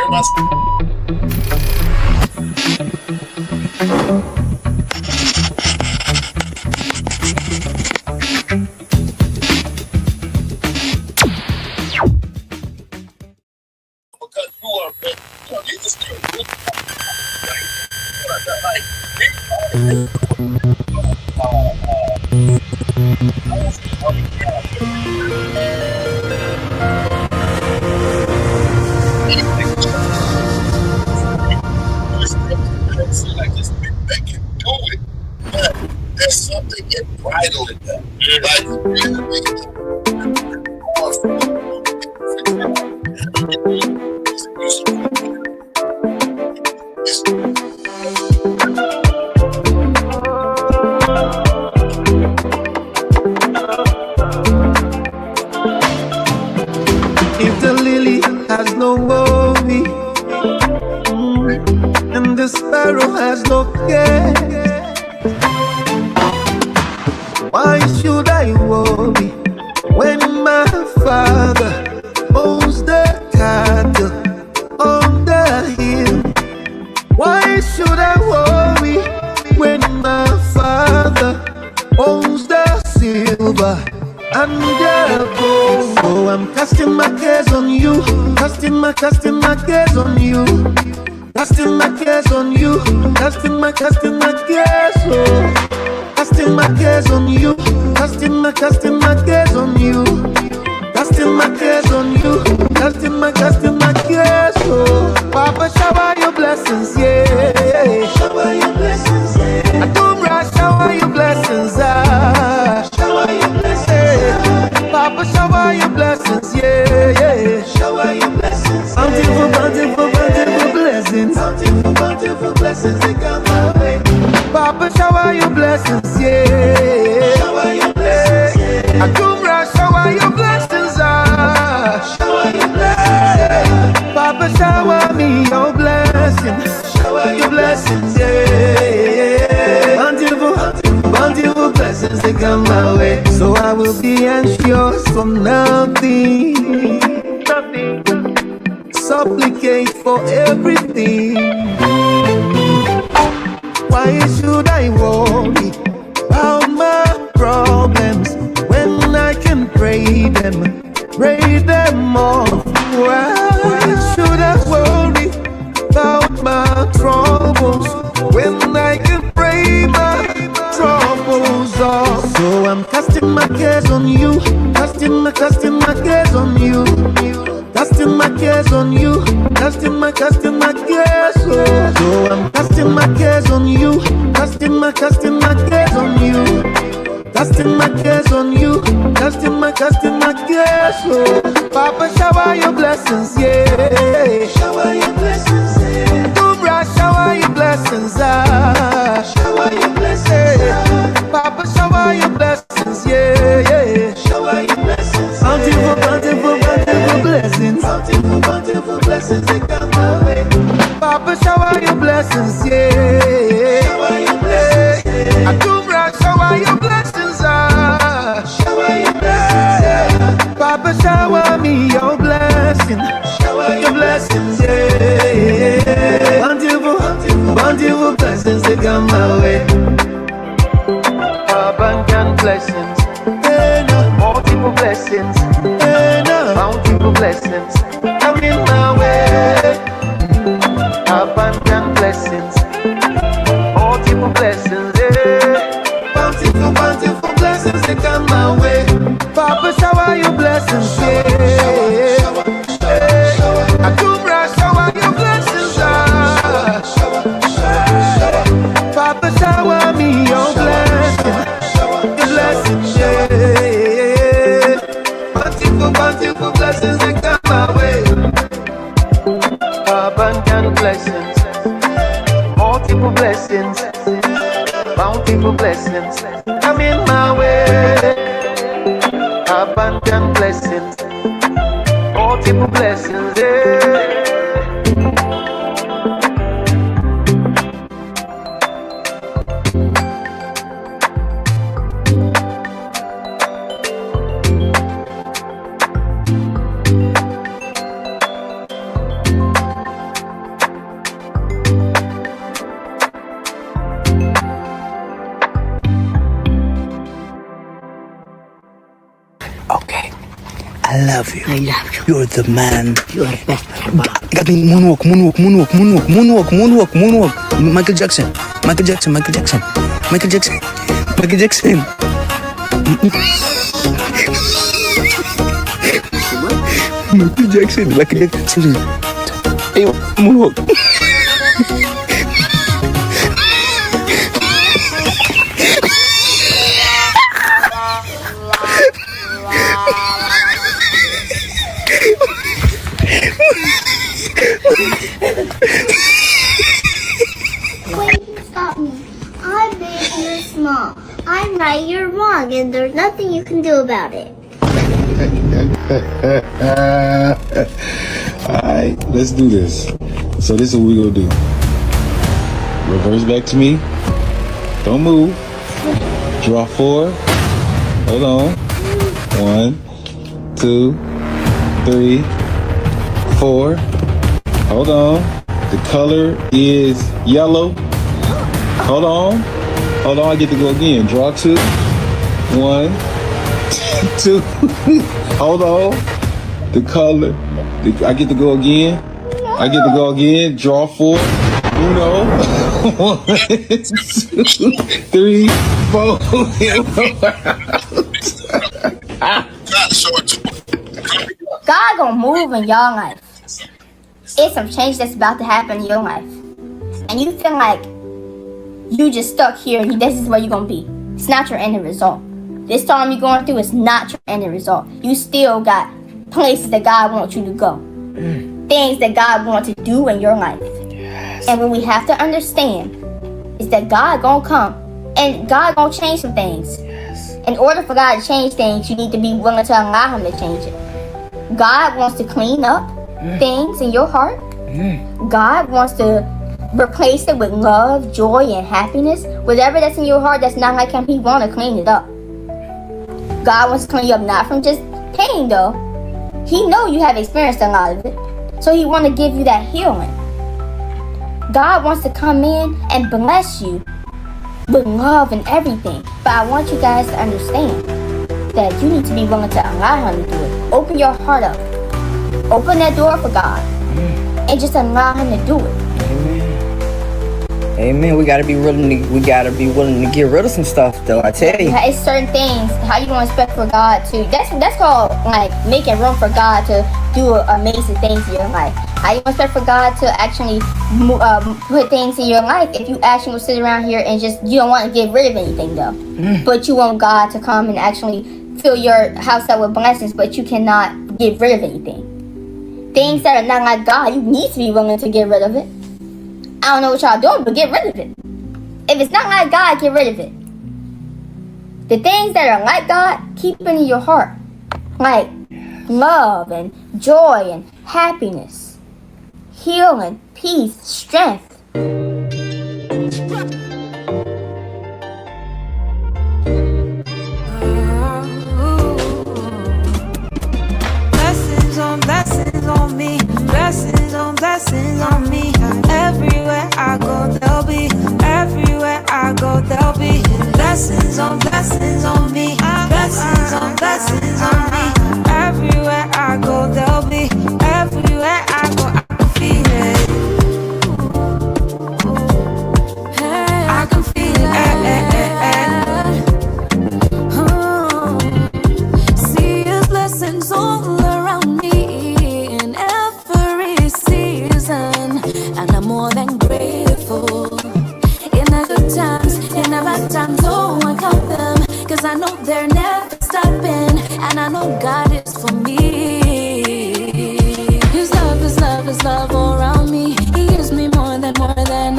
very much. Because you are big. You just do it. They can do it, but there's something entitled in that. If the lily has no worry, and the sparrow has no care, why should I worry when my Father owns the cattle on the hill? Why should I worry when my Father owns the silver and the gold? So I'm casting my cares on you, casting my cares on you, casting my cares on you, casting my cares, oh, casting my cares on you, casting my cares on you, casting my cares on you, casting my cares, oh. Papa, shower your blessings, yeah. Shower your blessings, yeah. I don't rush, shower your blessings, ah. Shower your blessings, yeah. Papa, shower your blessings, yeah. Shower your blessings, yeah. Bountiful blessings. Bountiful blessings, they come my way. Papa, shower your blessings, yeah. Shower your blessings, yeah. I don't rush, shower your blessings, ah. Shower your blessings, yeah. Papa, shower me your blessings. Shower your blessings, yeah. Bountiful blessings, they come my way. So I will be anxious for nothing. Supplicate for everything. Why should I worry about my problems when I can pray them off? Why should I worry about my troubles when I can pray my troubles off? So I'm casting my cares on you, casting my cares on you, casting my cares on you, casting my cares, oh. So I'm casting my cares on you, casting my cares on you, casting my cares on you, casting my cares, oh. Papa, shower your blessings, yeah. Shower your blessings, yeah. Dubra, shower your blessings, ah. Shower your blessings, yeah. Papa, shower your blessings, yeah. Shower your blessings, bountiful blessings. Bountiful blessings, they come my way. Papa, shower your blessings, yeah. Shower your blessings, yeah. Adumra, shower your blessings, ah. Shower your blessings, yeah. Papa, shower me your blessing. Shower your blessings, yeah. Bountiful blessings, they come my way. Abundant blessings, multiple blessings, bountiful blessings coming my way. Abundant blessings, multiple blessings, yeah. Bountiful blessings, they come my way. Papa, shower your blessings, yeah. Adumra, shower your blessings, ah. Papa, shower me your blessings, yeah. Bountiful blessings, they come my way. Abundant blessings, multiple blessings, bountiful blessings coming my way. Abundant blessings, multiple blessings, yeah. I love you. I love you. You're the man. You're the best. Got me moonwalk. Michael Jackson. Michael Jackson. Michael Jackson. Michael Jackson. Michael Jackson. Hey, moonwalk. Wait, stop me. I'm big, you're small. I'm right, you're wrong, and there's nothing you can do about it. Alright, let's do this. So this is what we're gonna do. Reverse back to me. Don't move. Draw 4. Hold on. 1, 2, 3, 4. Hold on. The color is yellow. Hold on. Hold on, I get to go again. Draw 2. 1, 2. Hold on. The color. I get to go again. I get to go again. Draw 4. Uno. 1, 2, 3, 4. God gonna move in your life. It's some change that's about to happen in your life. And you feel like you just stuck here and this is where you're gonna be. It's not your ending result. This storm you're going through is not your ending result. You still got places that God wants you to go. Things that God wants to do in your life. Yes. And what we have to understand is that God gonna come and God gonna change some things. Yes. In order for God to change things, you need to be willing to allow Him to change it. God wants to clean up things in your heart. God wants to replace it with love, joy, and happiness. Whatever that's in your heart that's not like Him, He wants to clean it up. God wants to clean you up not from just pain though. He know you have experienced a lot of it. So He wants to give you that healing. God wants to come in and bless you with love and everything. But I want you guys to understand that you need to be willing to allow Him to do it. Open your heart up. Open that door for God. And just allow Him to do it. Amen. We gotta be willing to get rid of some stuff though, I tell you. It's certain things. How you gonna expect for God to that's called like making room for God to do amazing things in your life. How you gonna expect for God to actually put things in your life if you actually will sit around here and just you don't want to get rid of anything though. But you want God to come and actually fill your house up with blessings, but you cannot get rid of anything. Things that are not like God, you need to be willing to get rid of it. I don't know what y'all doing, but get rid of it. If it's not like God, get rid of it. The things that are like God, keep it in your heart. Like love and joy and happiness, healing, peace, strength. Blessings on me, blessings on me. Everywhere I go, they'll be. Everywhere I go, they'll be. Blessings on me, blessings on me. Everywhere I go, they'll be. Everywhere I go, I can feel it. I can feel it. See His blessings all around me. And I'm more than grateful. In the good times, in the bad times, oh, I count them. Cause I know they're never stopping. And I know God is for me. His love all around me. He gives me more than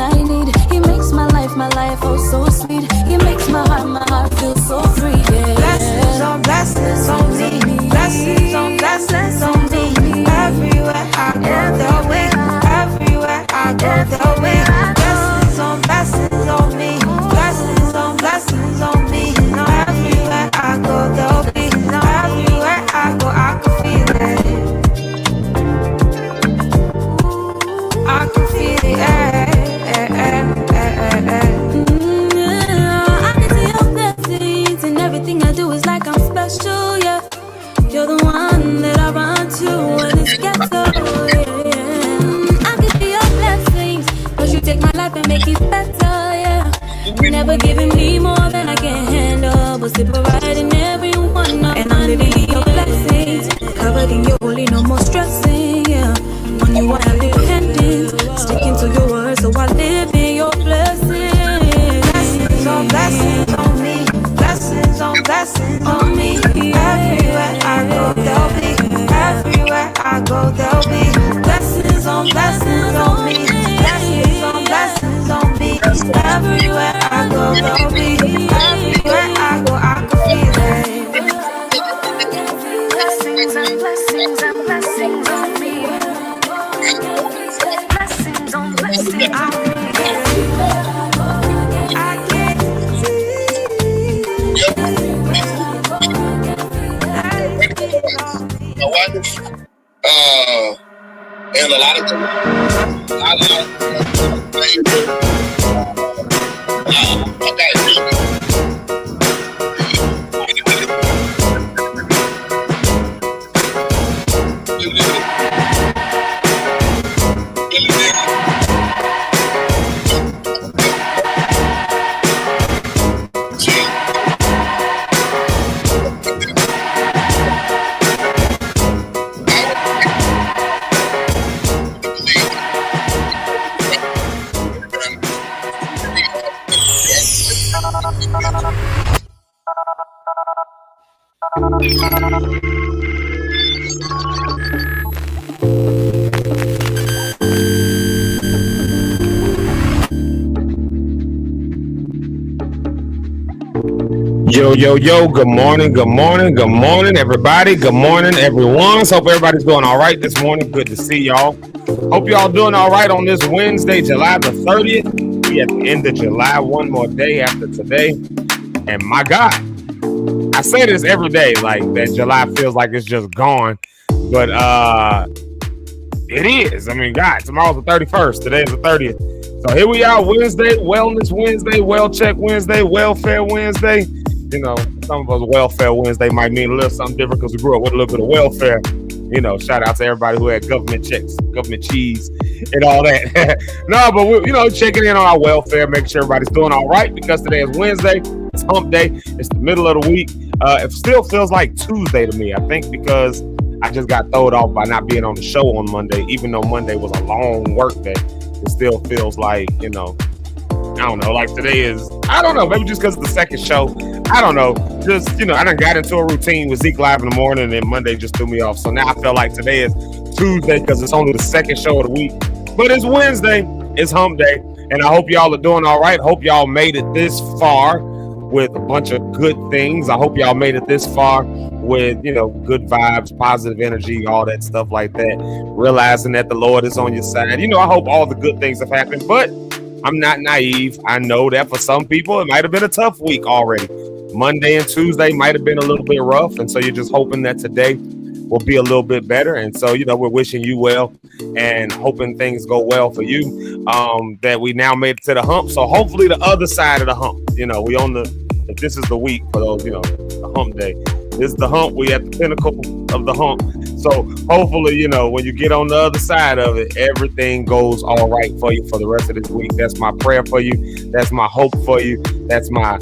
I need. He makes my life oh so sweet. He makes my heart feel so free, yeah. Blessings on me. Blessings on me. Everywhere I go, they'll win. Everywhere I go, they'll win. Blessings on me. Blessings on me. Everywhere I go, they'll be. Everywhere I go, I can feel it. I can feel it. I can see your blessings, and everything I do is like I'm special, yeah. You're the one that Sticking to your word, so I live in your blessings. Blessings on me. Blessings on me. Everywhere I go, there'll be. Everywhere I go, there'll be. Blessings on me. Blessings on me. Everywhere I go, there'll be. Everywhere I go, I can feel it. Blessings and blessings and blessings on me. Blessings on blessings on me. I can't see. My wife, and a lot of things. I Yo, good morning, everybody. Good morning, everyone. So hope everybody's doing all right this morning. Good to see y'all. Hope y'all doing all right on this Wednesday, July the 30th. We at the end of July, one more day after today. And my God, I say this every day, like that July feels like it's just gone. But it is. I mean, God, tomorrow's the 31st. Today's the 30th. So here we are, Wednesday, Wellness Wednesday, Well Check Wednesday, Welfare Wednesday. You know, some of us Welfare Wednesday might mean a little something different because we grew up with a little bit of welfare. You know, shout out to everybody who had government checks, government cheese, and all that. No, but we're, checking in on our welfare, making sure everybody's doing all right because today is Wednesday. It's hump day. It's the middle of the week. It still feels like Tuesday to me, I think, because I just got thrown off by not being on the show on Monday, even though Monday was a long work day. It still feels like, I don't know, like today is, I don't know, maybe just because it's the second show. I don't know. Just, I done got into a routine with Zeke live in the morning and Monday just threw me off. So now I feel like today is Tuesday because it's only the second show of the week. But it's Wednesday. It's hump day. And I hope y'all are doing all right. Hope y'all made it this far with a bunch of good things. I hope y'all made it this far with, good vibes, positive energy, all that stuff like that. Realizing that the Lord is on your side. I hope all the good things have happened, but I'm not naive. I know that for some people, it might have been a tough week already. Monday and Tuesday might have been a little bit rough. And so you're just hoping that today will be a little bit better. And so, we're wishing you well and hoping things go well for you, that we now made it to the hump. So hopefully the other side of the hump, we on if this is the week for those, the hump day. This is the hump. We at the pinnacle of the hump. So hopefully, when you get on the other side of it, everything goes all right for you for the rest of this week. That's my prayer for you. That's my hope for you. That's my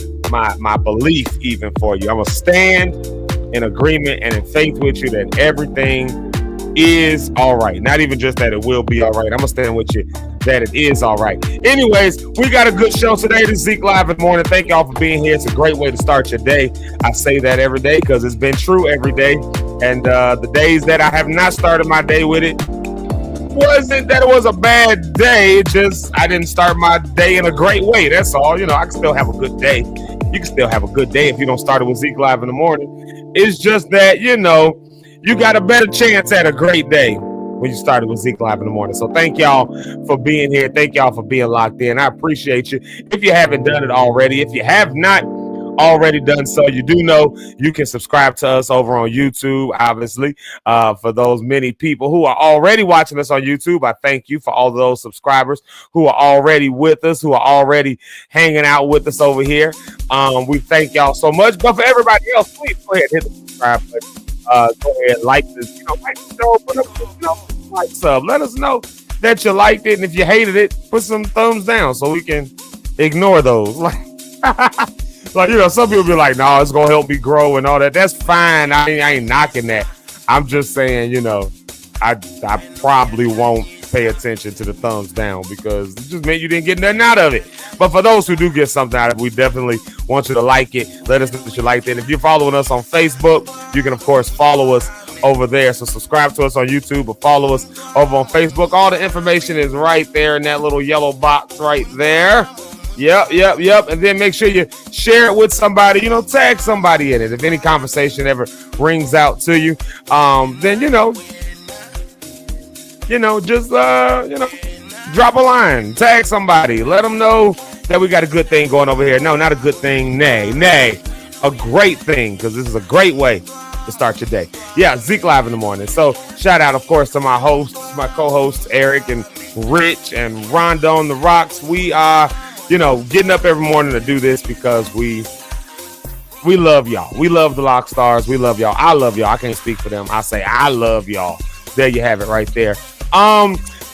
belief even for you. I'm going to stand in agreement and in faith with you that everything is all right. Not even just that it will be all right. I'm going to stand with you that it is all right. Anyways, we got a good show today. This is Zeke Live in the morning. Thank y'all for being here. It's a great way to start your day. I say that every day because it's been true every day. And the days that I have not started my day with it, wasn't that it was a bad day. It just, I didn't start my day in a great way. That's all. I can still have a good day. You can still have a good day if you don't start it with Zeke Live in the morning. It's just that, you got a better chance at a great day when you started with Zeke Live in the morning. So thank y'all for being here. Thank y'all for being locked in. I appreciate you. If you haven't done it already, if you have not already done so, you do know you can subscribe to us over on YouTube, obviously. For those many people who are already watching us on YouTube, I thank you for all of those subscribers who are already with us, who are already hanging out with us over here. We thank y'all so much. But for everybody else, please go ahead and hit the subscribe button. Go ahead, like this, like the show, put up, like sub. Let us know that you liked it, and if you hated it, put some thumbs down so we can ignore those. Like, some people be like, no, it's gonna help me grow and all that. That's fine. I ain't knocking that. I'm just saying, I probably won't pay attention to the thumbs down because it just meant you didn't get nothing out of it. But for those who do get something out of it, we definitely want you to like it. Let us know that you liked it. If you're following us on Facebook, you can, of course, follow us over there. So subscribe to us on YouTube or follow us over on Facebook. All the information is right there in that little yellow box right there. Yep. And then make sure you share it with somebody, tag somebody in it. If any conversation ever rings out to you, then, just, drop a line, tag somebody, let them know that we got a good thing going over here. No, not a good thing. Nay, a great thing, because this is a great way to start your day. Yeah, Zeke Live in the morning. So shout out, of course, to my hosts, my co-hosts, Eric and Rich and Rondo on the Rocks. We are, getting up every morning to do this because we love y'all. We love the Lock Stars. We love y'all. I love y'all. I can't speak for them. I say I love y'all. There you have it right there.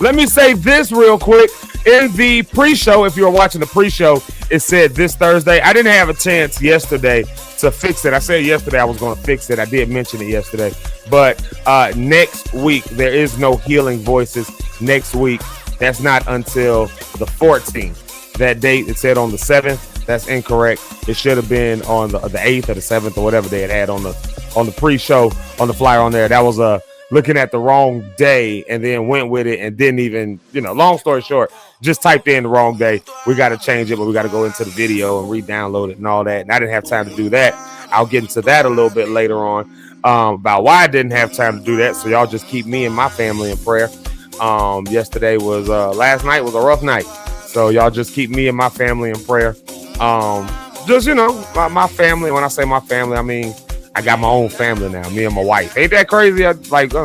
Let me say this real quick. In the pre-show, if you were watching the pre-show, it said this Thursday. I didn't have a chance yesterday to fix it. I said yesterday I was going to fix it. I did mention it yesterday. But next week, there is no Healing Voices next week. That's not until the 14th. That date, it said on the 7th. That's incorrect. It should have been on the 8th or the 7th or whatever they had on the pre-show, on the flyer on there. That was looking at the wrong day and then went with it and didn't even, long story short, just typed in the wrong day. We got to change it, but we got to go into the video and re-download it and all that. And I didn't have time to do that. I'll get into that a little bit later on about why I didn't have time to do that. So y'all just keep me and my family in prayer. Yesterday was, last night was a rough night. So y'all just keep me and my family in prayer. Just, my family, when I say my family, I mean, I got my own family now, me and my wife. Ain't that crazy? I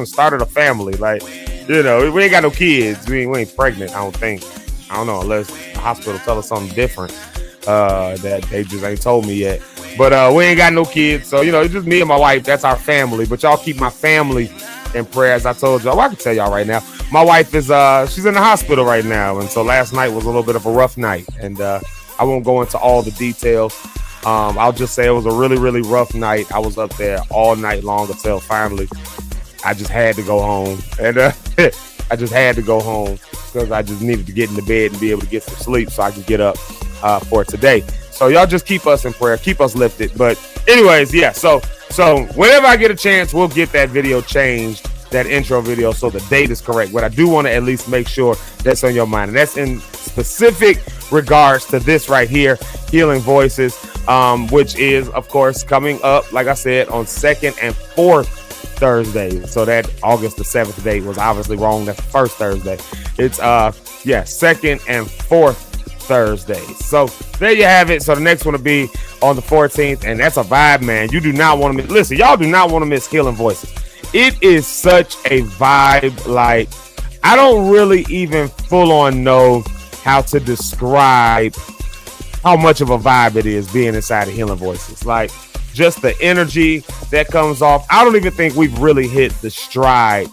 started a family. We ain't got no kids. We ain't pregnant, I don't think. I don't know, unless the hospital tell us something different that they just ain't told me yet. But we ain't got no kids. So, it's just me and my wife. That's our family. But y'all keep my family in prayer. As I told y'all, I can tell y'all right now, my wife is, she's in the hospital right now. And so last night was a little bit of a rough night. And I won't go into all the details. I'll just say it was a really, really rough night. I was up there all night long until finally I just had to go home. And I just had to go home because I just needed to get in the bed and be able to get some sleep so I could get up for today. So y'all just keep us in prayer, keep us lifted. But anyways, yeah, so whenever I get a chance, we'll get that video changed, that intro video, so the date is correct. But I do want to at least make sure that's on your mind. And that's in specific regards to this right here, Healing Voices, which is, of course, coming up, like I said, on 2nd and 4th Thursdays. So that August the 7th date was obviously wrong. That's the first Thursday. It's 2nd and 4th Thursdays. So there you have it. So the next one will be on the 14th, and that's a vibe, man. You do not want to miss. Listen, y'all do not want to miss Healing Voices. It is such a vibe. Like, I don't really even full on know how to describe how much of a vibe it is being inside of Healing Voices. Like, just the energy that comes off. I don't even think we've really hit the stride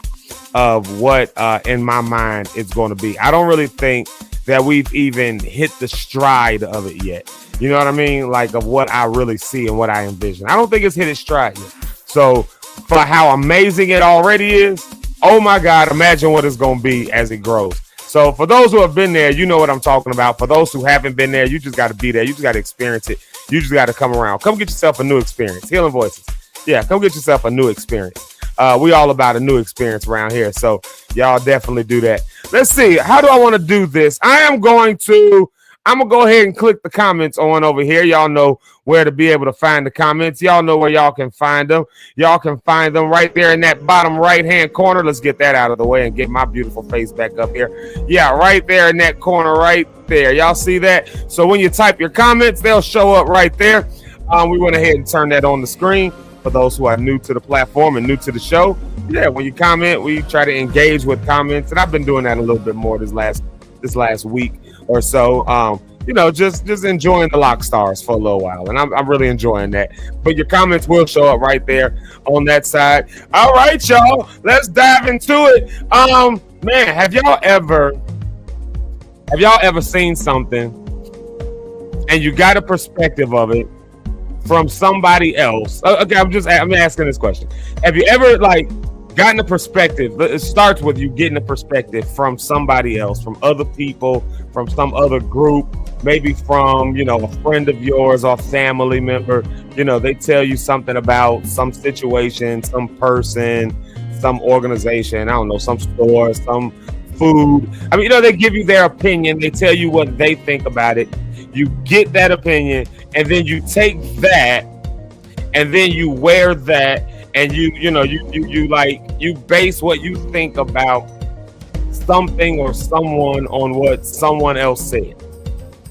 of what in my mind it's going to be. I don't really think that we've even hit the stride of it yet. You know what I mean? Like, of what I really see and what I envision. I don't think it's hit its stride yet. So for how amazing it already is, oh my God, imagine what it's going to be as it grows. So for those who have been there, you know what I'm talking about. For those who haven't been there, you just got to be there. You just got to experience it. You just got to come around. Come get yourself a new experience. Healing Voices. Yeah, come get yourself a new experience. We all about a new experience around here. So y'all definitely do that. Let's see. How do I want to do this? I'm going to go ahead and click the comments on over here. Y'all know where to be able to find the comments. Y'all know where y'all can find them. Y'all can find them right there in that bottom right-hand corner. Let's get that out of the way and get my beautiful face back up here. Yeah, right there in that corner right there. Y'all see that? So when you type your comments, they'll show up right there. We went ahead and turned that on the screen for those who are new to the platform and new to the show. Yeah, when you comment, we try to engage with comments. And I've been doing that a little bit more this last week or so. Just enjoying the Lock Stars for a little while. And I'm really enjoying that. But your comments will show up right there on that side. All right, y'all. Let's dive into it. Man, have y'all ever seen something and you got a perspective of it from somebody else? Okay, I'm asking this question. Have you ever gotten the perspective. It starts with you getting the perspective from somebody else, from other people, from some other group, maybe from, you know, a friend of yours or family member. You know, they tell you something about some situation, some person, some organization, I don't know, some store, some food. I mean, you know, they give you their opinion. They tell you what they think about it. You get that opinion, and then you take that, and then you wear that, and you base what you think about something or someone on what someone else said.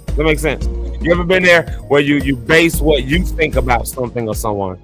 Does that make sense? You ever been there where you base what you think about something or someone,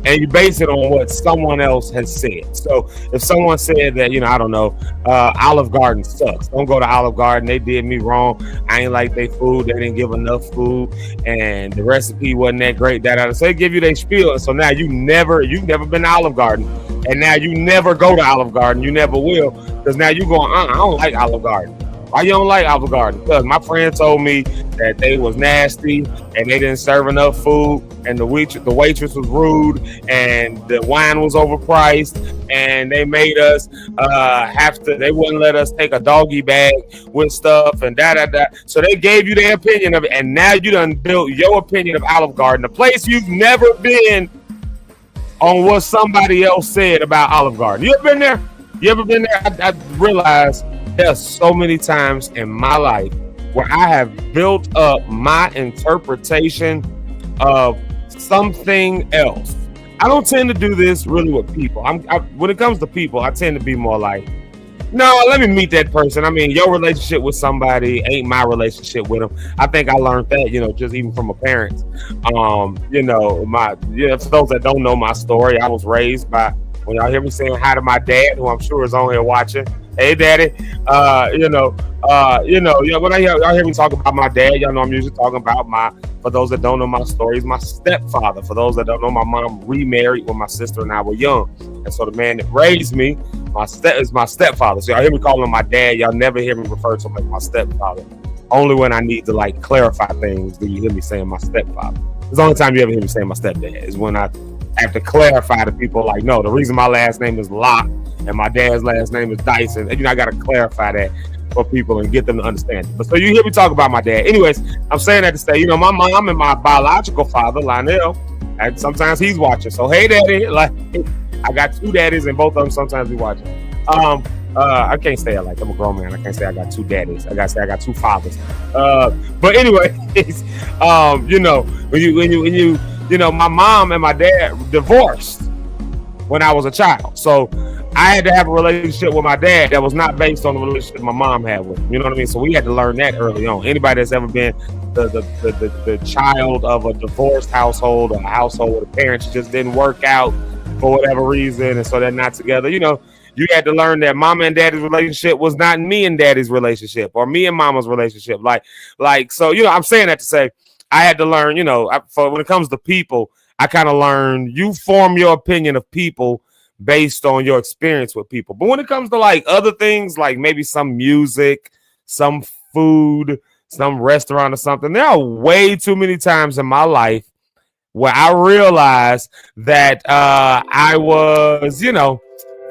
and you base it on what someone else has said? So if someone said that, you know, I don't know, Olive Garden sucks, don't go to Olive Garden, they did me wrong, I ain't like their food, they didn't give enough food, and the recipe wasn't that great, so they give you their spiel. And so now you've never been to Olive Garden, and now you never go to Olive Garden, you never will, because now you're going, I don't like Olive Garden. Why you don't like Olive Garden? Because my friend told me that they was nasty and they didn't serve enough food, and the waitress was rude, and the wine was overpriced, and they made us they wouldn't let us take a doggy bag with stuff, and da. So they gave you their opinion of it, and now you done built your opinion of Olive Garden, a place you've never been, on what somebody else said about Olive Garden. You ever been there? I realized there's so many times in my life where I have built up my interpretation of something else. I don't tend to do this really with people. When it comes to people, I tend to be more like, no, let me meet that person. I mean, your relationship with somebody ain't my relationship with them. I think I learned that, you know, just even from my parents. You know, for those that don't know my story, I was raised by, when y'all hear me saying hi to my dad, who I'm sure is on here watching. Hey, Daddy. When y'all hear me talk about my dad, y'all know I'm usually talking about for those that don't know my story, he's my stepfather. For those that don't know, my mom remarried when my sister and I were young. And so the man that raised me, is my stepfather. So y'all hear me calling him my dad. Y'all never hear me refer to him as my stepfather. Only when I need to like clarify things do you hear me saying my stepfather. It's the only time you ever hear me saying my stepdad is when I have to clarify to people, like, no, the reason my last name is Locke and my dad's last name is Dyson, and I got to clarify that for people and get them to understand it. But so you hear me talk about my dad. Anyways, I'm saying that to say, my mom and my biological father, Lionel, and sometimes he's watching. So hey, Daddy, like, I got two daddies, and both of them sometimes be watching. I can't say it like I'm a grown man. I can't say I got two daddies. I gotta say I got two fathers. But anyway, when my mom and my dad divorced when I was a child. So I had to have a relationship with my dad that was not based on the relationship my mom had with him. You know what I mean? So we had to learn that early on. Anybody that's ever been the child of a divorced household, or a household where the parents just didn't work out for whatever reason, and so they're not together, you had to learn that mama and daddy's relationship was not me and daddy's relationship, or me and mama's relationship. So, I'm saying that to say, I had to learn, for when it comes to people, I kind of learned you form your opinion of people based on your experience with people. But when it comes to like other things, like maybe some music, some food, some restaurant or something, there are way too many times in my life where I realized that I was,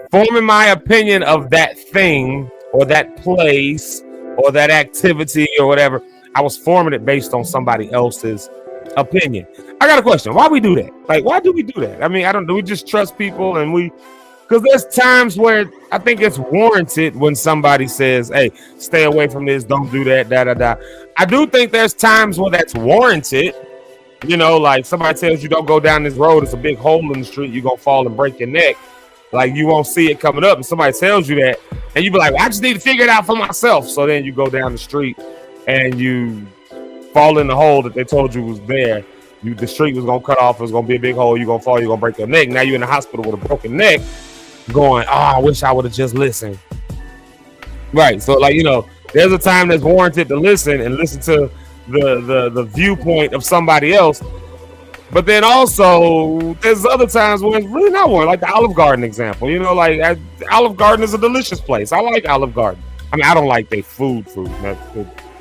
forming my opinion of that thing or that place or that activity or whatever. I was forming it based on somebody else's opinion. I got a question. Why we do that? Like, why do we do that? I mean, do we just trust people because there's times where I think it's warranted when somebody says, hey, stay away from this, don't do that, da. I do think there's times where that's warranted. Like somebody tells you don't go down this road, it's a big hole in the street, you're going to fall and break your neck. Like you won't see it coming up, and somebody tells you that, and you be like, well, I just need to figure it out for myself. So then you go down the street and you fall in the hole that they told you was there. The street was going to cut off, it was going to be a big hole, you're going to fall, you're going to break your neck. Now you're in the hospital with a broken neck going, I wish I would have just listened. Right, so there's a time that's warranted to listen and listen to the viewpoint of somebody else. But then also, there's other times when it's really not one, like the Olive Garden example. Olive Garden is a delicious place. I like Olive Garden. I mean, I don't like their food.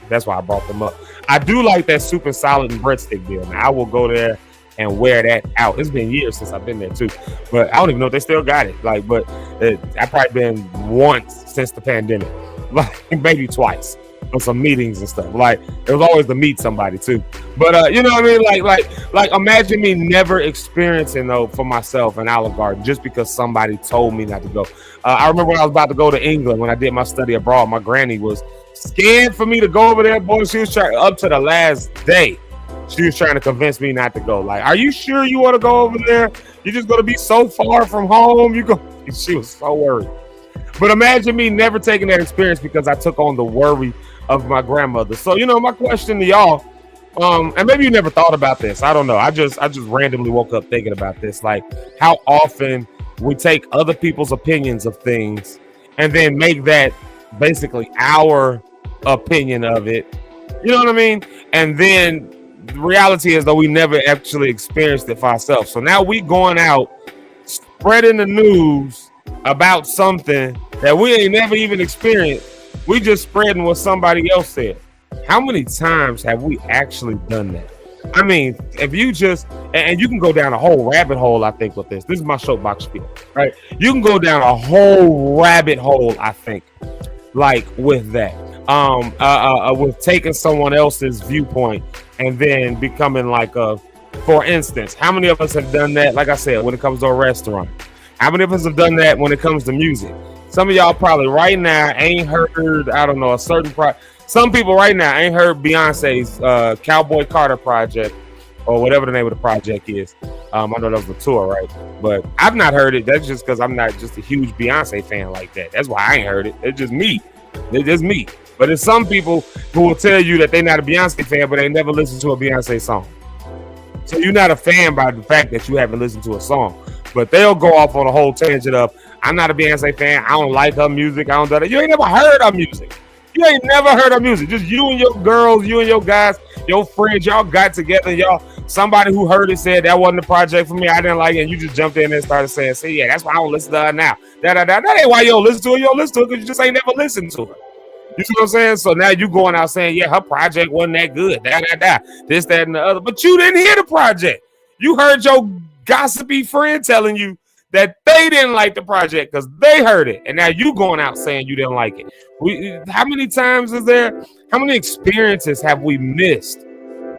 That's why I brought them up. I do like that soup and salad and breadstick deal. Now, I will go there and wear that out. It's been years since I've been there too, but I don't even know if they still got it. Like, but I've probably been once since the pandemic, like maybe twice on some meetings and stuff. Like, it was always to meet somebody too. But you know what I mean? Like imagine me never experiencing though for myself in Olive Garden just because somebody told me not to go. I remember when I was about to go to England when I did my study abroad. My granny was scared for me to go over there. Boy, she was trying up to the last day. She was trying to convince me not to go. Like, are you sure you want to go over there? You're just going to be so far from home. She was so worried. But imagine me never taking that experience because I took on the worry of my grandmother. So, you know, my question to y'all, and maybe you never thought about this. I don't know. I just randomly woke up thinking about this. Like, how often we take other people's opinions of things and then make that basically our opinion of it. You know what I mean? And then the reality is that we never actually experienced it for ourselves. So now we going out spreading the news about something that we ain't never even experienced. We just spreading what somebody else said. How many times have we actually done that? I mean, if you just, and you can go down a whole rabbit hole, I think, with this. This is my soapbox spiel, right? You can go down a whole rabbit hole, I think, like with that. With taking someone else's viewpoint and then becoming like for instance, how many of us have done that? Like I said, when it comes to a restaurant, how many of us have done that when it comes to music? Some of y'all probably right now ain't heard, I don't know, a certain some people right now ain't heard Beyonce's Cowboy Carter project or whatever the name of the project is. I know that was the tour, right? But I've not heard it. That's just because I'm not just a huge Beyonce fan like that. That's why I ain't heard it. It's just me. It's just me. But there's some people who will tell you that they're not a Beyonce fan, but they never listened to a Beyonce song. So you're not a fan by the fact that you haven't listened to a song. But they'll go off on a whole tangent of, I'm not a Beyonce fan. I don't like her music. I don't do that. You ain't never heard her music. You ain't never heard her music. Just you and your girls, you and your guys, your friends, y'all got together. Y'all, somebody who heard it said that wasn't the project for me. I didn't like it. And you just jumped in and started saying, see, yeah, that's why I don't listen to her now. That ain't why you don't listen to her. You don't listen to her because you just ain't never listened to her. You see what I'm saying? So now you going out saying, yeah, her project wasn't that good. This, that, and the other. But you didn't hear the project. You heard your gossipy friend telling you that they didn't like the project because they heard it. And now you going out saying you didn't like it. How many times is there? How many experiences have we missed?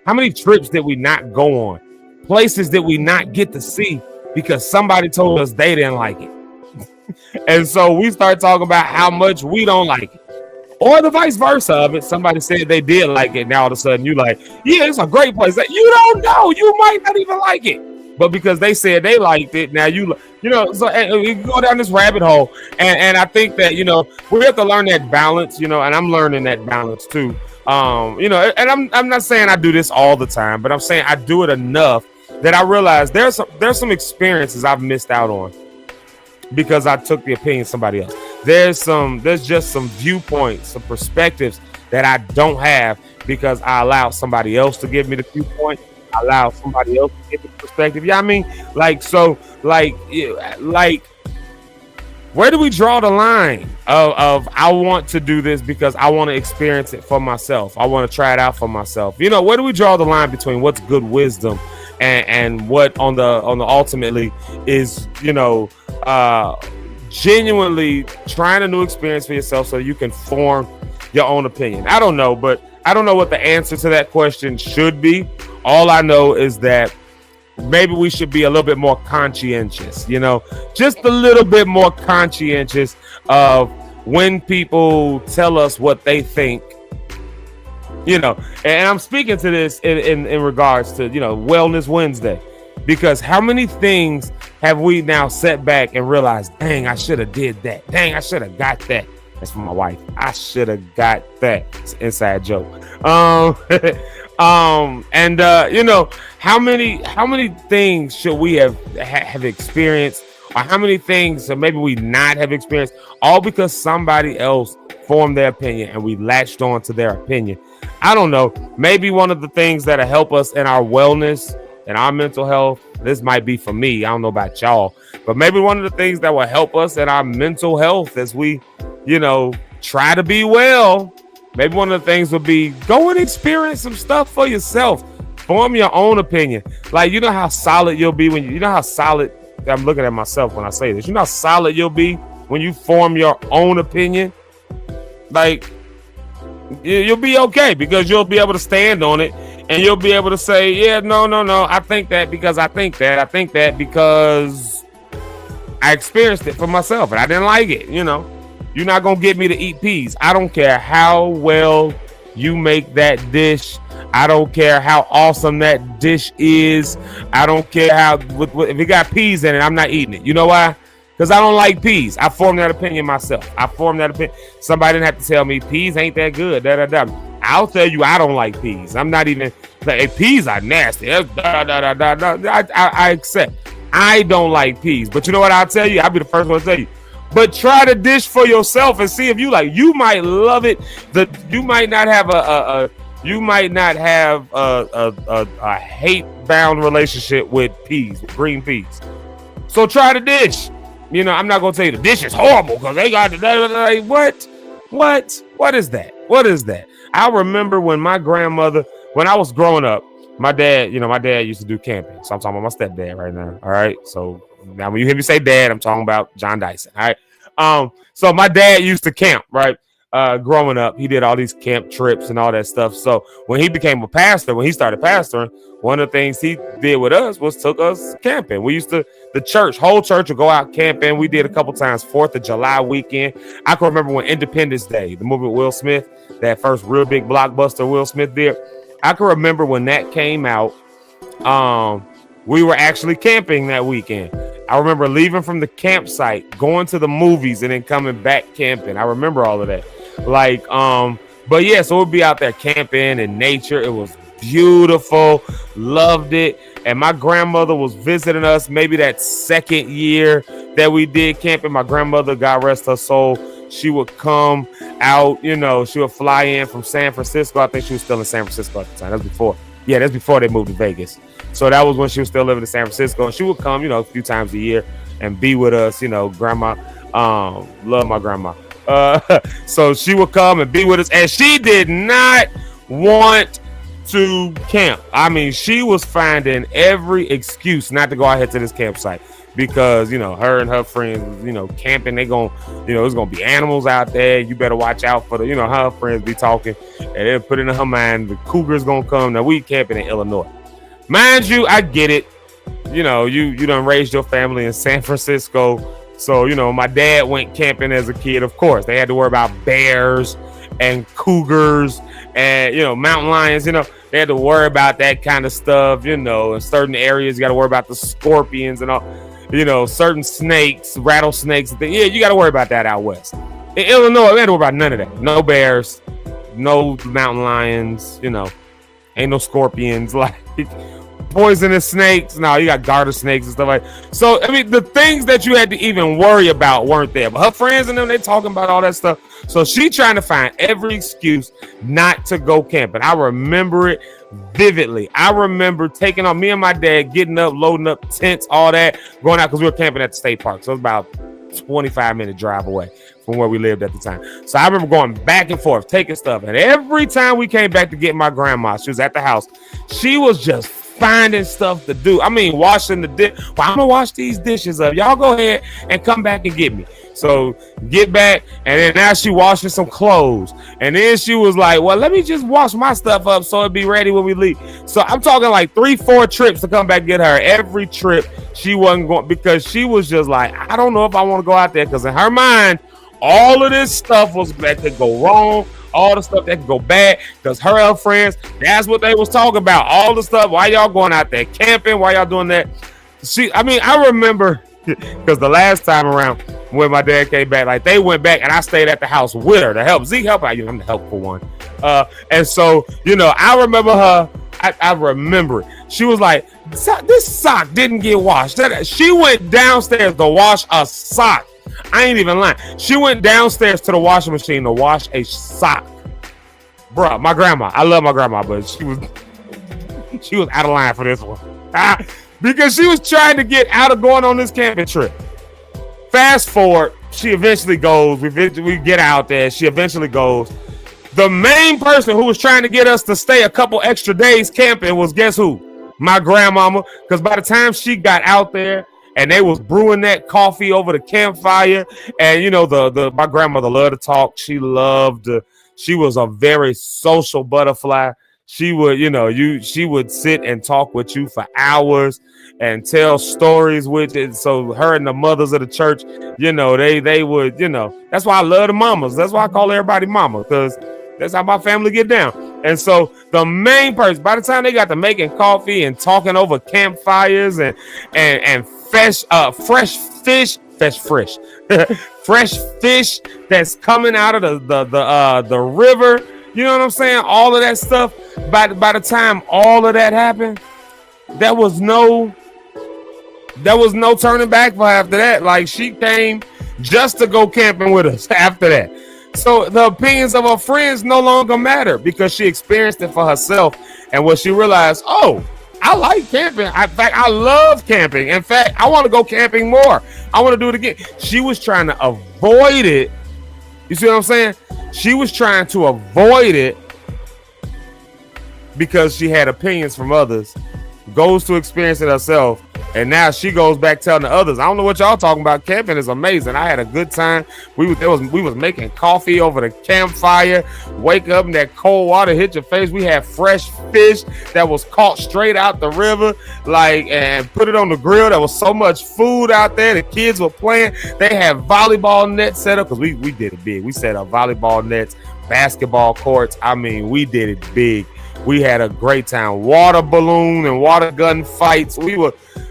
How many trips did we not go on? Places that we not get to see because somebody told us they didn't like it. And so we start talking about how much we don't like it. Or the vice versa of it. Somebody said they did like it. Now all of a sudden you like, yeah, it's a great place. You don't know. You might not even like it. But because they said they liked it, now you know, so we go down this rabbit hole. And I think that, you know, we have to learn that balance, you know, and I'm learning that balance too. You know, and I'm not saying I do this all the time, but I'm saying I do it enough that I realize there's some experiences I've missed out on because I took the opinion of somebody else. There's just some viewpoints, some perspectives that I don't have because I allowed somebody else to give me the viewpoint. I allowed somebody else to get the perspective. Yeah, I mean, like, so, like, where do we draw the line of I want to do this because I want to experience it for myself. I want to try it out for myself. You know, where do we draw the line between what's good wisdom and what on the ultimately is, you know, genuinely trying a new experience for yourself so you can form your own opinion? I don't know, but I don't know what the answer to that question should be. All I know is that maybe we should be a little bit more conscientious, you know, just a little bit more conscientious of when people tell us what they think, you know. And I'm speaking to this in regards to, you know, Wellness Wednesday, because how many things have we now set back and realized, dang, I should have did that. Dang, I should have got that. That's for my wife. I should have got that. It's an inside joke. You know, how many things should we have experienced, or how many things maybe we not have experienced, all because somebody else formed their opinion and we latched on to their opinion? I don't know. Maybe one of the things that'll help us in our wellness and our mental health, this might be for me, I don't know about y'all, but maybe one of the things that will help us in our mental health as we, you know, try to be well, maybe one of the things would be go and experience some stuff for yourself. Form your own opinion. Like, you know how solid you'll be when you know how solid, I'm looking at myself when I say this. You know how solid you'll be when you form your own opinion? Like, you'll be okay because you'll be able to stand on it and you'll be able to say, yeah, no. I think that because I think that. I think that because I experienced it for myself and I didn't like it, you know. You're not going to get me to eat peas. I don't care how well you make that dish. I don't care how awesome that dish is. I don't care how, if it got peas in it, I'm not eating it. You know why? Because I don't like peas. I formed that opinion myself. Somebody didn't have to tell me peas ain't that good. I'll tell you I don't like peas. I'm not even, hey, peas are nasty. I accept. I don't like peas. But you know what I'll tell you? I'll be the first one to tell you. But try the dish for yourself and see if you like. You might love it. You might not have a hate-bound relationship with peas, with green peas. So try the dish. You know, I'm not gonna tell you the dish is horrible because they got what? What is that? What is that? I remember when my grandmother, when I was growing up, my dad used to do camping. So I'm talking about my stepdad right now. All right. So now when you hear me say dad, I'm talking about John Dyson. All right. So my dad used to camp, right? Growing up, he did all these camp trips and all that stuff. So when he became a pastor, when he started pastoring, one of the things he did with us was took us camping. We used to, whole church would go out camping. We did a couple times 4th of July weekend. I can remember when Independence Day, the movie with Will Smith, that first real big blockbuster Will Smith did. I can remember when that came out. We were actually camping that weekend. I remember leaving from the campsite, going to the movies, and then coming back camping. I remember all of that. But yeah, so we'd be out there camping in nature. It was beautiful. Loved it. And my grandmother was visiting us maybe that second year that we did camping. My grandmother, God rest her soul, she would come out, you know, she would fly in from San Francisco. I think she was still in San Francisco at the time. That's before they moved to Vegas. So that was when she was still living in San Francisco. And she would come, you know, a few times a year and be with us, you know, grandma. Love my grandma. So she would come and be with us. And she did not want to camp. I mean, she was finding every excuse not to go out here to this campsite because, you know, her and her friends, you know, camping, there's going to be animals out there. You better watch out for her friends be talking and they'll put it in her mind, the cougar's going to come. Now we camping in Illinois. Mind you, I get it. You know, you done raised your family in San Francisco. So, you know, my dad went camping as a kid. Of course, they had to worry about bears and cougars and, you know, mountain lions, you know. They had to worry about that kind of stuff, you know. In certain areas, you got to worry about the scorpions and all, you know, certain snakes, rattlesnakes. Yeah, you got to worry about that out west. In Illinois, we had to worry about none of that. No bears, no mountain lions, you know, ain't no scorpions, like poisonous snakes. No, you got garter snakes and stuff like that. So, I mean, the things that you had to even worry about weren't there. But her friends and them, they talking about all that stuff. So she trying to find every excuse not to go camping. I remember it vividly. I remember taking on me and my dad, getting up, loading up tents, all that, going out because we were camping at the state park. So it was about a 25-minute drive away from where we lived at the time. So I remember going back and forth, taking stuff. And every time we came back to get my grandma, she was at the house. She was just finding stuff to do. I mean, washing the dish. Well, I'm gonna wash these dishes up. Y'all go ahead and come back and get me. So get back, and then now she washing some clothes. And then she was like, well, let me just wash my stuff up so it'll be ready when we leave. So I'm talking like 3-4 trips to come back and get her. Every trip she wasn't going because she was just like, I don't know if I want to go out there, because in her mind, all of this stuff was that could go wrong. All the stuff that could go bad, because her friends, that's what they was talking about. All the stuff. Why y'all going out there camping? Why y'all doing that? I remember because the last time around when my dad came back, like they went back and I stayed at the house with her to help. Zeke help out. You know, I'm the helpful one. And so, you know, I remember her. I remember it. She was like, this sock didn't get washed. She went downstairs to wash a sock. I ain't even lying. She went downstairs to the washing machine to wash a sock. Bruh, my grandma. I love my grandma, but she was out of line for this one. Because she was trying to get out of going on this camping trip. Fast forward, she eventually goes. We get out there. She eventually goes. The main person who was trying to get us to stay a couple extra days camping was, guess who? My grandmama. Because by the time she got out there and they was brewing that coffee over the campfire, and you know, my grandmother loved to talk. She was a very social butterfly. She would, she would sit and talk with you for hours and tell stories with it. So her and the mothers of the church, they would, that's why I love the mamas. That's why I call everybody mama, because that's how my family get down. And so the main person, by the time they got to making coffee and talking over campfires and fresh fish that's coming out of the river, you know what I'm saying? All of that stuff. By the time all of that happened, there was no turning back for after that. Like, she came just to go camping with us after that. So the opinions of her friends no longer matter because she experienced it for herself. And when she realized, oh, I like camping. In fact, I love camping. In fact, I want to go camping more. I want to do it again. She was trying to avoid it. You see what I'm saying? She was trying to avoid it because she had opinions from others, goes to experience it herself, and now she goes back telling the others. I don't know what y'all talking about. Camping is amazing. I had a good time. We was making coffee over the campfire. Wake up and that cold water hit your face. We had fresh fish that was caught straight out the river, and put it on the grill. There was so much food out there. The kids were playing. They had volleyball nets set up because we did it big. We set up volleyball nets, basketball courts. I mean, we did it big. We had a great time. Water balloon and water gun fights.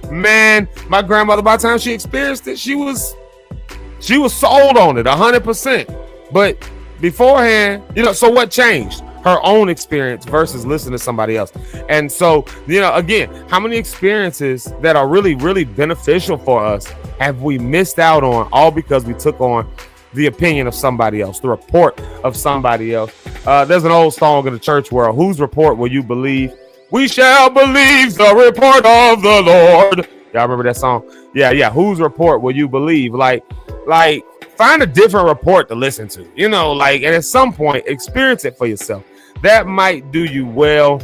My grandmother, by the time she experienced it, she was sold on it 100%. But beforehand, so what changed? Her own experience versus listening to somebody else. And so, again, how many experiences that are really, really beneficial for us have we missed out on, all because we took on the opinion of somebody else, the report of somebody else? There's an old song in the church world. Whose report will you believe? We shall believe the report of the Lord. Y'all remember that song? Yeah. Whose report will you believe? Like find a different report to listen to, and at some point experience it for yourself. That might do you well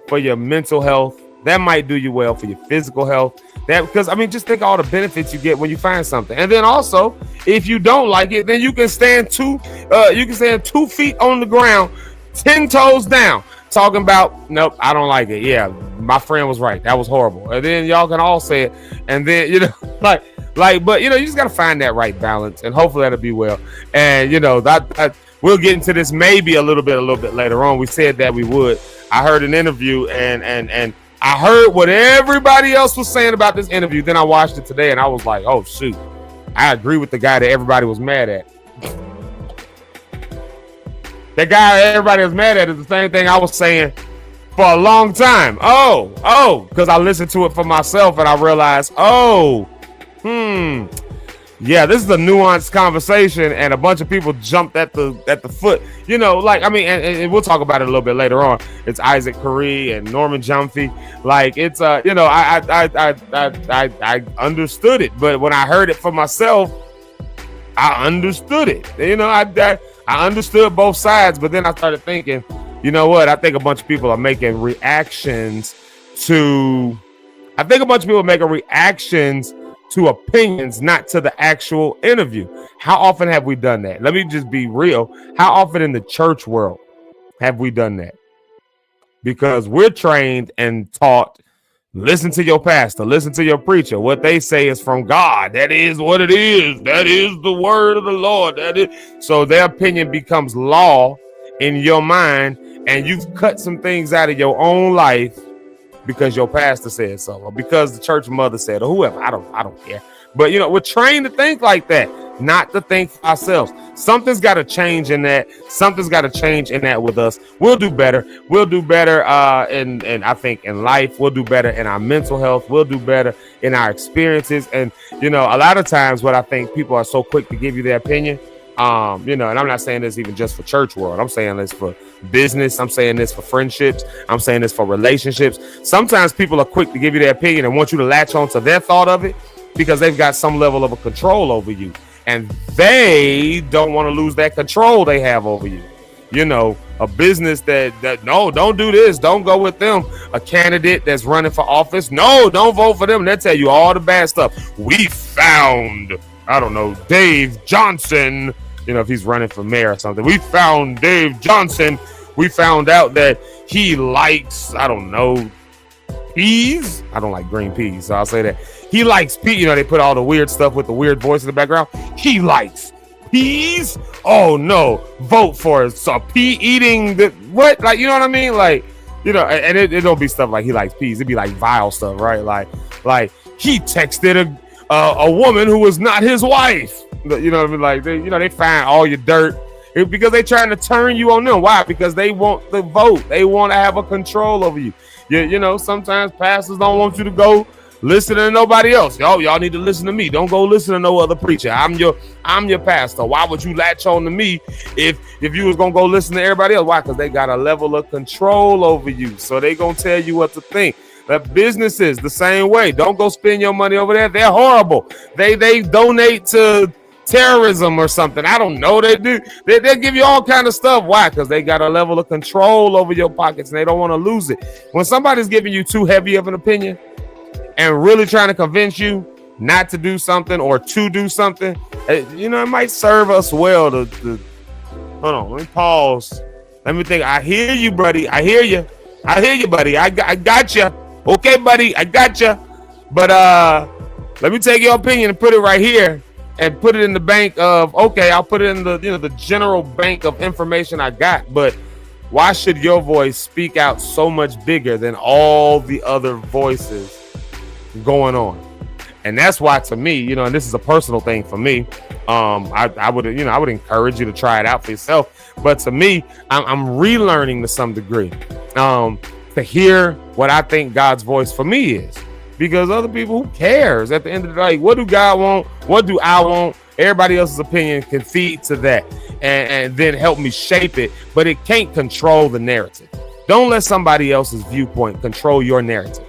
for your mental health. That might do you well for your physical health. Because just think of all the benefits you get when you find something. And then also, if you don't like it, then you can stand 2 feet on the ground, 10 toes down, talking about, nope, I don't like it. Yeah, my friend was right. That was horrible. And then y'all can all say it. And then, but you just got to find that right balance, and hopefully that'll be well. And, we'll get into this maybe a little bit later on. We said that we would. I heard an interview and I heard what everybody else was saying about this interview. Then I watched it today and I was like, oh, shoot. I agree with the guy that everybody was mad at. The guy everybody was mad at is the same thing I was saying for a long time. Because I listened to it for myself and I realized, yeah, this is a nuanced conversation, and a bunch of people jumped at the foot. And we'll talk about it a little bit later on. It's Isaac Curry and Norman Jumphey. I understood it, but when I heard it for myself, I understood it. I understood both sides, but then I started thinking, you know what? I think a bunch of people are making reactions to opinions, not to the actual interview. How often have we done that? Let me just be real. How often in the church world have we done that? Because we're trained and taught, listen to your pastor, listen to your preacher. What they say is from God. That is what it is. That is the word of the Lord. So their opinion becomes law in your mind, and you've cut some things out of your own life because your pastor said so, or because the church mother said, or whoever. I don't care. But we're trained to think like that, not to think for ourselves. Something's got to change in that. Something's got to change in that with us. We'll do better. We'll do better in I think in life. We'll do better in our mental health. We'll do better in our experiences. And a lot of times what I think people are so quick to give you their opinion. And I'm not saying this even just for church world. I'm saying this for business. I'm saying this for friendships. I'm saying this for relationships. Sometimes people are quick to give you their opinion and want you to latch on to their thought of it because they've got some level of a control over you, and they don't want to lose that control they have over you. You know, a business that no, don't do this, don't go with them. A candidate that's running for office, no, don't vote for them. They tell you all the bad stuff. We found, I don't know, Dave Johnson. You know, if he's running for mayor or something, we found Dave Johnson. We found out that he likes, I don't know, peas. I don't like green peas, so I'll say that he likes peas. You know, they put all the weird stuff with the weird voice in the background. He likes peas. Oh no, vote for it. So pea eating the what? Like, you know what I mean? Like, you know, and it don't be stuff like he likes peas. It'd be like vile stuff, right? Like he texted a woman who was not his wife. You know what I mean? Like, they find all your dirt because they trying to turn you on them. Why? Because they want the vote. They want to have a control over you. You know, sometimes pastors don't want you to go listen to nobody else. Y'all need to listen to me. Don't go listen to no other preacher. I'm your pastor. Why would you latch on to me if you was gonna go listen to everybody else? Why? Because they got a level of control over you. So they gonna tell you what to think. That businesses the same way. Don't go spend your money over there. They're horrible. They donate to terrorism or something. I don't know. They do. They give you all kind of stuff. Why? Because they got a level of control over your pockets and they don't want to lose it. When somebody's giving you too heavy of an opinion and really trying to convince you not to do something or to do something, you know, it might serve us well to hold on, let me pause. Let me think. I hear you, buddy. I hear you, buddy. I got you. Okay, buddy, I got you. But let me take your opinion and put it right here and put it in the bank of, okay, I'll put it in the, the general bank of information I got. But why should your voice speak out so much bigger than all the other voices going on? And that's why, to me, and this is a personal thing for me, I would encourage you to try it out for yourself. But to me, I'm relearning to some degree to hear what I think God's voice for me is. Because other people, who cares? At the end of the day, what do God want? What do I want? Everybody else's opinion can feed to that and then help me shape it. But it can't control the narrative. Don't let somebody else's viewpoint control your narrative.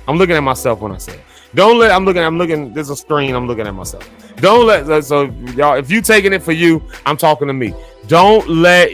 I'm looking at myself when I say it. I'm looking, there's a screen, I'm looking at myself. So y'all, if you taking it for you, I'm talking to me. Don't let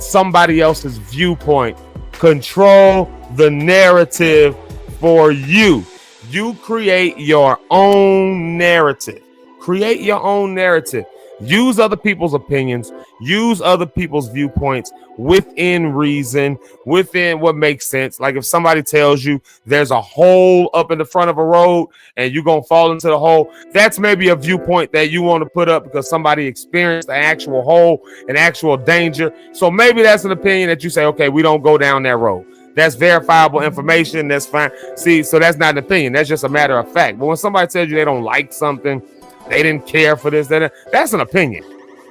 somebody else's viewpoint control the narrative for you. You create your own narrative. Create your own narrative. Use other people's opinions. Use other people's viewpoints within reason, within what makes sense. Like if somebody tells you there's a hole up in the front of a road and you're going to fall into the hole, that's maybe a viewpoint that you want to put up because somebody experienced an actual hole, an actual danger. So maybe that's an opinion that you say, okay, we don't go down that road. That's verifiable information. That's fine. See, so that's not an opinion. That's just a matter of fact. But when somebody tells you they don't like something, they didn't care for this, that's an opinion.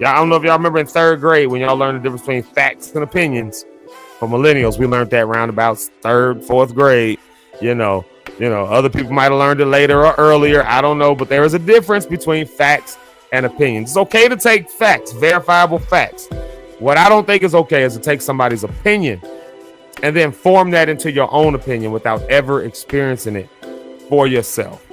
I don't know if y'all remember in third grade when y'all learned the difference between facts and opinions. For millennials, we learned that around about third, fourth grade. Other people might have learned it later or earlier. I don't know, but there is a difference between facts and opinions. It's okay to take facts, verifiable facts. What I don't think is okay is to take somebody's opinion and then form that into your own opinion without ever experiencing it for yourself.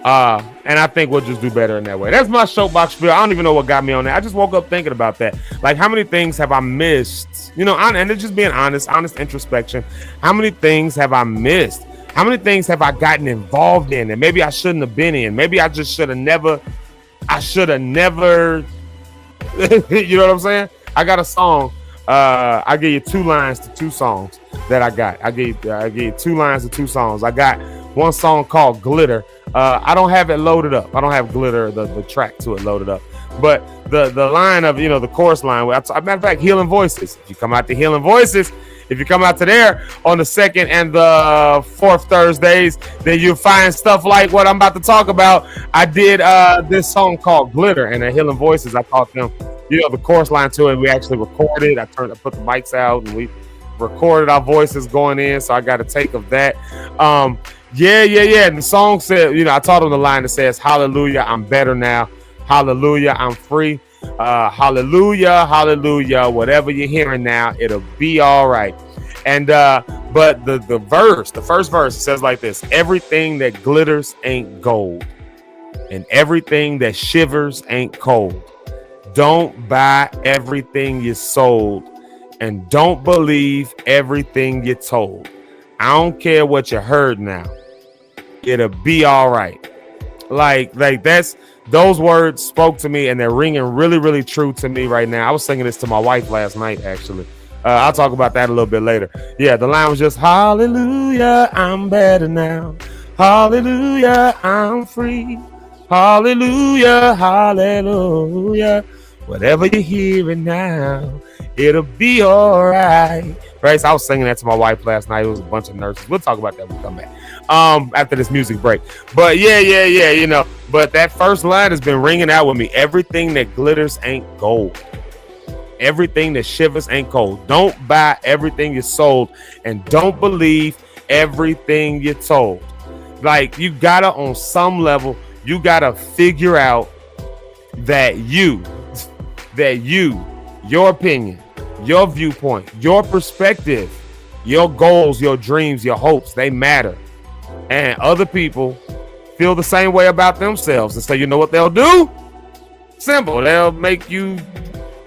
And I think we'll just do better in that way. That's my soapbox spiel. I don't even know what got me on that. I just woke up thinking about that. Like, how many things have I missed? And it's just being honest introspection. How many things have I missed? How many things have I gotten involved in and maybe I shouldn't have been in? Maybe I just should have never, you know what I'm saying? I got a song. I gave you 2 lines to 2 songs that I got. I gave you 2 lines to 2 songs. I got one song called Glitter. I don't have it loaded up. I don't have Glitter, the track to it loaded up. But the line of, the chorus line, matter of fact, Healing Voices. If you come out to Healing Voices, if you come out to there on the 2nd and the 4th Thursdays, then you'll find stuff like what I'm about to talk about. I did this song called Glitter, and at Healing Voices, I taught them, the chorus line to it. We actually recorded. I put the mics out, and we recorded our voices going in. So I got a take of that. Yeah. And the song said, I taught them the line that says, "Hallelujah, I'm better now. Hallelujah, I'm free. Hallelujah, hallelujah. Whatever you're hearing now, it'll be all right." And but the first verse says like this: "Everything that glitters ain't gold, and everything that shivers ain't cold. don't buy everything you're sold, and don't believe everything you're told. I don't care what you heard now. It'll be all right. Like that's, those words spoke to me, and they're ringing really, really true to me right now. I was singing this to my wife last night, actually. I'll talk about that a little bit later. Yeah, the line was just, hallelujah, I'm better now. Hallelujah, I'm free. Hallelujah, hallelujah. Whatever you're hearing now, it'll be all right. Right? So I was singing that to my wife last night. It was a bunch of nurses. We'll talk about that when we come back. After this music break. But yeah, you know. But that first line has been ringing out with me. Everything that glitters ain't gold. Everything that shivers ain't cold. Don't buy everything you're sold, and don't believe everything you're told. Like, you gotta, on some level, you gotta figure out that your opinion, your viewpoint, your perspective, your goals, your dreams, your hopes, they matter. And other people feel the same way about themselves. And so you know what they'll do? Simple. They'll make you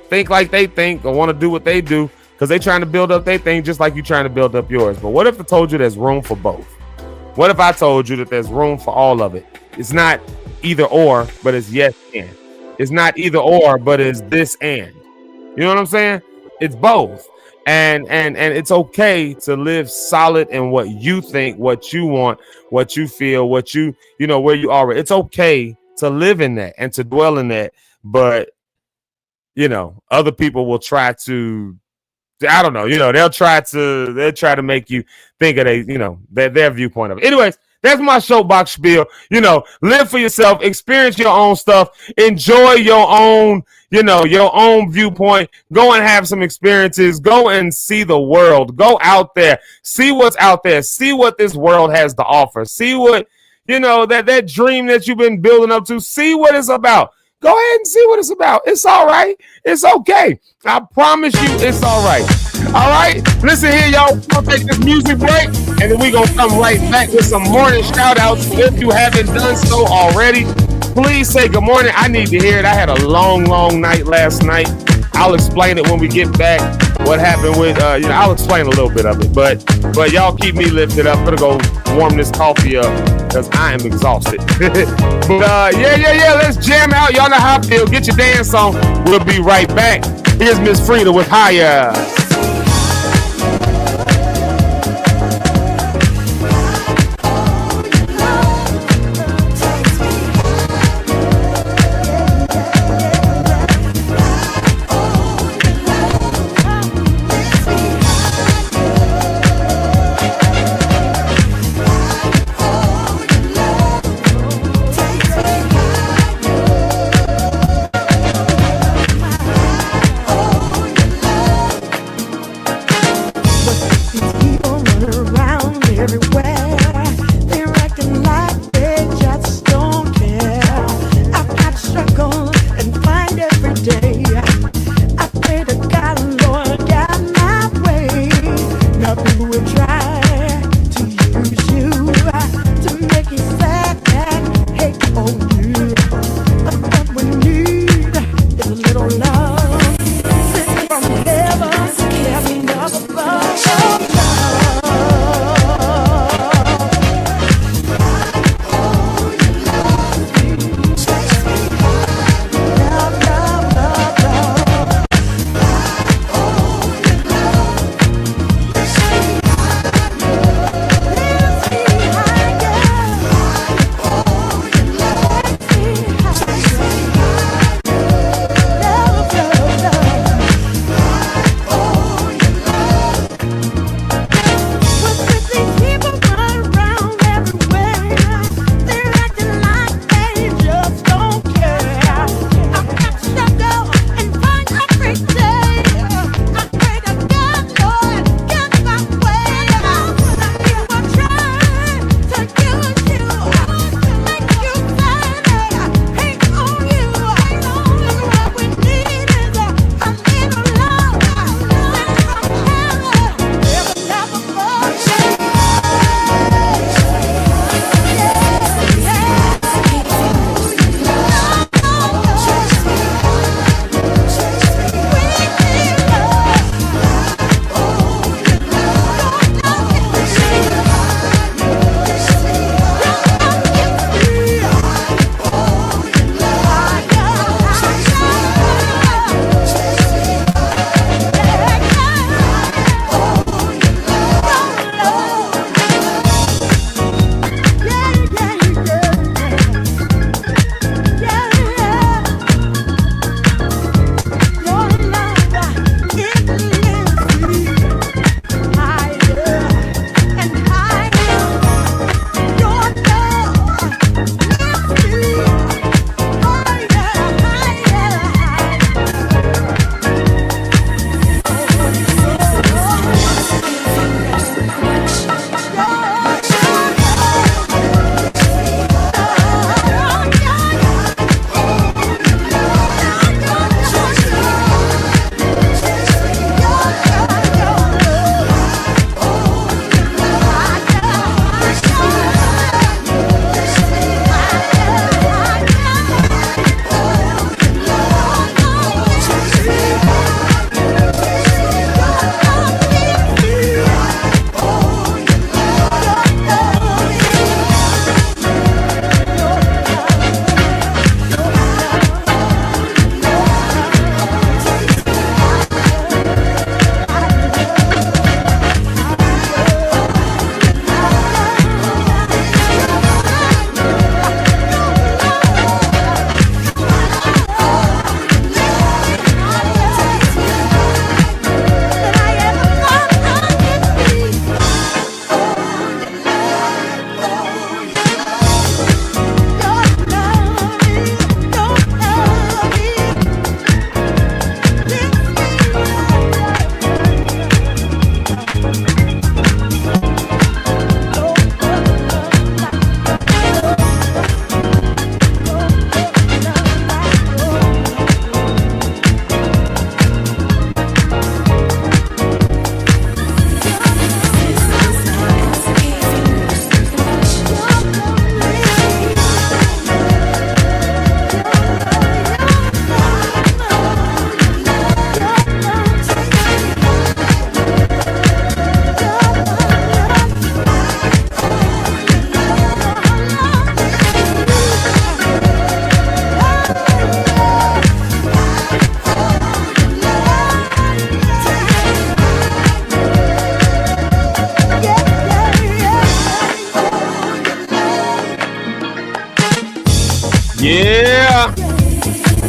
think like they think, or want to do what they do, because they're trying to build up their thing just like you're trying to build up yours. But what if I told you there's room for both? What if I told you that there's room for all of it? It's not either or, but it's yes and. It's not either or, but it's this and. You know what I'm saying? It's both. And it's okay to live solid in what you think, what you want, what you feel, what you know, where you are. It's okay to live in that and to dwell in that. But, you know, other people will try to, I don't know, you know, they'll try to make you think of their viewpoint of it. Anyways, that's my soapbox spiel. You know, live for yourself, experience your own stuff, enjoy your own, your own viewpoint. Go and have some experiences. Go and see the world. Go out there, see what's out there, see what this world has to offer. See what, that dream that you've been building up to, see what it's about. Go ahead and see what it's about. It's all right. It's okay. I promise you it's all right. All right? Listen here, y'all. We're going to take this music break, and then we're going to come right back with some morning shout-outs. If you haven't done so already, please say good morning. I need to hear it. I had a long, long night last night. I'll explain it when we get back. What happened with, I'll explain a little bit of it. But y'all keep me lifted up. I'm going to go warm this coffee up because I am exhausted. But let's jam out. Y'all know how I feel. Get your dance on. We'll be right back. Here's Miss Frida with Higher.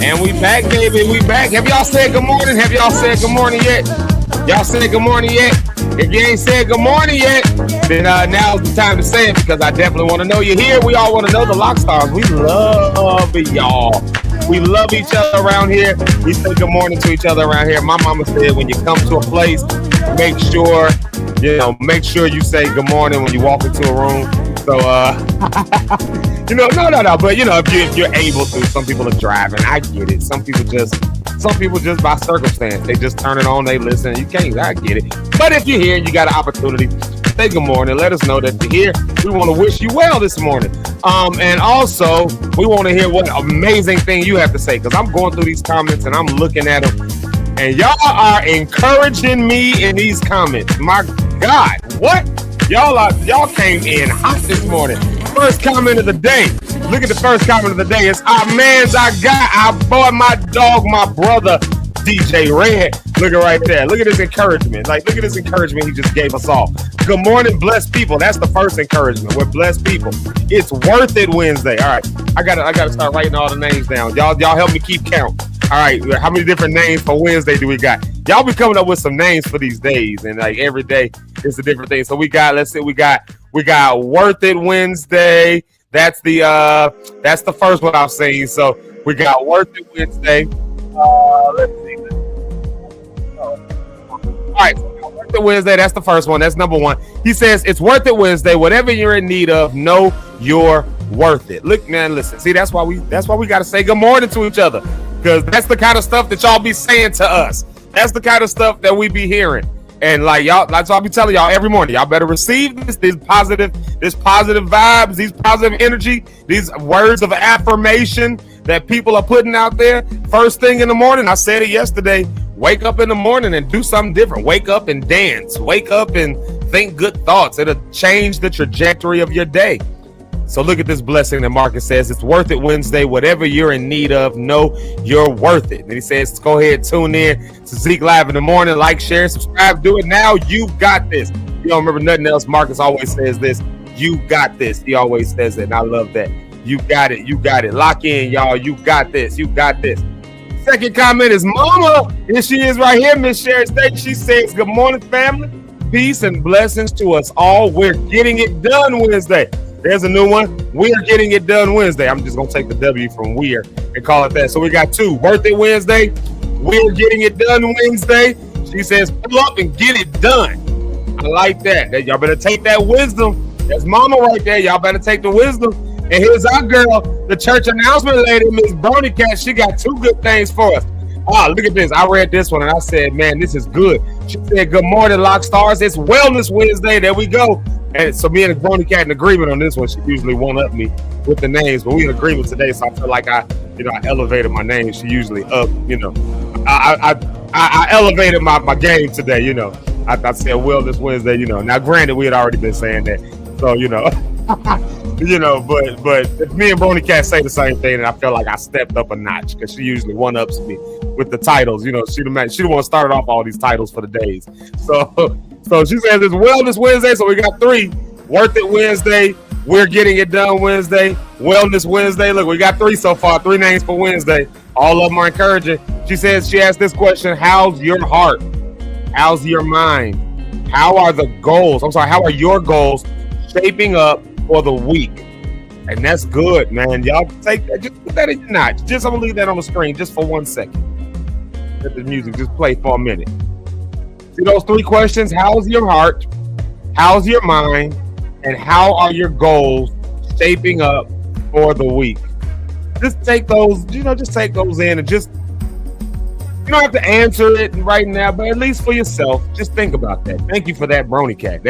And we back, baby. We back. Have y'all said good morning? Have y'all said good morning yet? Y'all said good morning yet? If you ain't said good morning yet, then now's the time to say it because I definitely want to know you're here. We all want to know the Lock Stars. We love y'all. We love each other around here. We say good morning to each other around here. My mama said when you come to a place, make sure you say good morning when you walk into a room. So, no. But if you're able to, some people are driving. I get it. Some people just by circumstance, they just turn it on, they listen. You can't. I get it. But if you're here, you got an opportunity. Say good morning. Let us know that you're here. We want to wish you well this morning. And also, we want to hear what amazing thing you have to say because I'm going through these comments and I'm looking at them, and y'all are encouraging me in these comments. My God, what? Y'all came in hot this morning. First comment of the day. Look at the first comment of the day. It's our mans I got. I bought my dog, my brother, DJ Red. Look at right there. Look at this encouragement. Look at this encouragement he just gave us all. Good morning, blessed people. That's the first encouragement. We're blessed people. It's worth it Wednesday. All right. I gotta start writing all the names down. Y'all help me keep count. All right. How many different names for Wednesday do we got? Y'all be coming up with some names for these days, and every day it's a different thing. So we got Worth It Wednesday. That's the first one I've seen. So we got Worth It Wednesday. Let's see. All right, so Worth It Wednesday. That's the first one. That's number one. He says it's Worth It Wednesday. Whatever you're in need of, know you're worth it. Look, man, listen. See, that's why we got to say good morning to each other because that's the kind of stuff that y'all be saying to us. That's the kind of stuff that we be hearing. And that's what I'll be telling y'all every morning. Y'all better receive this positive vibes, these positive energy, these words of affirmation that people are putting out there. First thing in the morning, I said it yesterday, wake up in the morning and do something different. Wake up and dance. Wake up and think good thoughts. It'll change the trajectory of your day. So look at this blessing that Marcus says. It's Worth It Wednesday. Whatever you're in need of, know you're worth it. And he says, go ahead, tune in to Zeke Live in the morning. Like, share, subscribe. Do it now. You got this. You don't remember nothing else. Marcus always says this. You got this. He always says it, and I love that. You got it. You got it. Lock in, y'all. You got this. You got this. Second comment is Mama. Here she is right here, Miss Sharon State. She says, good morning, family. Peace and blessings to us all. We're getting it done Wednesday. There's a new one. We're getting it done Wednesday. I'm just going to take the W from We're and call it that. So we got two. Worth It Wednesday. We're getting it done Wednesday. She says, pull up and get it done. I like that. Y'all better take that wisdom. That's Mama right there. Y'all better take the wisdom. And here's our girl, the church announcement lady, Miss Brony Cat. She got two good things for us. Look at this. I read this one and I said, man, this is good. She said, good morning, Lock Stars. It's Wellness Wednesday. There we go. And so me and the Brony Cat in agreement on this one. She usually one-up me with the names, but we in agreement today. So I feel like I elevated my name. She usually up, I elevated my game today, I said Wellness Wednesday, Now granted, we had already been saying that. So, but if me and Brony Cat say the same thing, and I feel like I stepped up a notch because she usually one-ups me with the titles. She the one who started off all these titles for the days. So she says it's Wellness Wednesday, so we got three. Worth It Wednesday, We're Getting It Done Wednesday, Wellness Wednesday. Look, we got three so far, three names for Wednesday. All of them are encouraging. She says, she asked this question, how's your heart? How's your mind? How are your goals shaping up for the week? And that's good, man. Y'all take that, just put that in your notch. I'm gonna leave that on the screen just for 1 second. Let the music just play for a minute. See those three questions? How's your heart? How's your mind? And how are your goals shaping up for the week? Just take those, just take those in and just, you don't have to answer it right now, but at least for yourself, just think about that. Thank you for that, Brony Cat.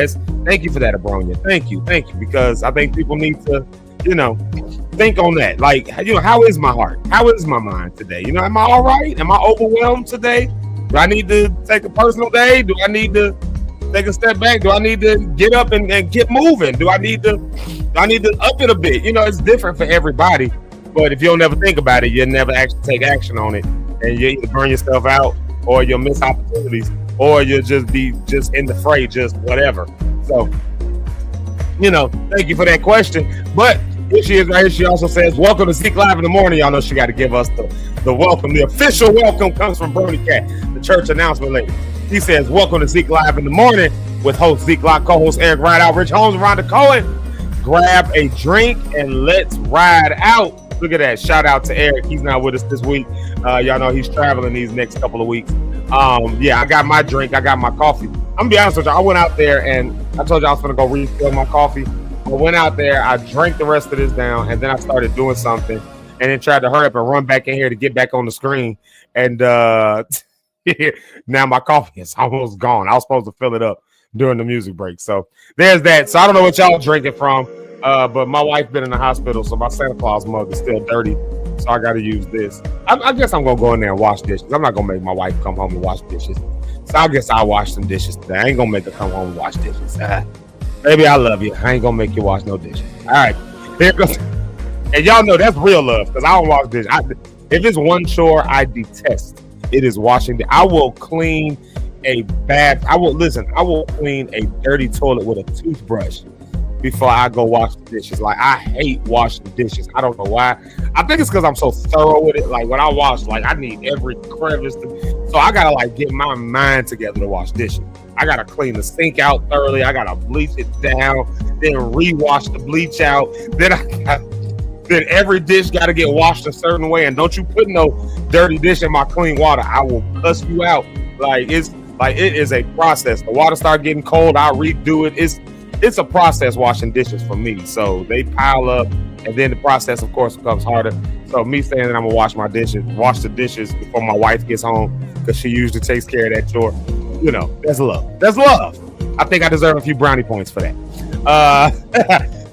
Thank you for that, Abronia. Thank you, because I think people need to, think on that. Like, how is my heart? How is my mind today? Am I all right? Am I overwhelmed today? Do I need to take a personal day? Do I need to take a step back? Do I need to get up and get moving? Do I need to up it a bit? It's different for everybody. But if you don't ever think about it, you'll never actually take action on it. And you either burn yourself out or you'll miss opportunities or you'll just be in the fray, just whatever. So, thank you for that question. But Here she is right here. She also says, welcome to Zeke Live in the morning. Y'all know she got to give us the welcome. The official welcome comes from Brony Cat, the church announcement lady. He says, welcome to Zeke Live in the morning with host Zeke Lock, co-host Eric Rideout, Rich Holmes, Rhonda Cohen. Grab a drink and let's ride out. Look at that. Shout out to Eric. He's not with us this week. Y'all know he's traveling these next couple of weeks. Yeah, I got my drink. I got my coffee. I'm going to be honest with you. I went out there and I told you I was going to go refill my coffee. I went out there, I drank the rest of this down, and then I started doing something, and then tried to hurry up and run back in here to get back on the screen. And now my coffee is almost gone. I was supposed to fill it up during the music break. So there's that. So I don't know what y'all drinking from, but my wife been in the hospital, so my Santa Claus mug is still dirty. So I got to use this. I guess I'm going to go in there and wash dishes. I'm not going to make my wife come home and wash dishes. So I guess I'll wash some dishes today. I ain't going to make her come home and wash dishes. Baby, I love you. I ain't gonna make you wash no dishes. All right, here goes. And y'all know that's real love because I don't wash dishes. If it's one chore I detest, it is washing. I will clean a bath. I will clean a dirty toilet with a toothbrush before I go wash the dishes. Like, I hate washing dishes. I don't know why. I think it's because I'm so thorough with it. Like, when I wash, like, I need every crevice. So I gotta, like, get my mind together to wash dishes. I gotta clean the sink out thoroughly. I gotta bleach it down, then re-wash the bleach out. Then every dish gotta get washed a certain way. And don't you put no dirty dish in my clean water. I will cuss you out. It is a process. The water start getting cold, I'll redo it. It's a process washing dishes for me. So they pile up, and then the process, of course, becomes harder. So me saying that I'm gonna wash the dishes before my wife gets home, because she usually takes care of that chore. You know, that's love. That's love. I think I deserve a few brownie points for that.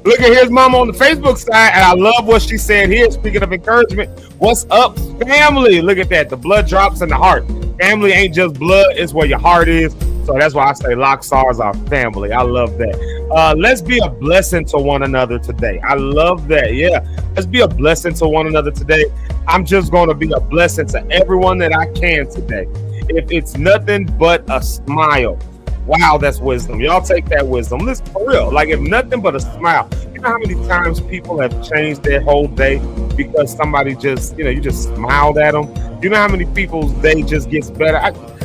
Look at here's Mama on the Facebook side, and I love what she said here. Speaking of encouragement, what's up, family? Look at that. The blood drops in the heart. Family ain't just blood; it's where your heart is. So that's why I say Locke'd are our family. I love that. Let's be a blessing to one another today. I love that. Yeah, let's be a blessing to one another today. I'm just going to be a blessing to everyone that I can today. If it's nothing but a smile. Wow, that's wisdom. Y'all take that wisdom. Listen, for real. Like, if nothing but a smile. You know how many times people have changed their whole day because somebody just, you just smiled at them? You know how many people's day just gets better?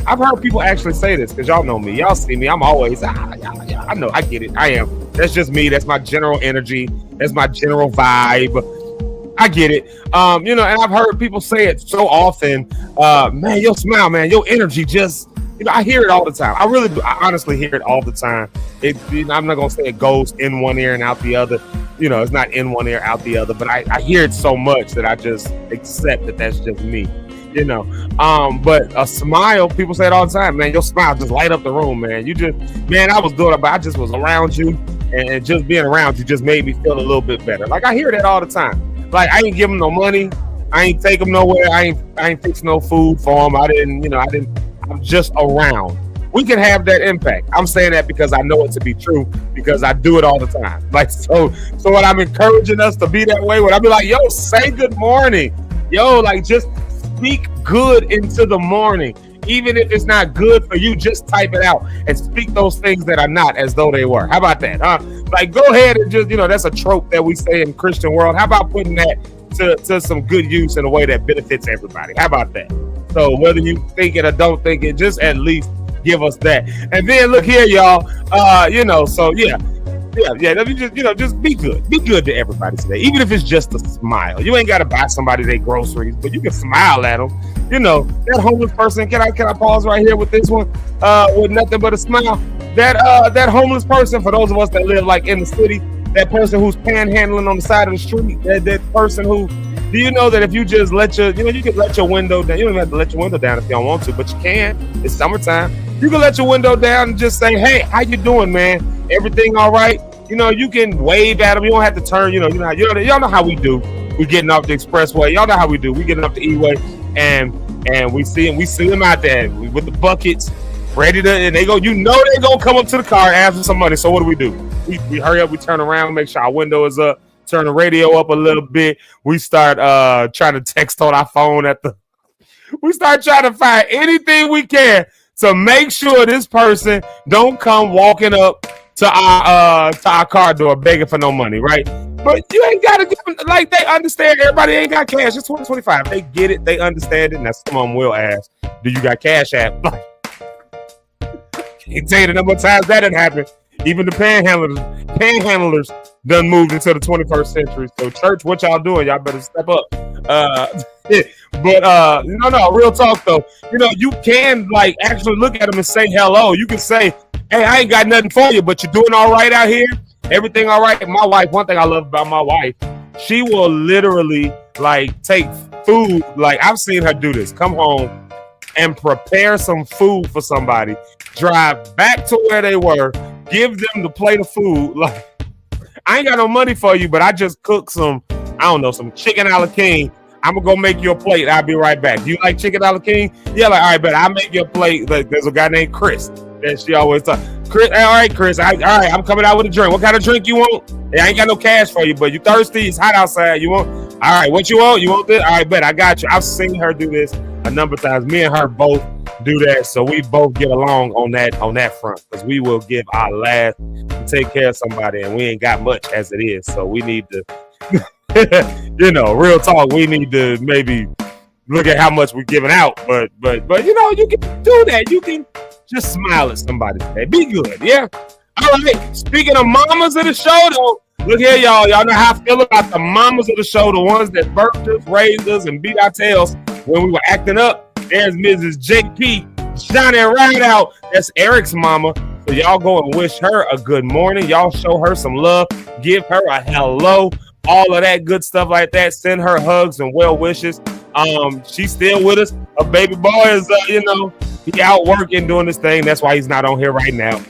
I've heard people actually say this, because y'all know me. Y'all see me. I'm always, yeah, I know. I get it. I am. That's just me. That's my general energy. That's my general vibe. I get it. And I've heard people say it so often. Man, your smile, man, your energy just, I hear it all the time. I honestly hear it all the time. I'm not going to say it goes in one ear and out the other. It's not in one ear, out the other. But I hear it so much that I just accept that that's just me. But a smile, people say it all the time, man, your smile just light up the room, man. I was doing it, but I just was around you, and just being around you just made me feel a little bit better. Like, I hear that all the time. Like, I ain't give them no money. I ain't take them nowhere. I ain't fix no food for them. I'm just around. We can have that impact. I'm saying that because I know it to be true, because I do it all the time. Like, so when I'm encouraging us to be that way, when I be like, yo, say good morning. Yo, like, just speak good into the morning. Even if it's not good for you, just type it out and speak those things that are not as though they were. How about that? Like, go ahead and just, that's a trope that we say in the Christian world. How about putting that to some good use in a way that benefits everybody? How about that? So whether you think it or don't think it, just at least give us that. And then look here, y'all. So yeah. Let me just be good. Be good to everybody today, even if it's just a smile. You ain't got to buy somebody their groceries, but you can smile at them. That homeless person. Can I pause right here with this one? With nothing but a smile. That homeless person, for those of us that live like in the city, that person who's panhandling on the side of the street, that person who, do you know that if you just let you can let your window down. You don't have to let your window down if you don't want to, but you can. It's summertime. You can let your window down and just say, hey, how you doing, man? Everything all right? You can wave at them. You don't have to turn. Y'all know how we do. We getting off the expressway. Y'all know how we do. We getting off the E-way, and we see them out there with the buckets, ready to. And they go. They gonna come up to the car and ask for some money. So what do? We hurry up. We turn around, make sure our window is up. Turn the radio up a little bit. We start trying to text on our phone we start trying to find anything we can to make sure this person don't come walking up to our car door begging for no money, right? But you ain't gotta give them, like, they understand everybody ain't got cash. It's 2025. They get it, they understand it. Now some of them will ask, do you got Cash App? Like, can't tell you the number of times that didn't happen. Even the panhandlers done moved into the 21st century. So church, what y'all doing? Y'all better step up. But no, real talk though. You know, you can like actually look at them and say hello. You can say, hey, I ain't got nothing for you, but you're doing all right out here. Everything all right. And my wife, one thing I love about my wife, she will literally like take food. Like I've seen her do this. Come home and prepare some food for somebody. Drive back to where they were. Give them the plate of food. Like, I ain't got no money for you, but I just cooked some, I don't know, some chicken a la king. I'm gonna go make you a plate. I'll be right back. Do you like chicken a la king? Yeah, like, all right, but I'll make you a plate. Like, there's a guy named Chris that she always talks. Chris, all right, Chris. All right, I'm coming out with a drink. What kind of drink you want? Yeah, I ain't got no cash for you, but you thirsty? It's hot outside. You want? All right, what you want? You want this? All right, bet I got you. I've seen her do this a number of times. Me and her both do that, so we both get along on that front because we will give our last to take care of somebody, and we ain't got much as it is. So we need to, real talk. We need to maybe look at how much we're giving out, but you know, you can do that. You can just smile at somebody today. Be good, yeah. All right. Speaking of mamas of the show, though, look here, y'all. Y'all know how I feel about the mamas of the show, the ones that birthed us, raised us, and beat our tails when we were acting up. There's Mrs. JP shining right out. That's Eric's mama. So y'all go and wish her a good morning. Y'all show her some love. Give her a hello. All of that good stuff like that. Send her hugs and well wishes. She's still with us. A baby boy is, he out working doing this thing. That's why he's not on here right now.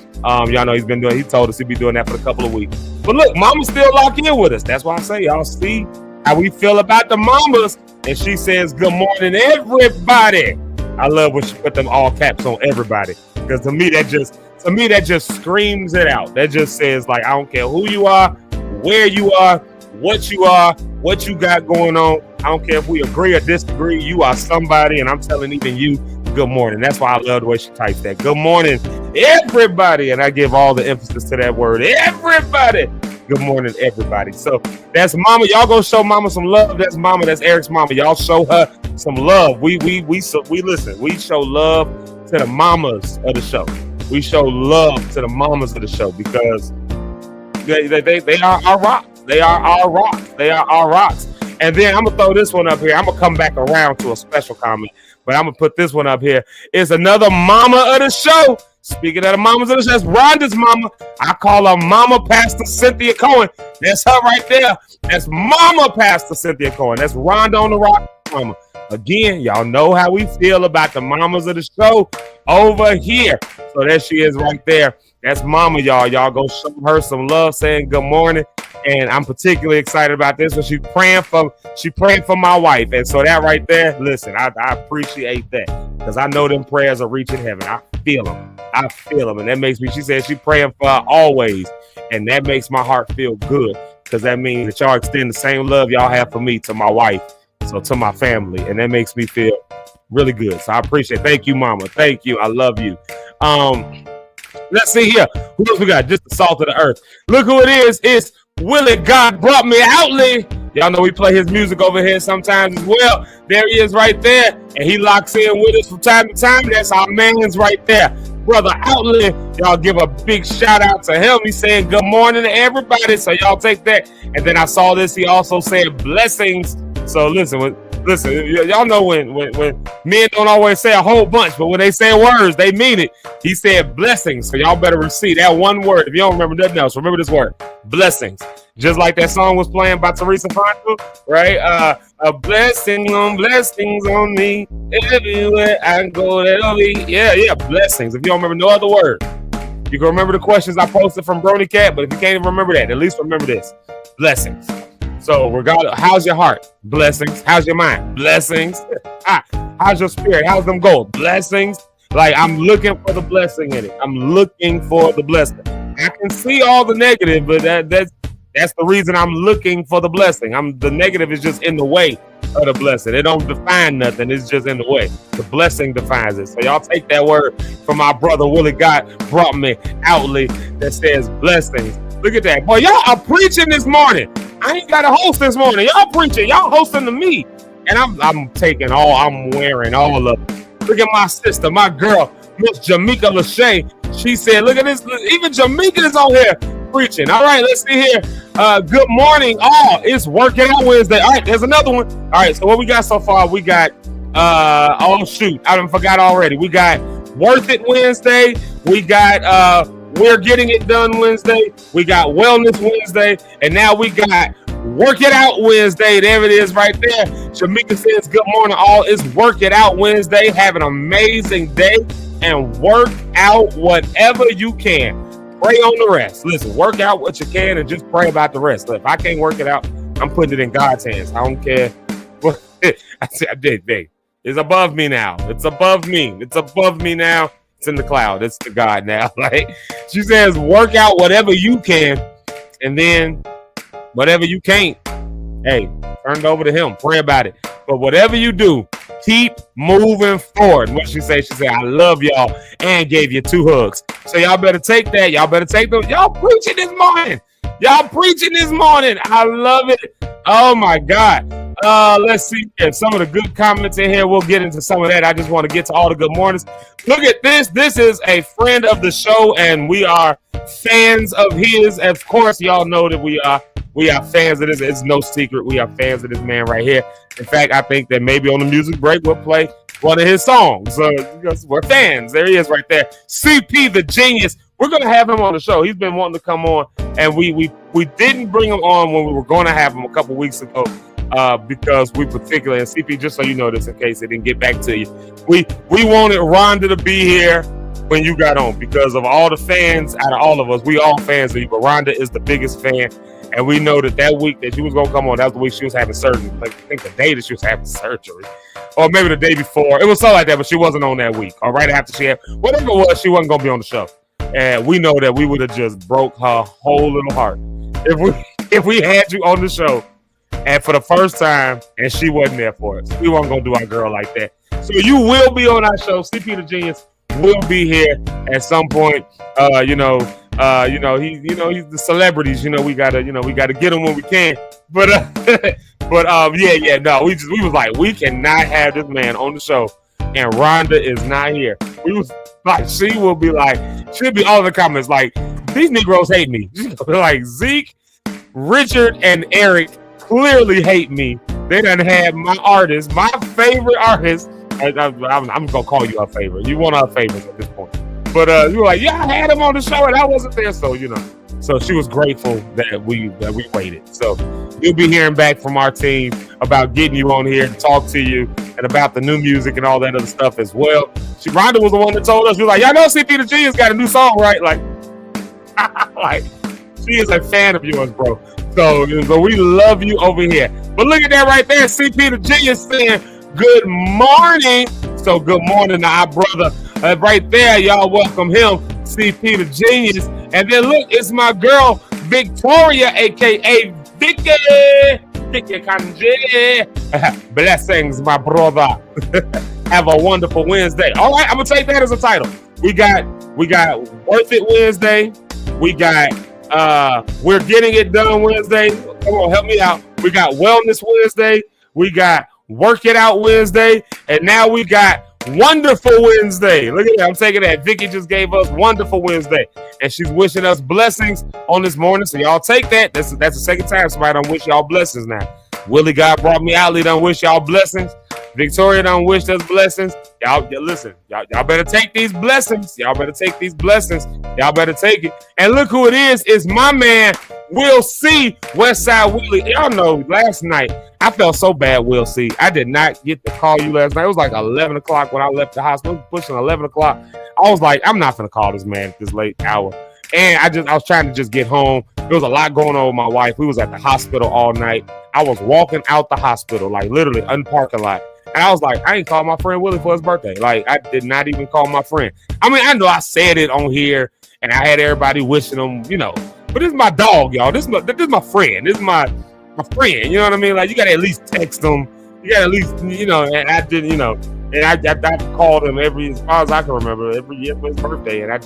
Y'all know he told us he'd be doing that for a couple of weeks. But look, mama's still locked in with us. That's why I say y'all see how we feel about the mamas. And she says, good morning, everybody. I love when she put them all caps on everybody. Because to me, that just screams it out. That just says, like, I don't care who you are, where you are, what you got going on. I don't care if we agree or disagree. You are somebody, and I'm telling even you, good morning. That's why I love the way she types that. Good morning, everybody. And I give all the emphasis to that word, everybody. Good morning, everybody. So that's mama. Y'all go show mama some love. That's mama. That's Eric's mama. Y'all show her some love. We listen. We show love to the mamas of the show. We show love to the mamas of the show because they are our rocks. They are our rocks. They are our rocks. And then I'm gonna throw this one up here. I'm gonna come back around to a special comment, but I'm gonna put this one up here. It's another mama of the show. Speaking of the mamas of the show, that's Rhonda's mama. I call her Mama Pastor Cynthia Cohen. That's her right there. That's Mama Pastor Cynthia Cohen. That's Rhonda on the Rock mama. Again, y'all know how we feel about the mamas of the show over here. So there she is right there. That's mama, y'all. Y'all go show her some love, saying good morning. And I'm particularly excited about this one. She's praying for my wife. And so that right there, listen, I appreciate that because I know them prayers are reaching heaven. I feel them. And that makes me, she said she praying for her always. And that makes my heart feel good because that means that y'all extend the same love y'all have for me to my wife. So to my family. And that makes me feel really good. So I appreciate it. Thank you, mama. Thank you. I love you. Let's see here. Who else we got? Just the salt of the earth. Look who it is. It's Willie God Brought Me Outly. Y'all know we play his music over here sometimes as well. There he is right there. And he locks in with us from time to time. That's our man's right there. Brother Outly. Y'all give a big shout out to him. He's saying good morning to everybody. So y'all take that. And then I saw this. He also said blessings. So listen, y'all know when men don't always say a whole bunch, but when they say words, they mean it. He said blessings. So y'all better receive that one word. If you don't remember nothing else, remember this word. Blessings. Just like that song was playing by Teresa Fonto, right? A blessing on blessings on me. Everywhere I go, that'll be. Yeah, blessings. If you don't remember no other word, you can remember the questions I posted from Brony Cat, but if you can't even remember that, at least remember this. Blessings. So regardless, how's your heart? Blessings. How's your mind? Blessings. How's your spirit? How's them goals? Blessings. Like I'm looking for the blessing in it. I'm looking for the blessing. I can see all the negative, but that's the reason I'm looking for the blessing. The negative is just in the way of the blessing. It don't define nothing. It's just in the way. The blessing defines it. So y'all take that word from my brother Willie God Brought Me Outly that says blessings. Look at that. Boy, y'all are preaching this morning. I ain't got a host this morning. Y'all preaching. Y'all hosting to me. And I'm wearing all of it. Look at my sister, my girl, Miss Jamaica Lachey. She said, look at this. Even Jamaica is on here preaching. All right, let's see here. Good morning, all. It's Working Out Wednesday. All right, there's another one. All right, so what we got so far? We got, oh, shoot. I done forgot already. We got Worth It Wednesday. We got We're Getting It Done Wednesday. We got Wellness Wednesday. And now we got Work It Out Wednesday. There it is right there. Shamika says, good morning, all. It's Work It Out Wednesday. Have an amazing day and work out whatever you can. Pray on the rest. Listen, work out what you can and just pray about the rest. If I can't work it out, I'm putting it in God's hands. I don't care. I did. It's above me now. It's above me. It's above me now. It's in the cloud. It's to God now. Like she says, work out whatever you can, and then whatever you can't, hey, turn it over to him. Pray about it. But whatever you do, keep moving forward. What she said, I love y'all and gave you 2 hugs. So y'all better take that. Y'all better take those. Y'all preaching this morning. I love it. Oh my God. Let's see if some of the good comments in here. We'll get into some of that. I just want to get to all the good mornings. Look at this. This is a friend of the show, and we are fans of his. Of course, y'all know that we are fans of this. It's no secret. We are fans of this man right here. In fact, I think that maybe on the music break we'll play one of his songs. We're fans. There he is right there. CP the Genius. We're going to have him on the show. He's been wanting to come on, and we didn't bring him on when we were going to have him a couple weeks ago because we particularly, and CP, just so you know this in case it didn't get back to you, we wanted Rhonda to be here when you got on because of all the fans out of all of us. We all fans of you, but Rhonda is the biggest fan. And we know that week that she was going to come on, that was the week she was having surgery. Like, I think the day that she was having surgery. Or maybe the day before. It was something like that, but she wasn't on that week. Or right after she had, whatever it was, she wasn't going to be on the show. And we know that we would have just broke her whole little heart. If we had you on the show, and for the first time, and she wasn't there for us. We weren't going to do our girl like that. So you will be on our show. CP the Genius will be here at some point. He's the celebrities. We gotta get him when we can. But we was like, we cannot have this man on the show, and Rhonda is not here. We was like, she'll be all in the comments like, these Negroes hate me. Like Zeke, Richard, and Eric clearly hate me. They done had my artist, my favorite artist. I'm gonna call you our favorite. You one of our favorites at this point. But you were like, yeah, I had him on the show and I wasn't there, so So she was grateful that we waited. So you'll be hearing back from our team about getting you on here and talk to you and about the new music and all that other stuff as well. Rhonda was the one that told us, she was like, y'all know CP the Genius got a new song, right? Like she is a fan of yours, bro. So we love you over here. But look at that right there, CP the Genius saying good morning. So good morning to our brother. Right there, y'all welcome him, CP the Genius. And then look, it's my girl, Victoria, a.k.a. Vicky Kanje. Blessings, my brother. Have a wonderful Wednesday. All right, I'm going to take that as a title. We got Worth It Wednesday. We got We're Getting It Done Wednesday. Come on, help me out. We got Wellness Wednesday. We got Work It Out Wednesday. And now we got Wonderful Wednesday. Look at that. I'm taking that. Vicky just gave us Wonderful Wednesday. And she's wishing us blessings on this morning. So y'all take that. That's the second time somebody done wish y'all blessings now. Willie God brought me out. He done wish y'all blessings. Victoria done wish us blessings. Y'all listen. Y'all better take these blessings. Y'all better take these blessings. Y'all better take it. And look who it is. It's my man, Will C. Westside Willie. Y'all know last night I felt so bad, Will C. I did not get to call you last night. It was like 11 o'clock when I left the hospital. It was pushing 11 o'clock. I was like, I'm not going to call this man at this late hour. And I was trying to just get home. There was a lot going on with my wife. We was at the hospital all night. I was walking out the hospital, like literally in the parking lot. And I was like, I ain't called my friend Willie for his birthday. Like, I did not even call my friend. I mean, I know I said it on here and I had everybody wishing him, but this is my dog, y'all. This is my friend. This is my friend. You know what I mean? Like, you got to at least text him. You got to at least, and I didn't, and I called him as far as I can remember, every year for his birthday. And I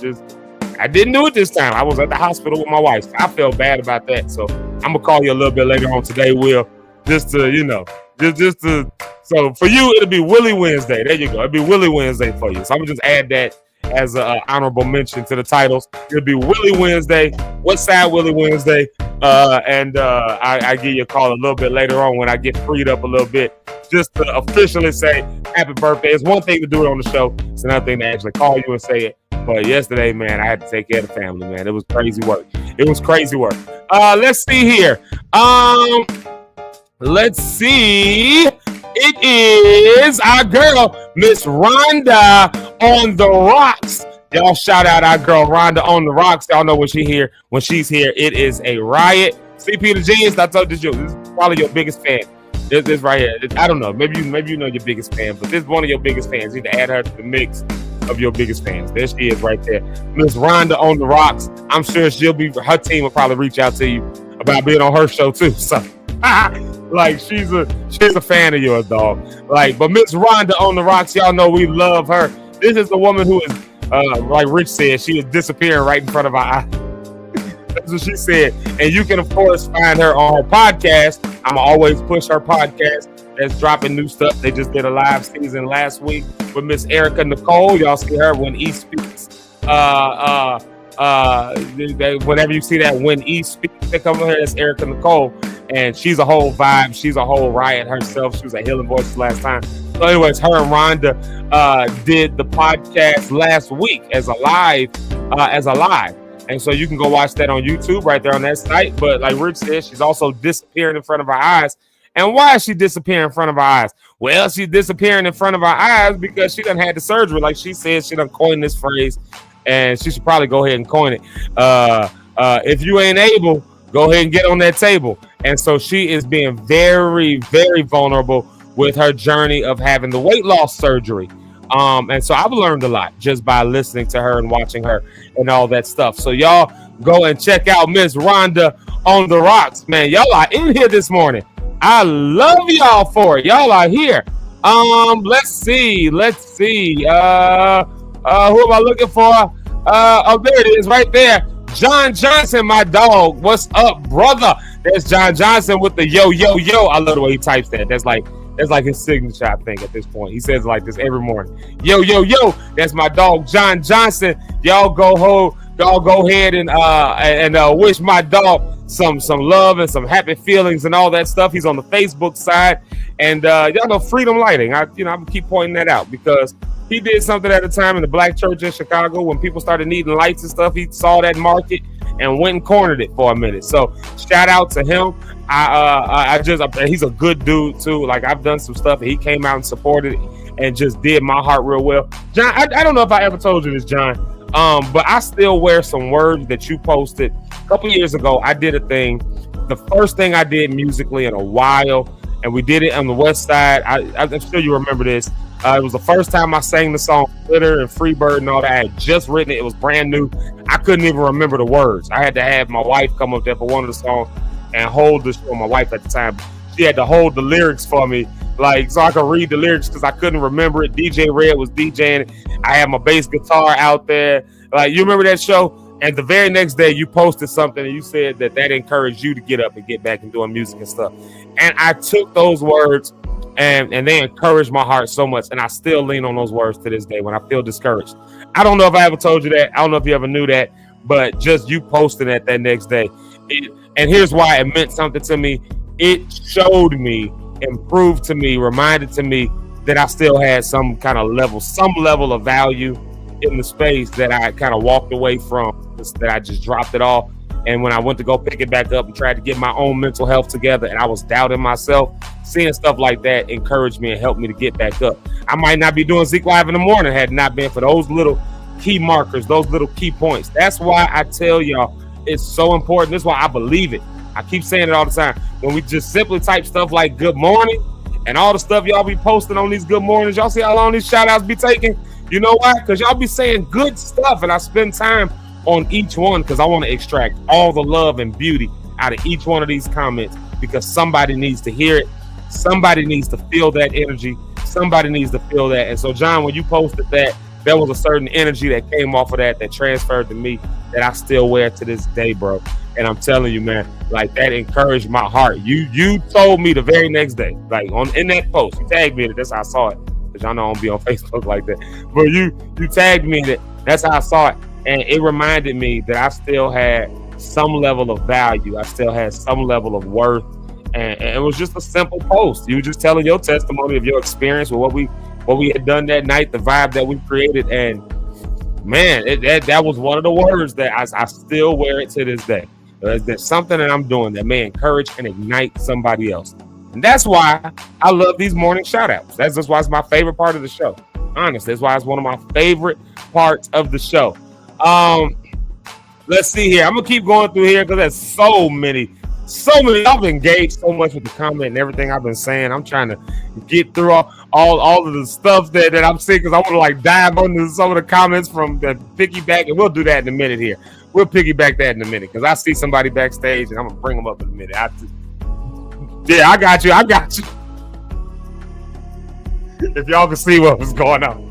didn't do it this time. I was at the hospital with my wife. I felt bad about that. So I'm gonna call you a little bit later on today, Will, just to, you know, just to. So for you, it'll be Willie Wednesday. There you go. It'll be Willie Wednesday for you. So I'm gonna just add that as an honorable mention to the titles. It'll be Willie Wednesday. What side Willie Wednesday? I give you a call a little bit later on when I get freed up a little bit, just to officially say happy birthday. It's one thing to do it on the show. It's another thing to actually call you and say it. But yesterday, man, I had to take care of the family, man. It was crazy work. Let's see here. Let's see. It is our girl, Miss Rhonda on the Rocks. Y'all shout out our girl Rhonda on the Rocks. Y'all know when she's here, it is a riot. CP the Genius, I told you, this is probably your biggest fan. This right here. I don't know. Maybe you know your biggest fan, but this is one of your biggest fans. You need to add her to the mix of your biggest fans. There she is right there. Miss Rhonda on the Rocks. I'm sure her team will probably reach out to you about being on her show too. So like she's a fan of yours, dog. Like, but Miss Rhonda on the Rocks, y'all know we love her. This is the woman who is like Rich said, she is disappearing right in front of our eyes. That's what she said. And you can of course find her on her podcast. I'm always push her podcast. That's dropping new stuff. They just did a live season last week with Miss Erica Nicole. Y'all see her when E speaks. Whenever you see that when E speaks, they come over here. That's Erica Nicole, and she's a whole vibe. She's a whole riot herself. She was a Healing Voices last time. So, anyways, her and Rhonda did the podcast last week as a live, and so you can go watch that on YouTube right there on that site. But like Rich said, she's also disappearing in front of our eyes. And why is she disappearing in front of our eyes? Well, she's disappearing in front of our eyes because she done had the surgery. Like she said, she done coined this phrase, and she should probably go ahead and coin it. If you ain't able, go ahead and get on that table. And so she is being very, very vulnerable with her journey of having the weight loss surgery. And so I've learned a lot just by listening to her and watching her and all that stuff. So y'all go and check out Miss Rhonda on the Rocks. Man, y'all are in here this morning. I love y'all for it. Y'all are here. Let's see. Who am I looking for? Oh, there it is right there. John Johnson, my dog. What's up, brother? There's John Johnson with the yo, yo, yo. I love the way he types that. That's like his signature, I think, at this point. He says it like this every morning. Yo, yo, yo. That's my dog, John Johnson. Y'all go ahead and wish my dog some love and some happy feelings and all that stuff. He's on the Facebook side, and y'all know Freedom Lighting. I keep pointing that out because he did something at a time in the Black church in Chicago when people started needing lights and stuff. He saw that market and went and cornered it for a minute. So shout out to him. He's a good dude too. Like I've done some stuff and he came out and supported it and just did my heart real well. John, I don't know if I ever told you this, John, but I still wear some words that you posted a couple years ago. I did a thing, the first thing I did musically in a while, and we did it on the West Side. I'm sure you remember this. It was the first time I sang the song Glitter and Freebird and all that. I had just written it. It was brand new. I couldn't even remember the words. I had to have my wife come up there for one of the songs and hold the show. My wife at the time, she had to hold the lyrics for me, like so I could read the lyrics because I couldn't remember it. DJ Red was DJing. I had my bass guitar out there. Like, you remember that show? And the very next day you posted something and you said that encouraged you to get up and get back and doing music and stuff. And I took those words and they encouraged my heart so much. And I still lean on those words to this day when I feel discouraged. I don't know if I ever told you that. I don't know if you ever knew that, but just you posting that next day. And here's why it meant something to me. It showed me, improved to me, reminded to me that I still had some level of value in the space that I kind of walked away from, that I just dropped it all. And when I went to go pick it back up and tried to get my own mental health together and I was doubting myself, seeing stuff like that encouraged me and helped me to get back up. I might not be doing Zeke Live in the morning had it not been for those little key markers, those little key points. That's why I tell y'all it's so important. This is why I believe it. I keep saying it all the time. When we just simply type stuff like good morning and all the stuff y'all be posting on these good mornings, y'all see how long these shout outs be taking? You know why? Because y'all be saying good stuff and I spend time on each one because I want to extract all the love and beauty out of each one of these comments because somebody needs to hear it. Somebody needs to feel that energy. Somebody needs to feel that. And so, John, when you posted that, there was a certain energy that came off of that transferred to me. that I still wear to this day, bro. And I'm telling you, man, like that encouraged my heart. You told me the very next day, like in that post, you tagged me that that's how I saw it. Because y'all know I don't be on Facebook like that. But you tagged me that's how I saw it. And it reminded me that I still had some level of value. I still had some level of worth. And it was just a simple post. You were just telling your testimony of your experience with what we had done that night, the vibe that we created. And man, that was one of the words that I still wear it to this day. There's something that I'm doing that may encourage and ignite somebody else. And that's why I love these morning shout outs. That's just why it's my favorite part of the show. Honestly, that's why it's one of my favorite parts of the show. Let's see here. I'm gonna keep going through here because there's so many. I've engaged so much with the comment and everything I've been saying. I'm trying to get through all of the stuff that I'm seeing because I want to like dive into some of the comments from the piggyback, and we'll do that in a minute here. We'll piggyback that in a minute because I see somebody backstage and I'm gonna bring them up in a minute. I got you. If y'all can see what was going on.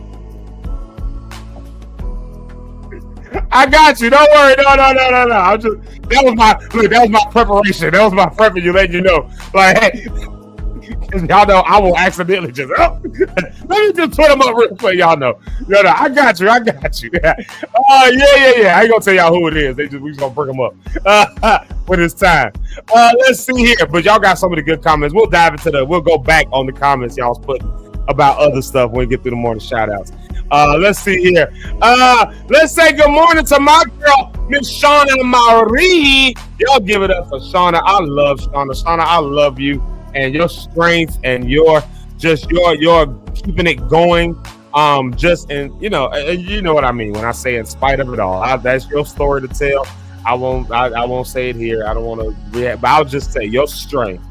I got you. Don't worry. No. That was my preparation. That was my prepping. You letting you know. Like, hey, y'all know I will accidentally just let me just put them up real quick. Y'all know. No, I got you. Yeah. I ain't gonna tell y'all who it is. We just gonna bring them up when it's time. Let's see here. But y'all got some of the good comments. We'll dive into we'll go back on the comments y'all's putting about other stuff when we get through the morning shout outs. Let's see here. Let's say good morning to my girl, Miss Shauna Marie. Y'all give it up for Shauna. I love Shauna. Shauna, I love you and your strength and your keeping it going. Just in you know what I mean when I say in spite of it all. That's your story to tell. I won't say it here. I don't want to react, but I'll just say your strength,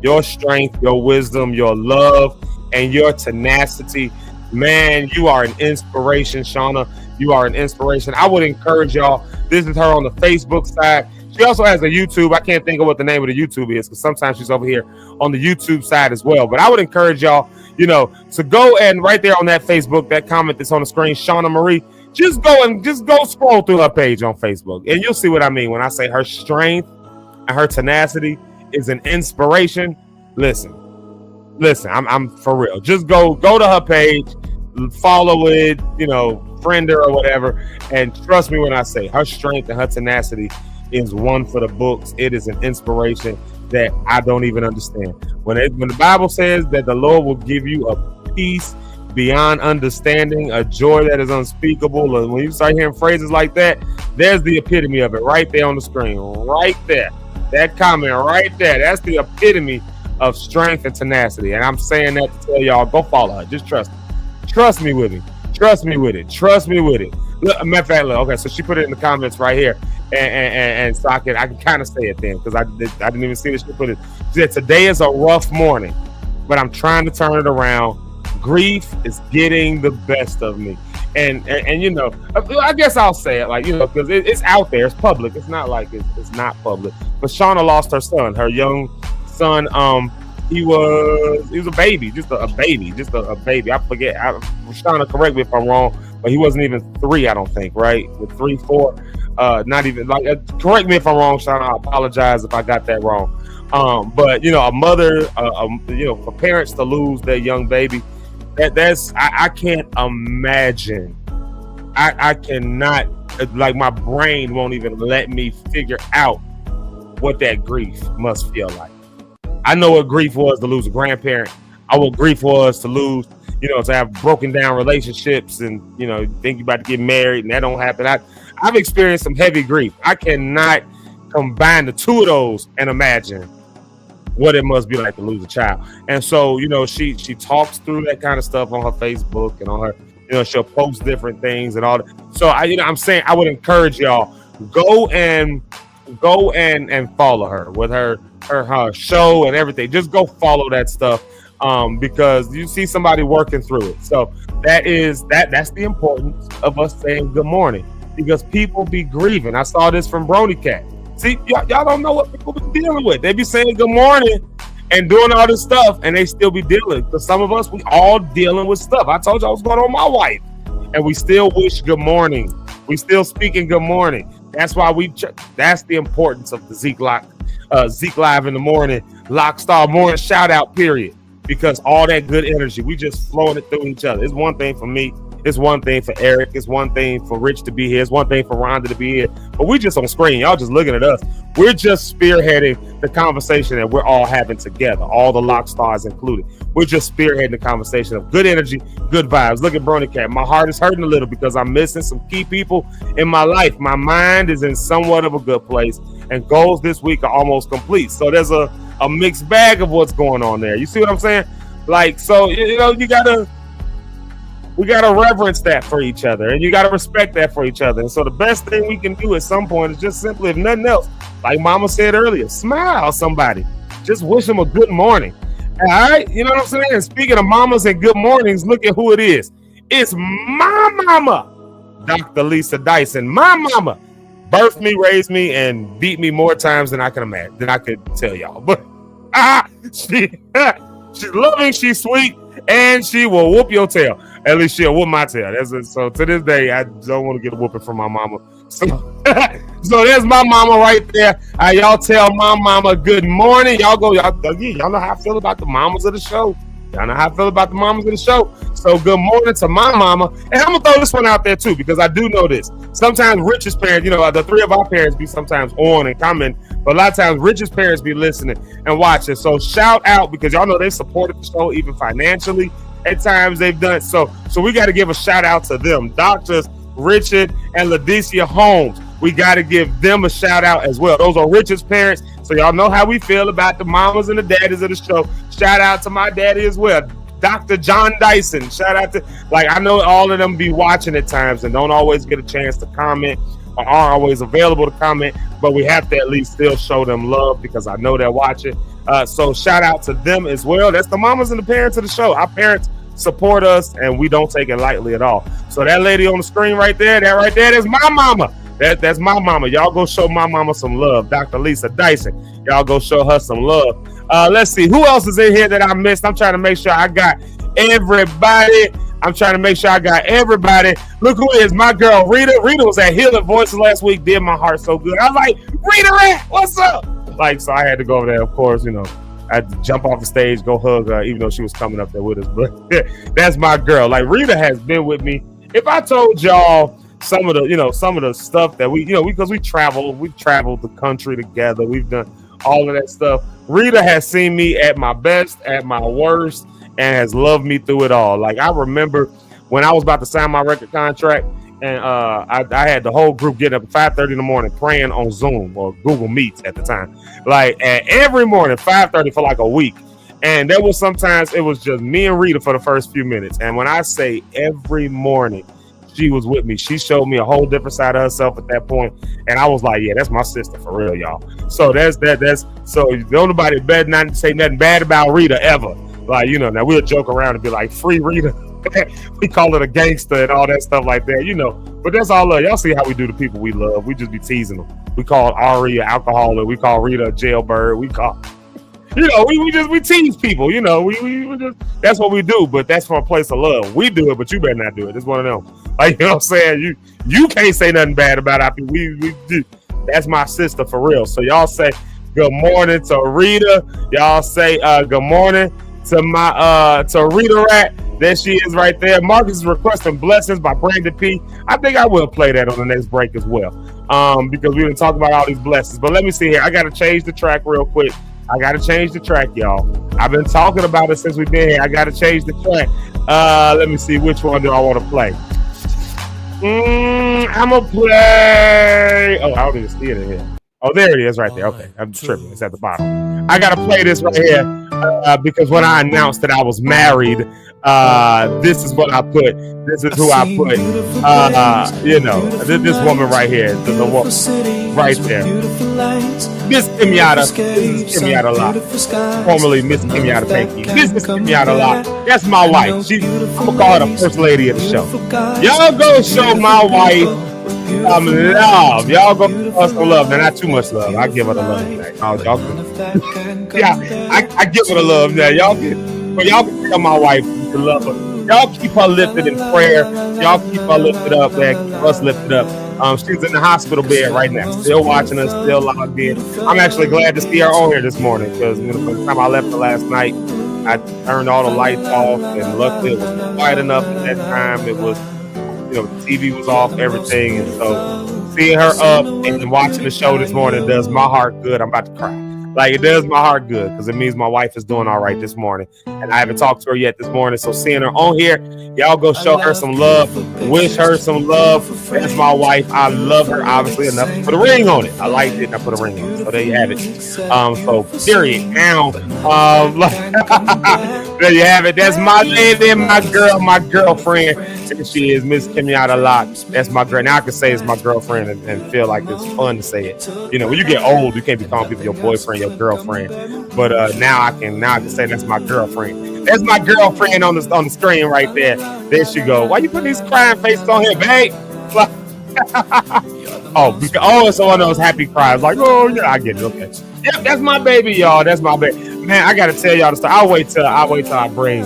your wisdom, your love, and your tenacity. Man, you are an inspiration, Shauna. You are an inspiration. I would encourage y'all. This is her on the Facebook side. She also has a YouTube. I can't think of what the name of the YouTube is because sometimes she's over here on the YouTube side as well. But I would encourage y'all, to go and right there on that Facebook, that comment that's on the screen, Shauna Marie, just go scroll through her page on Facebook and you'll see what I mean when I say her strength and her tenacity is an inspiration. Listen, I'm for real. Just go to her page, follow it, friend her or whatever. And trust me when I say her strength and her tenacity is one for the books. It is an inspiration that I don't even understand. When the Bible says that the Lord will give you a peace beyond understanding, a joy that is unspeakable, and when you start hearing phrases like that, there's the epitome of it right there on the screen, right there. That comment right there, that's the epitome of strength and tenacity. And I'm saying that to tell y'all, go follow her. Just trust me with it. Look, matter of fact, look, okay, so she put it in the comments right here, and so I can kind of say it then because I didn't even see that she put it. She said, today is a rough morning, but I'm trying to turn it around. Grief is getting the best of me. And I guess I'll say it because it's out there, it's public. It's not like it's not public. But Shauna lost her son, her young son. He was a baby, just a baby. I forget. Shauna, correct me if I'm wrong, but he wasn't even 3, I don't think, right? With 3, 4, not even correct me if I'm wrong, Shauna. I apologize if I got that wrong. But a mother, for parents to lose their young baby, I can't imagine. I cannot, my brain won't even let me figure out what that grief must feel like. I know what grief was to lose a grandparent. I know what grief was to lose, to have broken down relationships and, think you're about to get married and that don't happen. I've experienced some heavy grief. I cannot combine the two of those and imagine what it must be like to lose a child. And so, she talks through that kind of stuff on her Facebook and on her, she'll post different things and all that. So I'm saying I would encourage y'all, go and follow her with her show and everything. Just go follow that stuff because you see somebody working through it. So that's the importance of us saying good morning because people be grieving. I saw this from Brony Cat. See, y'all don't know what people be dealing with. They be saying good morning and doing all this stuff and they still be dealing. Because some of us, we all dealing with stuff. I told y'all what's going on with my wife and we still wish good morning We still speaking good morning. That's why that's the importance of the Zeke Live in the morning, Lockstar morning shout out period. Because all that good energy, we just flowing it through each other. It's one thing for me. It's one thing for Eric. It's one thing for Rich to be here. It's one thing for Rhonda to be here. But we just on screen. Y'all just looking at us. We're just spearheading the conversation that we're all having together. All the lock stars included. We're just spearheading the conversation of good energy, good vibes. Look at Brony Cat. My heart is hurting a little because I'm missing some key people in my life. My mind is in somewhat of a good place. And goals this week are almost complete. So there's a mixed bag of what's going on there. You see what I'm saying? Like, so, you know, we gotta reverence that for each other, and you gotta respect that for each other. And so the best thing we can do at some point is just simply, if nothing else, like Mama said earlier, smile somebody. Just wish them a good morning. All right, you know what I'm saying? And speaking of mamas and good mornings, look at who it is. It's my mama, Dr. Lisa Dyson. My mama birthed me, raised me, and beat me more times than I can imagine, than I could tell y'all. But she's loving, she's sweet, and she will whoop your tail. At least she'll whoop my tail. So to this day, I don't want to get a whooping from my mama. So there's my mama right there. Y'all tell my mama good morning. Y'all know how I feel about the mamas of the show. Y'all know how I feel about the mamas of the show. So good morning to my mama. And I'm going to throw this one out there too, because I do know this. Sometimes Rich's parents, you know, the three of our parents be sometimes on and comment, but a lot of times Rich's parents be listening and watching. So shout out, because y'all know they supported the show even financially. At times they've done so we got to give a shout out to them. Doctors Richard and Ladecia Holmes. We got to give them a shout out as well. Those are Richard's parents. So y'all know how we feel about the mamas and the daddies of the show. Shout out to my daddy as well, Dr. John Dyson. Shout out to, like, I know all of them be watching at times and don't always get a chance to comment or aren't always available to comment, but we have to at least still show them love because I know they're watching. So shout out to them as well. That's the mamas and the parents of the show. Our parents support us and we don't take it lightly at all. So that lady on the screen right there, that's my mama. That's my mama. Y'all go show my mama some love. Dr. Lisa Dyson. Y'all go show her some love. Let's see. Who else is in here that I missed? I'm trying to make sure I got everybody. Look who is my girl, Rita. Rita was at Healing Voices last week. Did my heart so good. I was like, Rita Rat, what's up? Like, so I had to go over there, of course, you know. I had to jump off the stage, go hug her, even though she was coming up there with us. But that's my girl. Like, Rita has been with me. If I told y'all some of the stuff that because we've traveled the country together, we've done all of that stuff. Rita has seen me at my best, at my worst, and has loved me through it all. Like, I remember when I was about to sign my record contract, and I had the whole group getting up at 5:30 in the morning praying on Zoom or Google Meets at the time. Like, and every morning, 5:30 for like a week. And there was sometimes it was just me and Rita for the first few minutes. And when I say every morning, she was with me. She showed me a whole different side of herself at that point. And I was like, yeah, that's my sister for real, y'all. So so nobody better not say nothing bad about Rita ever. Like, you know, now we'll joke around and be like, free Rita. We call it a gangster and all that stuff like that, you know. But that's all love. Y'all see how we do the people we love. We just be teasing them. We call Ari an alcoholic. We call Rita a jailbird. We call, you know, we tease people. You know, we just, that's what we do. But that's from a place of love. We do it, but you better not do it. It's one of them. Like, you know what I'm saying? You can't say nothing bad about our people. We do. That's my sister for real. So y'all say good morning to Rita. Y'all say good morning to my to Rita Rat. There she is right there. Marcus is requesting Blessings by Brandon P. I think I will play that on the next break as well. Because we didn't talk about all these blessings. But let me see here. I got to change the track real quick. Y'all. I've been talking about it since we've been here. I got to change the track. Let me see. Which one do I want to play? I'm going to play. Oh, I don't even see it in here. Oh, there it is right there. Okay, I'm tripping. It's at the bottom. I got to play this right here because when I announced that I was married, this is what I put. This is who I put. You know, this woman right here, the woman right there, Miss Kimyata. This is Kimyata Locke, formerly Miss Kimyata Panky. This is Kimyata Locke. That's my wife. I'm gonna call her the first lady of the show. Y'all go show my wife love. Y'all go us some love. Now, not too much love. I give her the love. Yeah, I give her the love. Now, y'all can tell my wife to love her. Y'all keep her lifted in prayer. Y'all keep her lifted up, man. Keep us lifted up. She's in the hospital bed right now, still watching us, still logged in. I'm actually glad to see her on here this morning because by the time I left her last night, I turned all the lights off, and luckily it was quiet enough at that time. It was, the TV was off, everything, and so seeing her up and watching the show this morning does my heart good. I'm about to cry. Like, it does my heart good because it means my wife is doing all right this morning. And I haven't talked to her yet this morning. So seeing her on here, y'all go show her some love. Wish her some love. That's my wife. I love her, obviously, enough to put a ring on it. I liked it and I put a ring on it. So there you have it. So period. Now, there you have it. That's my lady, my girl, my girlfriend. There she is, Miss Kenyatta Locke. That's my girl. Now I can say it's my girlfriend and feel like it's fun to say it. When you get old, you can't be calling people your boyfriend, your girlfriend. But now I can say that's my girlfriend. That's my girlfriend on the screen right there. There she go. Why you put these crying faces on here, babe? It's one of those happy cries. Like, oh yeah, I get it. Okay. Yep, that's my baby, y'all. That's my baby. Man, I gotta tell y'all the story. I'll wait till I bring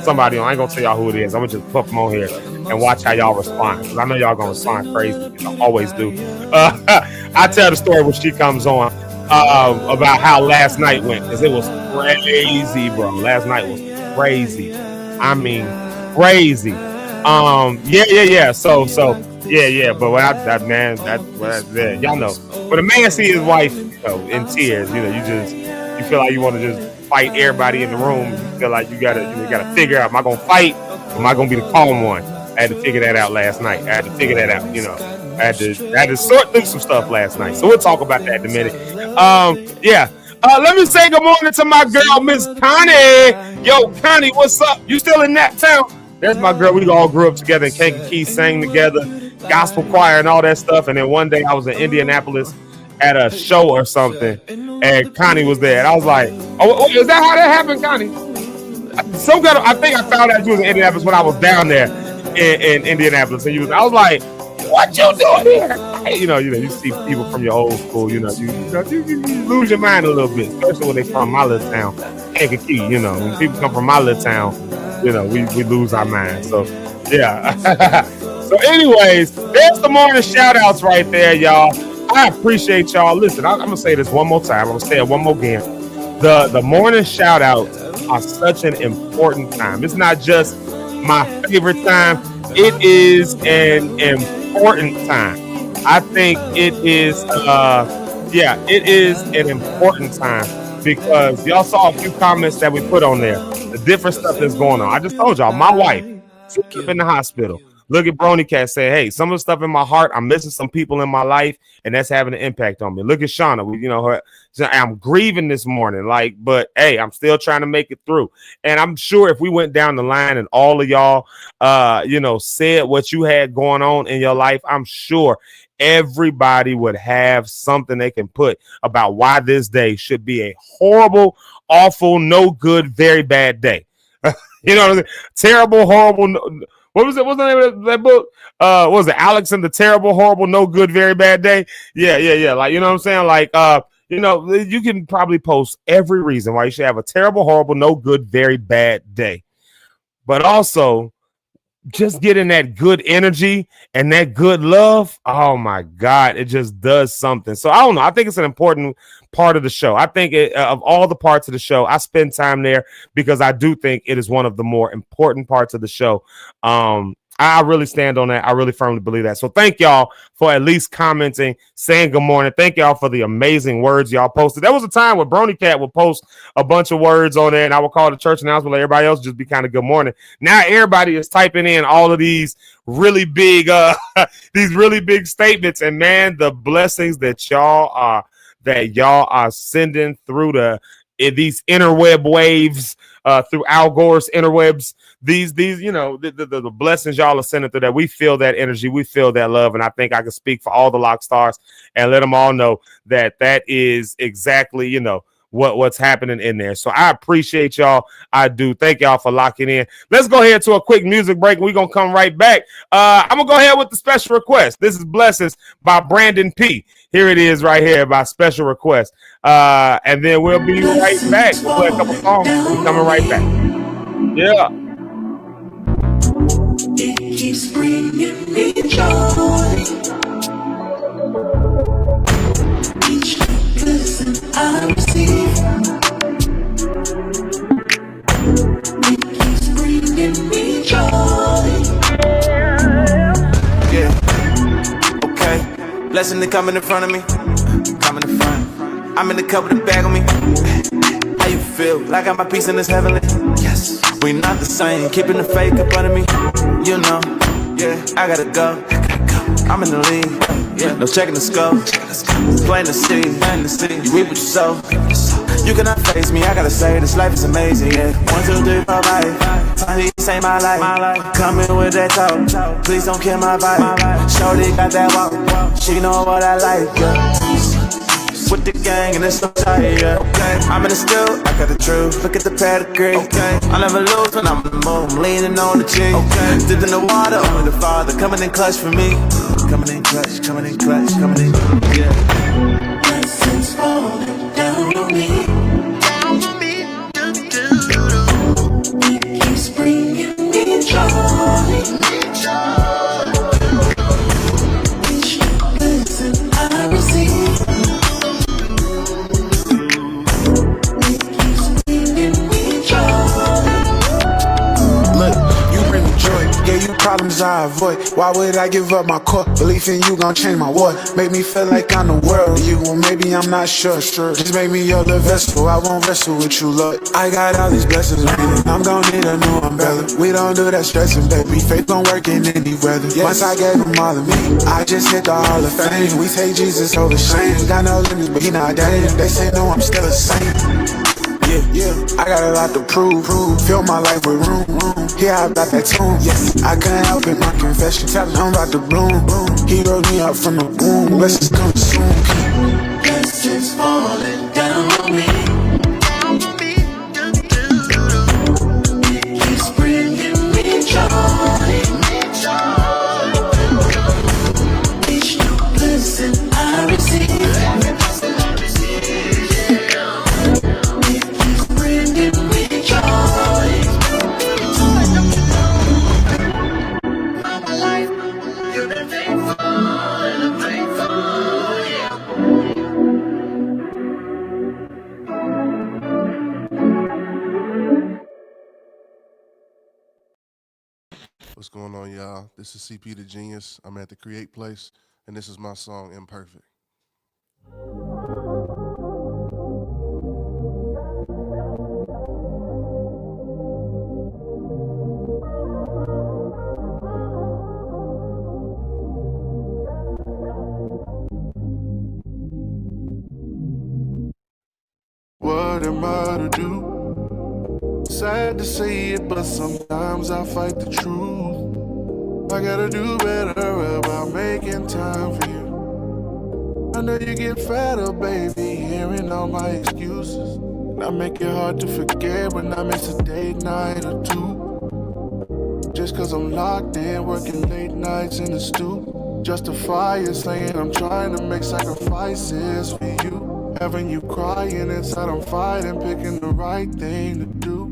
somebody on. I ain't gonna tell y'all who it is. I'm gonna just put them on here and watch how y'all respond. Because I know y'all gonna respond crazy. I always do. I tell the story when she comes on about how last night went. Because it was crazy, bro. Last night was crazy. I mean, crazy. Yeah. So, yeah. But when y'all know. When a man see his wife, in tears, you feel like you want to just fight everybody in the room. You feel like you gotta figure out, am I gonna fight? Or am I gonna be the calm one? I had to figure that out last night. I had to figure that out. I had to sort through some stuff last night. So we'll talk about that in a minute. Let me say good morning to my girl, Miss Connie. Yo, Connie, what's up? You still in that town? That's my girl. We all grew up together in Kankakee, sang together, gospel choir and all that stuff. And then one day I was in Indianapolis at a show or something, and Connie was there. And I was like, oh, is that how that happened, Connie? I think I found out you was in Indianapolis when I was down there in Indianapolis. And I was like, what you doing here? You see people from your old school, you lose your mind a little bit, especially when they from my little town, Kankakee. When people come from my little town, we lose our mind. So, yeah. So, anyways, there's the morning shout outs right there, y'all. I appreciate y'all. Listen, I'm going to say this one more time. I'm going to say it one more again. The morning shout outs are such an important time. It's not just my favorite time. It is an important time. I think it is, it is an important time because y'all saw a few comments that we put on there. The different stuff that's going on. I just told y'all, my wife, she's in the hospital. Look at Brony Cat say, hey, some of the stuff in my heart, I'm missing some people in my life, and that's having an impact on me. Look at Shauna, I'm grieving this morning, but hey, I'm still trying to make it through. And I'm sure if we went down the line and all of y'all, said what you had going on in your life, I'm sure everybody would have something they can put about why this day should be a horrible, awful, no good, very bad day. You know what I mean? Terrible, horrible. What was it? What's the name of that book? What was it? Alex and the Terrible, Horrible, No Good, Very Bad Day? Yeah. Like, you know what I'm saying? Like, you can probably post every reason why you should have a terrible, horrible, no good, very bad day. But also, just getting that good energy and that good love, oh my God, it just does something. So I don't know. I think it's an important part of the show. I think of all the parts of the show, I spend time there because I do think it is one of the more important parts of the show. I really stand on that. I really firmly believe that. So thank y'all for at least commenting, saying good morning. Thank y'all for the amazing words y'all posted. There was a time where Brony Cat would post a bunch of words on there, and I would call the church announcement, let everybody else just be kind of good morning. Now everybody is typing in all of these really big, statements, and man, the blessings that y'all are sending through these interweb waves, through Al Gore's interwebs. These, the blessings y'all are sending through that. We feel that energy. We feel that love. And I think I can speak for all the Lock Stars and let them all know that is exactly, what's happening in there. So I appreciate y'all. I do. Thank y'all for locking in. Let's go ahead to a quick music break. We're going to come right back. I'm going to go ahead with the special request. This is Blessings by Brandon P. Here it is right here by special request. And then we'll be right back. We'll play a couple songs. We're coming right back. Yeah. It keeps bringing me joy. Each blessing I receive, it keeps bringing me joy. Yeah, okay. Blessing to coming in front of me. Coming in front. I'm in the cup with a bag on me. How you feel? Like I got my peace in this heavenly? Yes. We not the same. Keeping the fake up under me. You know. Yeah, I gotta go. I'm in the lead. Yeah, no checking the scope. Plain to see. You reap what you sow. You cannot face me, I gotta say this life is amazing, yeah. 1, 2, 3, 4, 5. Please say my life. Coming with that talk. Please don't kill my vibe. Shorty got that walk. She know what I like, yeah. With the gang and it's so tight, yeah. Okay, I'm in the still, I got the truth. Look at the pedigree. Okay, I never lose when I'm on the move. I'm leaning on the G. Okay, dipped in the water, only the Father coming in clutch for me. Coming in clutch, coming in clutch, coming in, yeah. Blessings falling down on me. It keeps bringing me joy. Each blessing I receive, it keeps bringing me joy. Look, you bring me joy. Yeah, you problems I avoid. Why would I give up my core? Belief in you gon' change my world. Make me feel like I'm the world. You, well, maybe I'm not sure. Just make me your the vessel. I won't wrestle with you, Lord. I got all these blessings, man. I'm gon' need a new umbrella. We don't do that stressing, baby. Faith gon' work in any weather. Once I gave him all of me, I just hit the Hall of Fame. We take Jesus over shame. Got no limits, but he not dead. They say no, I'm still a saint. Yeah, I got a lot to prove. Fill my life with room. Yeah, I got that tune. Yes, I couldn't help it, my confession. Tell him I'm about to bloom. He wrote me up from the womb. Blessings come soon. Blessings falling down on me. It keeps bringing me joy. Each new blessing I receive, What's going on, y'all? This is CP the Genius. I'm at the Create Place, and this is my song, Imperfect. What am I to do? Sad to say it, but sometimes I fight the truth. I gotta do better about making time for you. I know you get fed up, baby, hearing all my excuses. And I make it hard to forget when I miss a date night or two. Just cause I'm locked in, working late nights in the stew. Justify it, saying I'm trying to make sacrifices for you. Having you crying inside, I'm fighting, picking the right thing to do.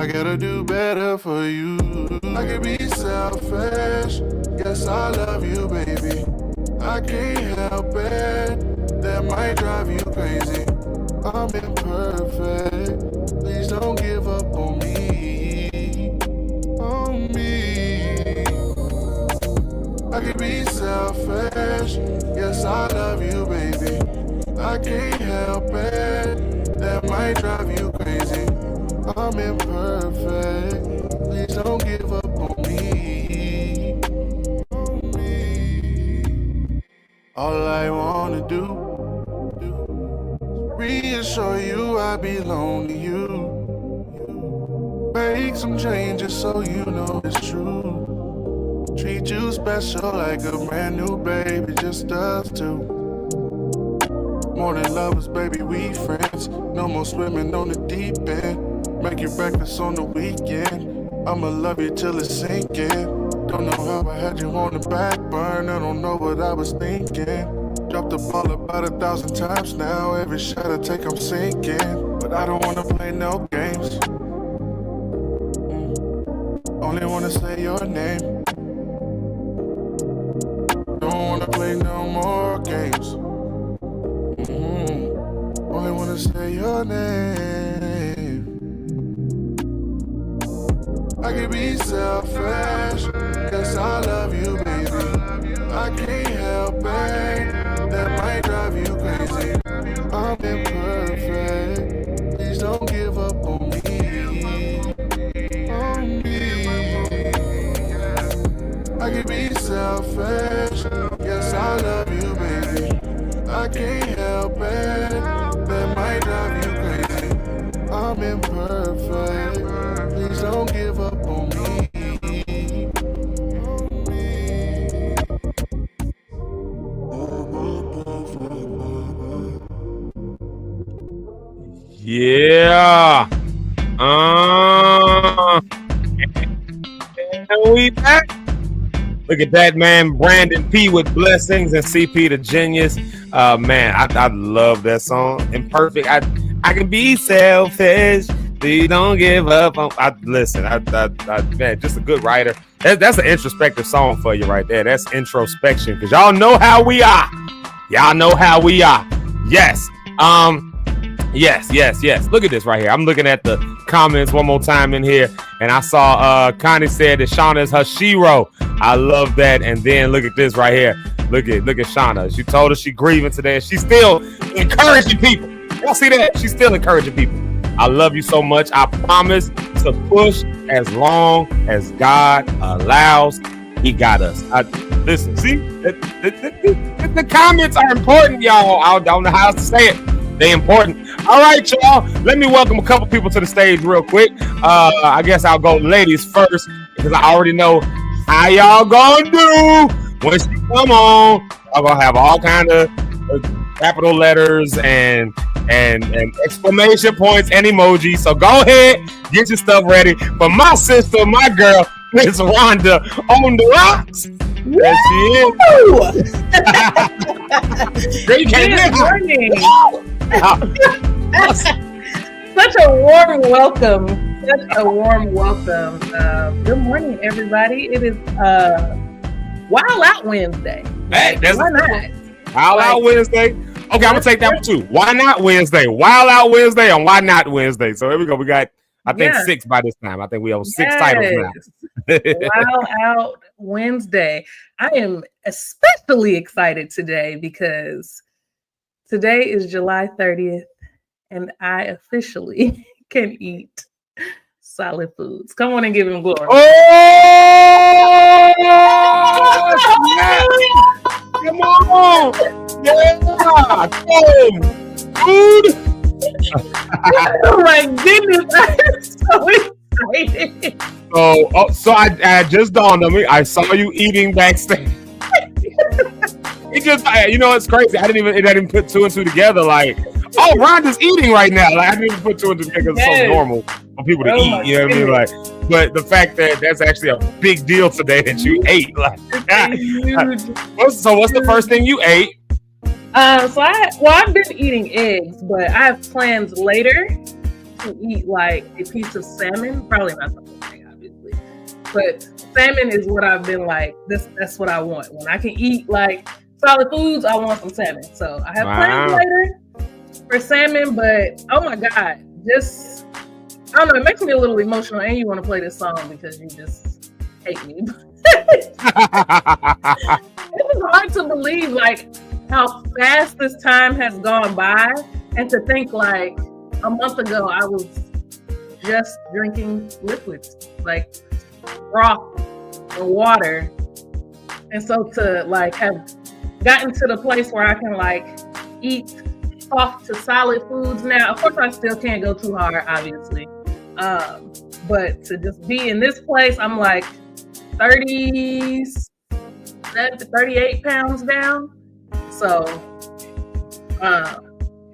I gotta do better for you. I can be selfish, yes I love you, baby. I can't help it, that might drive you crazy. I'm imperfect, please don't give up on me. On me. I can be selfish, yes I love you, baby. I can't help it, that might drive you crazy. I'm imperfect, please don't give up on me. On me. All I wanna do, reassure you I belong to you. Make some changes so you know it's true. Treat you special like a brand new baby, just us two. More than lovers, baby, we friends. No more swimming on the deep end. Make you breakfast on the weekend. I'ma love you till it's sinking. Don't know how I had you on the back burner. I don't know what I was thinking. Dropped the ball about 1,000 times now. Every shot I take, I'm sinking. But I don't wanna play no games. Only wanna say your name. Don't wanna play no more games. Only wanna say your name. I can be selfish, cause I love you, baby. I can't help it, that might drive you crazy. I'm imperfect, please don't give up on me. On me. I can be selfish, yes I love you, baby. I can't help it, that might drive you crazy. I'm imperfect, please don't give up on me. Yeah. And we back. Look at that, man. Brandon P with blessings and CP the genius. Man, I love that song. Imperfect. I can be selfish. Please don't give up. Listen. Man, just a good writer. That's an introspective song for you right there. That's introspection because y'all know how we are. Y'all know how we are. Yes. Yes. Look at this right here. I'm looking at the comments one more time in here, and I saw Connie said that Shauna is her shero. I love that. And then look at this right here. Look at Shauna. She told us she grieving today, and she's still encouraging people. Y'all see that? She's still encouraging people. I love you so much. I promise to push as long as God allows. He got us. Listen, see? The comments are important, y'all. I don't know how else to say it. They important. All right, y'all. Let me welcome a couple people to the stage real quick. I guess I'll go ladies first because I already know how y'all gonna do when she come on. I'm gonna have all kind of capital letters and exclamation points and emojis. So go ahead, get your stuff ready. For my sister, my girl, Miss Rhonda on the rocks. There she is. Good morning. Such a warm welcome. Good morning, everybody. It is Wild Out Wednesday. Hey, that's why not? Wild Out Wednesday. Okay, I'm gonna take that one too. Why not Wednesday? Wild Out Wednesday and why not Wednesday? So here we go. We got, I think, 6 by this time. I think we have 6 titles now. Wild Out Wednesday. I am especially excited today because today is July 30th and I officially can eat solid foods. Come on and give him glory. Oh! Come on! Yeah! Food! Oh my goodness, I'm so excited. So I just dawned on me. I saw you eating backstage. It just, it's crazy. I didn't even put 2 and 2 together. Like, oh, Rhonda's eating right now. Like, I didn't even put 2 and 2 together because it's so normal for people to eat. You know what I mean? Like, but the fact that that's actually a big deal today that you ate. Like, what's the first thing you ate? I've been eating eggs, but I have plans later to eat like a piece of salmon. Probably not the whole thing, obviously, but salmon is what I've been like. That's what I want. When I can eat like solid foods, I want some salmon. So I have plans later for salmon, but oh my God, I don't know, it makes me a little emotional, and you want to play this song because you just hate me. It was hard to believe like how fast this time has gone by, and to think like a month ago I was just drinking liquids like broth and water, and so to like have gotten to the place where I can like eat soft to solid foods now. Of course I still can't go too hard, obviously, but to just be in this place, I'm like 37 to 38 pounds down. So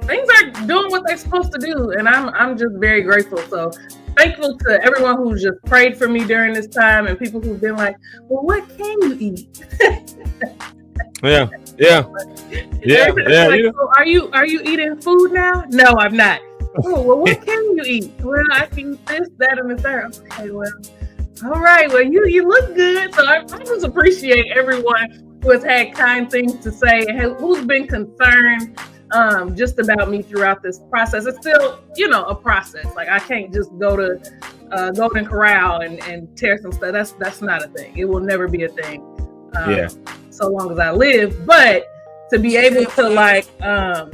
things are doing what they're supposed to do, and I'm just very grateful. So thankful to everyone who's just prayed for me during this time, and people who've been like, well, what can you eat? Yeah. Like, so are you eating food now? No, I'm not. Oh, well, what can you eat? Well, I can eat this, that, and the third. Okay, well, All right, well, you look good. So I just appreciate everyone who has had kind things to say and who's been concerned just about me throughout this process. It's still, a process. Like, I can't just go to Golden Corral and tear some stuff. That's not a thing. It will never be a thing. So long as I live. But to be able to, like, I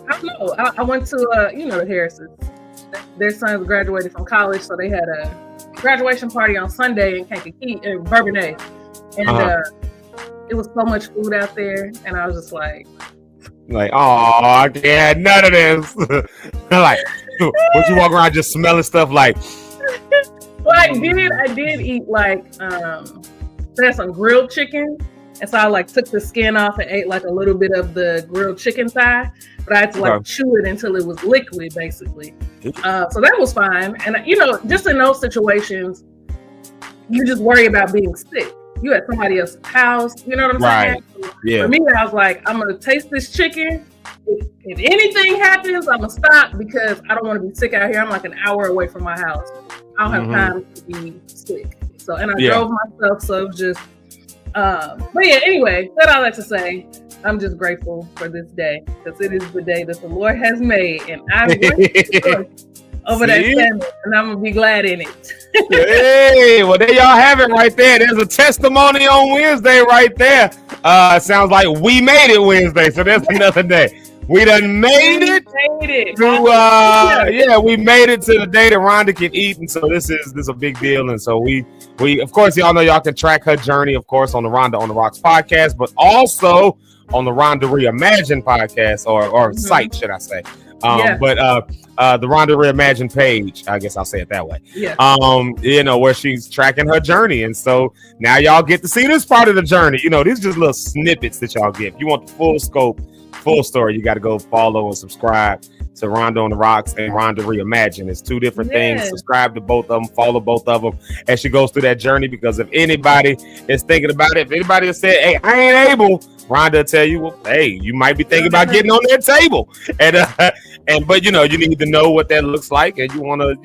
don't know. I went to the Harrisons. Their sons graduated from college, so they had a graduation party on Sunday in Kankakee, in Bourbonnais, and it was so much food out there, and I was just like, oh, I can't have none of this. Like, what you walk around just smelling stuff like? Well, I did eat like they had some grilled chicken, and so I took the skin off and ate like a little bit of the grilled chicken thigh, but I had to chew it until it was liquid, basically. So that was fine. And just in those situations, you just worry about being sick. You at somebody else's house, you know what I'm saying? Yeah. For me, I was like, I'm gonna taste this chicken. If anything happens, I'm gonna stop because I don't want to be sick out here. I'm like an hour away from my house. I don't have time to be sick. So, and I drove myself, so it was just. But yeah, anyway, that's all I have to say. I'm just grateful for this day because it is the day that the Lord has made, and I'm grateful over that salmon, and I'm gonna be glad in it. Hey, well, there y'all have it right there. There's a testimony on Wednesday right there. Sounds like we made it Wednesday, so there's another day. We done made it. We made it to the day that Rhonda can eat, and so this is a big deal. And so we of course, y'all know y'all can track her journey, of course, on the Rhonda on the Rocks podcast, but also on the Rhonda Reimagine podcast or site, should I say? But the Rhonda Reimagine page, I guess I'll say it that way. Yeah. Where she's tracking her journey, and so now y'all get to see this part of the journey. These are just little snippets that y'all get. If you want the full scope, full story, you got to go follow and subscribe to Rhonda on the Rocks and Rhonda Reimagine. It's two different things. Subscribe to both of them, follow both of them as she goes through that journey, because if anybody is thinking about it, if anybody has said, hey, I ain't able, Rhonda will tell you, well, hey, you might be thinking about getting on that table. But you need to know what that looks like, and you want to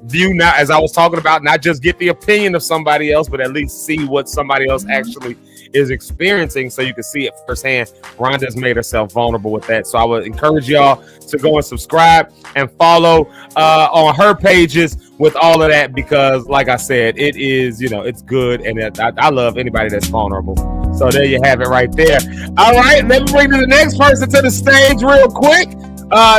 view, now, as I was talking about, not just get the opinion of somebody else, but at least see what somebody else actually is experiencing, so you can see it firsthand. Rhonda's made herself vulnerable with that, so I would encourage y'all to go and subscribe and follow on her pages with all of that, because like I said, it is, it's good, and I love anybody that's vulnerable. So there you have it right there. All right, let me bring the next person to the stage real quick.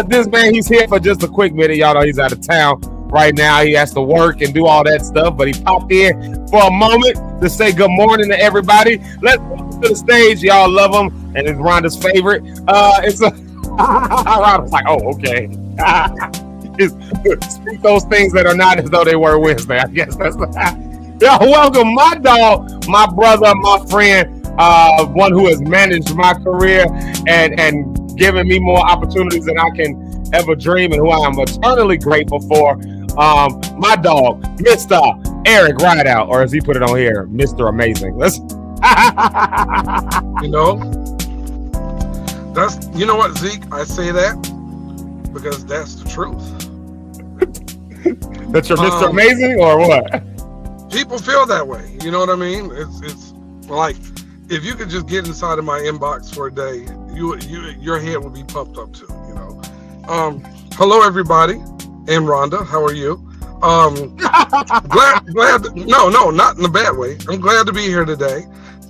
This man, he's here for just a quick minute. Y'all know he's out of town right now. He has to work and do all that stuff, but he popped in for a moment to say good morning to everybody. Let's welcome to the stage. Y'all love him, and it's Rhonda's favorite. Rhonda's like, oh, okay. Speak those things that are not as though they were Wednesday. I guess that's y'all welcome my dog, my brother, my friend, one who has managed my career and given me more opportunities than I can ever dream, and who I am eternally grateful for. My dog, Mr. Eric Rideout, or as he put it on here, Mr. Amazing. You know what, Zeke? I say that because that's the truth. That's your Mr. Amazing, or what? People feel that way. You know what I mean? It's like, if you could just get inside of my inbox for a day, your head would be pumped up too. Hello, everybody. And Rhonda, how are you? No, not in a bad way. I'm glad to be here today.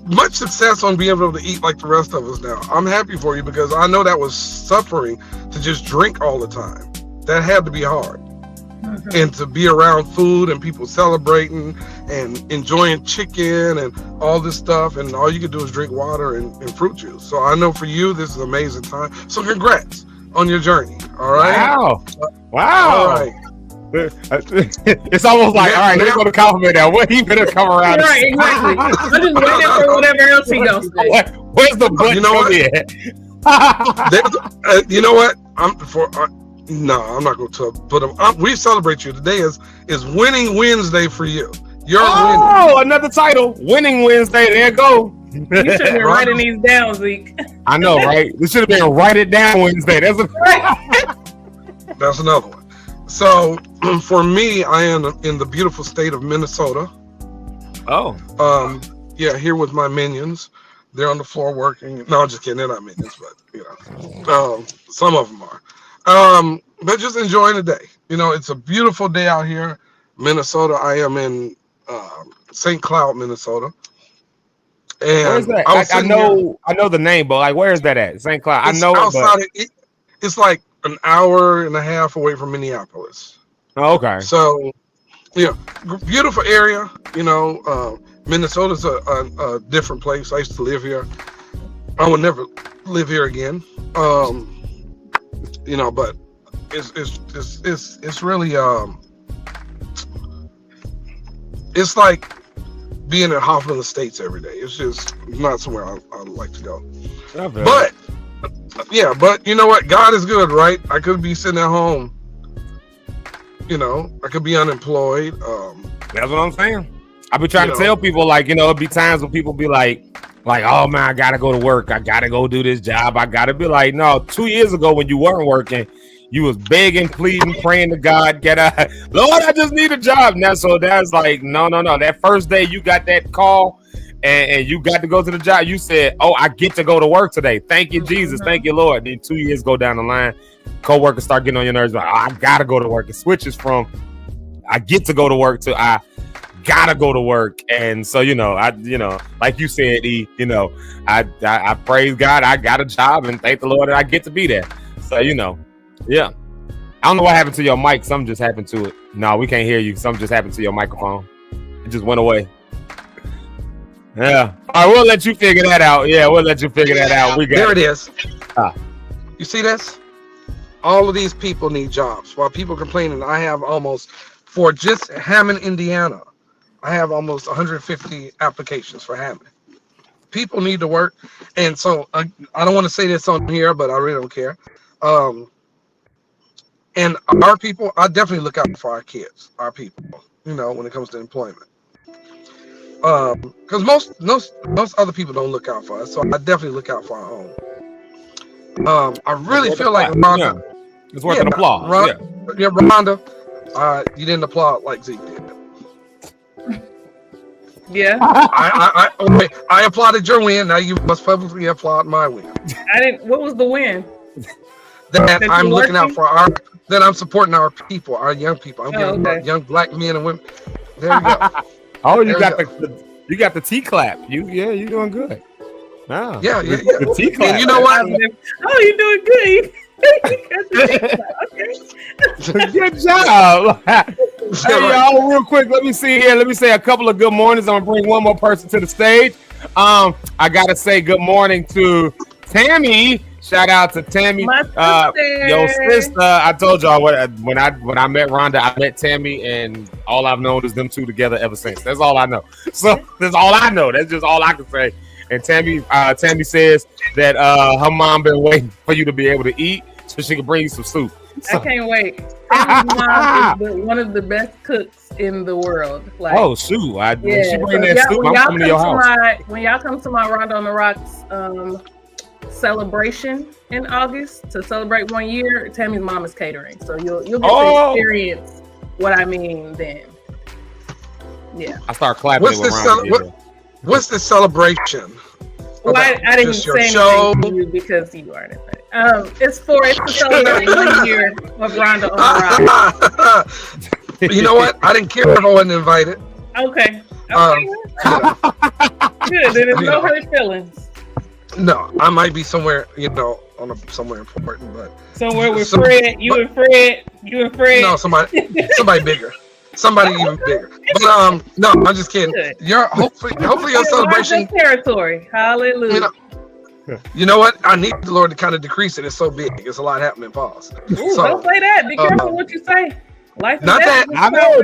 Much success on being able to eat like the rest of us now. I'm happy for you, because I know that was suffering to just drink all the time. That had to be hard. And to be around food and people celebrating and enjoying chicken and all this stuff, and all you could do is drink water and fruit juice. So I know for you, this is an amazing time. So congrats on your journey. All right. Wow. All right. It's almost like, all right, let's go to compliment now. What he gonna come around? Right, exactly. I'm just waiting for whatever else he goes to say. Where's the butt? You know what? You know what? I'm not going to. But we celebrate you. Today is Winning Wednesday for you. You're winning. Oh, another title, Winning Wednesday. There you go. You should have been writing these down, Zeke. I know, right? This should have been Write It Down Wednesday. That's another one. So for me, I am in the beautiful state of Minnesota. Oh. Yeah, here with my minions. They're on the floor working. No, I'm just kidding. They're not minions, but some of them are. But just enjoying the day. You know, it's a beautiful day out here, Minnesota. I am in St. Cloud, Minnesota. And where's that? I know the name, but like, where is that at? St. Cloud. I know it. It's like an hour and a half away from Minneapolis. Oh, okay. So, yeah, beautiful area. You know, Minnesota's a different place. I used to live here. I would never live here again. You know, but it's really it's like being at Hoffman Estates every day. It's just not somewhere I'd like to go. But yeah, but you know what? God is good, right? I could be sitting at home. You know, I could be unemployed. That's what I'm saying. I've been trying to tell people, like, you know, it'd be times when people be like, oh man, I gotta go to work. I gotta go do this job. I gotta be like, no, 2 years ago when you weren't working, you was begging, pleading, praying to God, Lord, I just need a job. Now, so that's like, no. That first day you got that call and you got to go to the job, you said, oh, I get to go to work today. Thank you, Jesus. Thank you, Lord. Then 2 years go down the line, coworkers start getting on your nerves. Like, oh, I gotta go to work. It switches from I get to go to work to I gotta go to work. And so, like you said, E, I praise God. I got a job and thank the Lord that I get to be there. So, yeah. I don't know what happened to your mic. Something just happened to it. No, we can't hear you. Something just happened to your microphone. It just went away. Yeah. All right, we'll let you figure that out. Yeah, we'll let you figure that out. There it is. You see this? All of these people need jobs. While people complaining, I have almost, for just Hammond, Indiana, I have almost 150 applications for Hammond. People need to work. And so I don't want to say this on here, but I really don't care. And our people, I definitely look out for our kids, our people, when it comes to employment. Because most other people don't look out for us, so I definitely look out for our own. I really feel like Rhonda. It's worth an applause. Rhonda, you didn't applaud like Zeke did. Yeah. I applauded your win. Now you must publicly applaud my win. I didn't. What was the win? That I'm looking out for that I'm supporting our people, our young people. I'm getting young black men and women. There you go. Oh, you got the T clap. You're doing good. Wow. Yeah. The T clap. And you know what? Oh, you're doing good. Okay. Good job. Hey, y'all, real quick, let me see here. Let me say a couple of good mornings. I'm gonna bring one more person to the stage. I gotta say good morning to Tammy. Shout out to Tammy. Yo, sister. I told y'all when I met Rhonda, I met Tammy, and all I've known is them two together ever since. That's all I know. So that's all I know. That's just all I can say. And Tammy says that her mom been waiting for you to be able to eat so she can bring you some soup. I can't wait. Tammy's mom is one of the best cooks in the world. Like, oh shoot! When she bring that soup, I'm coming to your house. When y'all come to my Rhonda on the Rocks celebration in August to celebrate 1 year, Tammy's mom is catering, so you'll get to experience what I mean then. Yeah. I start clapping. What's the celebration? Well, I didn't say anything to you because you aren't invited. It's to celebrate 1 year of Rhonda on the Rocks. You know what? I didn't care if I wasn't invited. Okay. Good. There's no hurt feelings. No, I might be somewhere, somewhere important, but somewhere with Fred. You and Fred. No, somebody bigger. Somebody even bigger. But no, I'm just kidding. Hopefully your celebration territory. Hallelujah. You know what? I need the Lord to kind of decrease it. It's so big. It's a lot happening. Pause. Ooh, so, don't say that. Be careful what you say. Life not that. I know.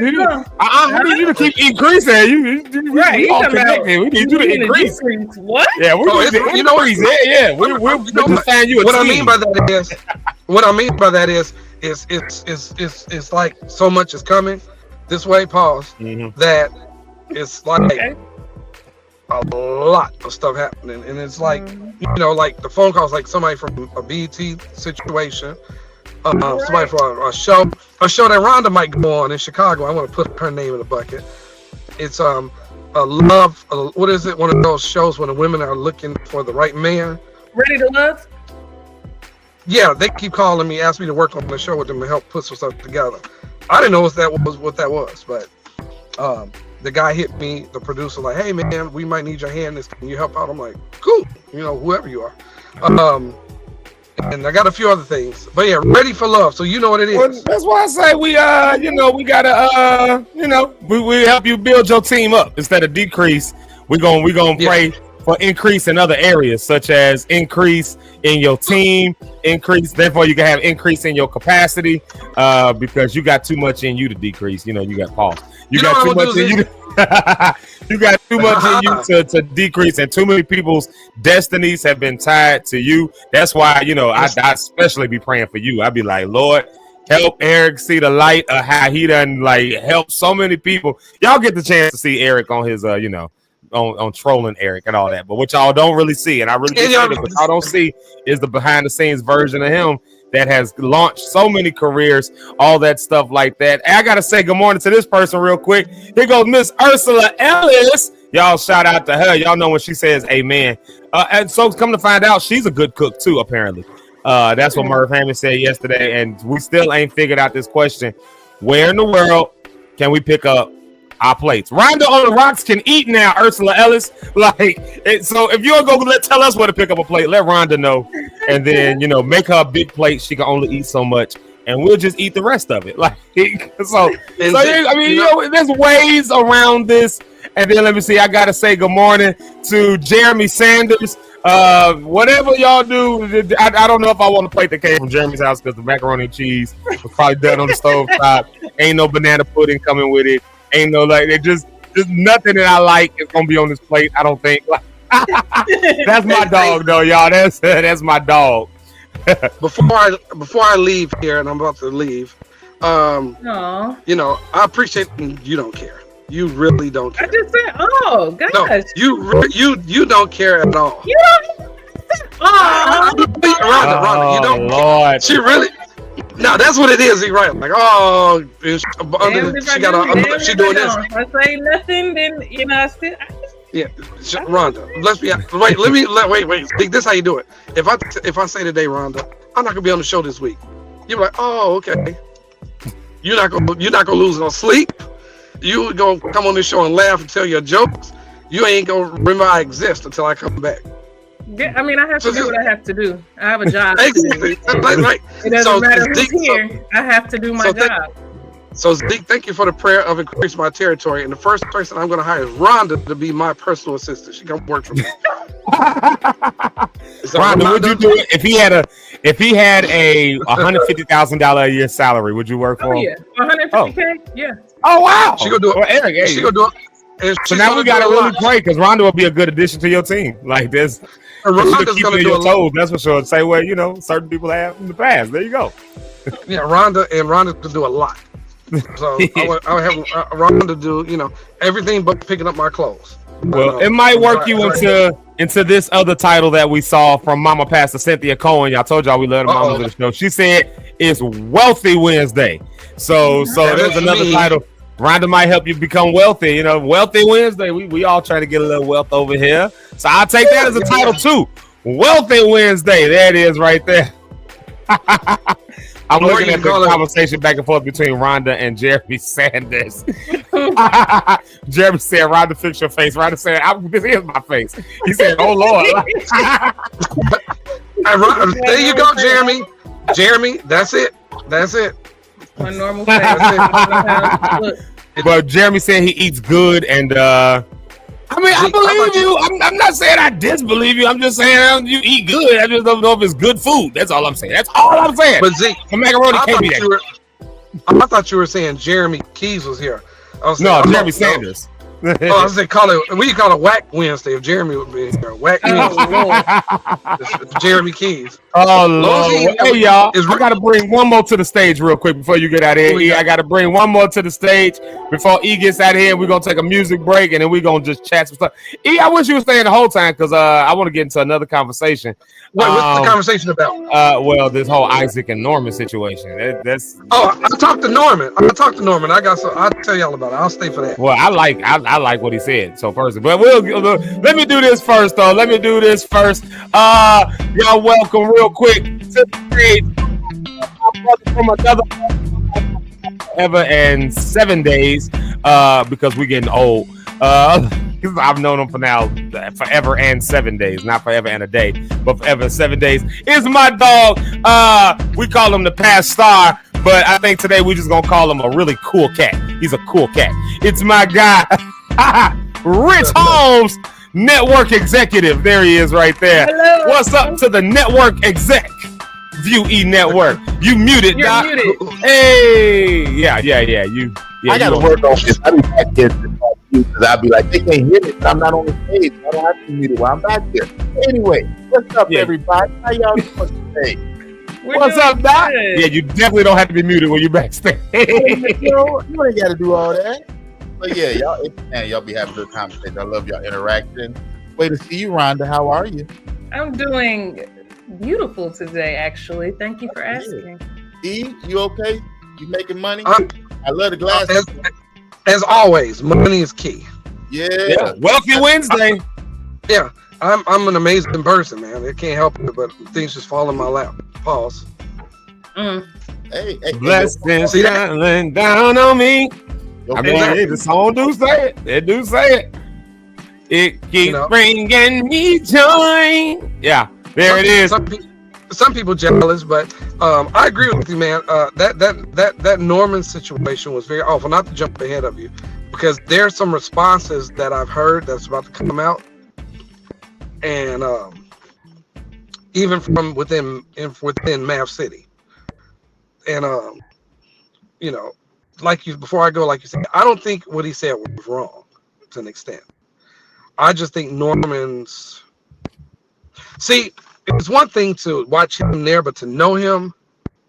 I need you to keep increasing. Right. All connected. We need you to increase. What? Yeah, we need to increase. Yeah. We're just saying you a what team. I mean by that is it's like so much is coming this way. Pause. Mm-hmm. That it's like a lot of stuff happening, and it's like like the phone calls, like somebody from a BET situation. somebody for a show that Rhonda might go on in Chicago. I want to put her name in the bucket. It's a love. What is it? One of those shows when the women are looking for the right man. Ready to Love? Yeah, they keep calling me, ask me to work on the show with them and help put some stuff together. I didn't know what that was, but the guy hit me, the producer, like, hey man, we might need your hand in this. Can you help out? I'm like, cool, whoever you are. And I got a few other things, but yeah, Ready for Love. So you know what it is. Well, that's why I say we gotta we help you build your team up instead of decrease. We're gonna pray for increase in other areas, such as increase in your team, therefore you can have increase in your capacity, because you got too much in you to decrease. You got pause. You got too much in you. You got too much in you to decrease, and too many people's destinies have been tied to you. That's why I especially be praying for you. I'd be like, Lord, help Eric see the light of how he done help so many people. Y'all get the chance to see Eric on his on trolling Eric and all that, but what y'all don't really see, and I really get it, what y'all don't see is the behind the scenes version of him that has launched so many careers, all that stuff like that. And I gotta say good morning to this person real quick. Here goes Miss Ursula Ellis. Y'all shout out to her. Y'all know when she says amen. And so come to find out, she's a good cook too, apparently. That's what Merv Hammond said yesterday, and we still ain't figured out this question. Where in the world can we pick up our plates? Rhonda on the Rocks can eat now, Ursula Ellis. So if you're gonna go tell us where to pick up a plate, let Rhonda know, and then make her a big plate. She can only eat so much, and we'll just eat the rest of it. There's ways around this. And then let me see, I gotta say good morning to Jeremy Sanders. Whatever y'all do, I don't know if I want a plate that came from Jeremy's house, because the macaroni and cheese was probably done on the stove top. Ain't no banana pudding coming with it. Ain't no just nothing that I like is gonna be on this plate. I don't think. That's my dog, though, y'all. That's my dog. Before I leave here, and I'm about to leave, I appreciate you don't care. You really don't care. I just said, oh gosh. No, you don't care at all. You don't. Rhonda, you don't. Lord. She really. No, that's what it is. He right. Like, she got she doing this. If I say nothing, then I still. Yeah, Rhonda. Let's be. Wait. Think this how you do it. If I say today, Rhonda, I'm not gonna be on the show this week. You're like, oh, okay. You're not gonna lose no sleep. You gonna come on this show and laugh and tell your jokes. You ain't gonna remember I exist until I come back. Yeah, I mean, I have to do what I have to do. I have a job. Exactly. Right. It doesn't matter who's here. I have to do my job. So Zeke, thank you for the prayer of increase my territory. And the first person I'm going to hire is Rhonda to be my personal assistant. She come work for me. Rhonda, would you do it if he had a $150,000 a year salary? Would you work for him? Yeah, $150K. Yeah. Oh wow. She gonna do it. Well, Eric, hey. She gonna do it. So now we got to really pray, because Rhonda will be a good addition to your team. Like this, Rhonda's gonna do toes. That's for sure. Say what certain people have in the past. There you go. Yeah, Rhonda's gonna do a lot. So I would have Rhonda do everything but picking up my clothes. Well, it might work you into this other title that we saw from Mama Pastor Cynthia Cohen. Y'all told y'all we love the Mama of the show. She said it's Wealthy Wednesday. So there's another title. Rhonda might help you become wealthy. Wealthy Wednesday. We all try to get a little wealth over here. So I'll take that as a title too. Wealthy Wednesday. There it is right there. I'm looking at the conversation back and forth between Rhonda and Jeremy Sanders. Jeremy said, Rhonda, fix your face. Rhonda said, this is my face. He said, oh, Lord. There you go, Jeremy. Jeremy, that's it. My normal face. But Jeremy said he eats good, and I believe you. I'm not saying I disbelieve you. I'm just saying you eat good. I just don't know if it's good food. That's all I'm saying. That's all I'm saying. But Zeke, the macaroni can't be that. I thought you were saying Jeremy Keys was here. No, Jeremy Sanders. Oh, I said call it. We call it Whack Wednesday if Jeremy would be here. Whack Wednesday. Jeremy Keys. Oh Lord. Hey y'all, Is I gotta bring one more to the stage real quick before you get out of here. E, I gotta bring one more to the stage before E gets out of here. We're gonna take a music break and then we're gonna just chat some stuff. E, I wish you were staying the whole time because I want to get into another conversation. What's the conversation about? Well, this whole Isaac and Norman situation. That's I talked to Norman. I got some. I'll tell y'all about it. I'll stay for that. well, I like what he said. So first, but let me do this first though. Y'all welcome real quick to the stage. My brother from another ever and 7 days. Because we're getting old. I've known him for now forever and 7 days, not forever and a day, but forever and 7 days. Is my dog. We call him the past star, but I think today we're just gonna call him a really cool cat. He's a cool cat. It's my guy, Rich Holmes, network executive. There he is, right there. Hello. What's up to the network exec? View E Network. You muted, You're Doc. muted. Hey, yeah. You. Yeah, I gotta work on this. I be back there because I'll be like, they can't hear me. I'm not on the stage. I don't have to mute it while I'm back there. Anyway, what's up, everybody? How y'all doing today? What's up, Doc? Yeah, you definitely don't have to be muted when you're backstage. You ain't got to do all that. But yeah, y'all be having a good conversation. I love y'all interaction. Way to see you, Rhonda. How are you? I'm doing beautiful today, actually. Thank you for asking. E, you okay? You making money? I love the glasses. As always, money is key. Yeah. Wealthy Wednesday. Yeah. I'm an amazing person, man. I can't help it, but things just fall in my lap. Pause. Hey, blessings falling down on me. I mean, hey, the song do say it. It do say it. It keeps bringing me joy. Yeah, there it is. Some people jealous, but I agree with you, man. That Norman situation was very awful. Not to jump ahead of you, because there's some responses that I've heard that's about to come out, and even from within Mav City, and like you before I go, like you said, I don't think what he said was wrong to an extent. I just think Norman's it's one thing to watch him there, but to know him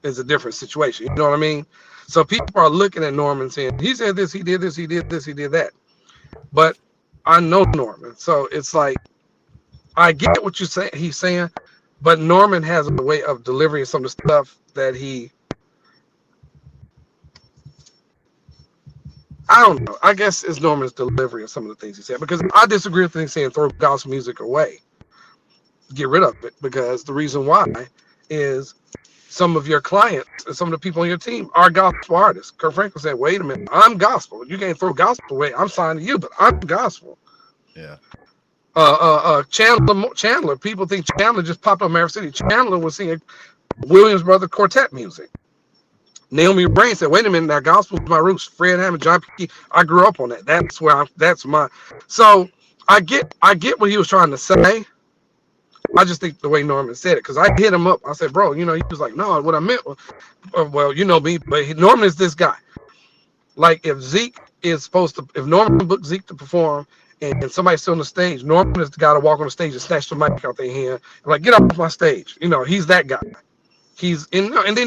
is a different situation. You know what I mean? So people are looking at Norman saying, he said this, he did this, he did this, he did that. But I know Norman. So it's like, I get what he's saying, but Norman has a way of delivering some of the stuff that I don't know. I guess it's Norman's delivery of some of the things he said, because I disagree with him saying throw gospel music away. Get rid of it, because the reason why is some of your clients and some of the people on your team are gospel artists. Kurt Franklin said, wait a minute, I'm gospel. You can't throw gospel away. I'm signed to you, but I'm gospel. Yeah. Chandler, people think Chandler just popped up in Maverick City. Chandler was singing Williams Brothers quartet music. Naomi Brain said, wait a minute, now gospel is my roots. Fred Hammond, John P. I grew up on that. That's my. So I get what he was trying to say. I just think the way Norman said it, because I hit him up. I said, bro, he was like, no, what I meant was, well, you know me, but Norman is this guy. Like, if Zeke is supposed to, if Norman booked Zeke to perform and somebody's still on the stage, Norman is the guy to walk on the stage and snatch the mic out their hand, and like, get off my stage. He's that guy. He's in, and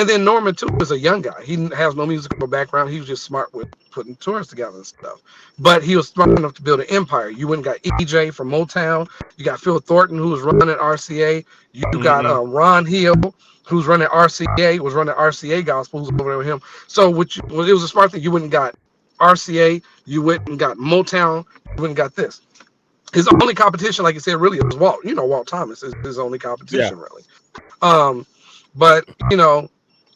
then Norman too is a young guy. He has no musical background. He was just smart with putting tours together and stuff. But he was smart enough to build an empire. You went and got EJ from Motown. You got Phil Thornton, who was running RCA. You got Ron Hill, who's running RCA, was running RCA Gospel, who's over there with him. So it was a smart thing. You went and got RCA. You went and got Motown. You went and got this. His only competition, like you said, really was Walt. Walt Thomas is his only competition, really. But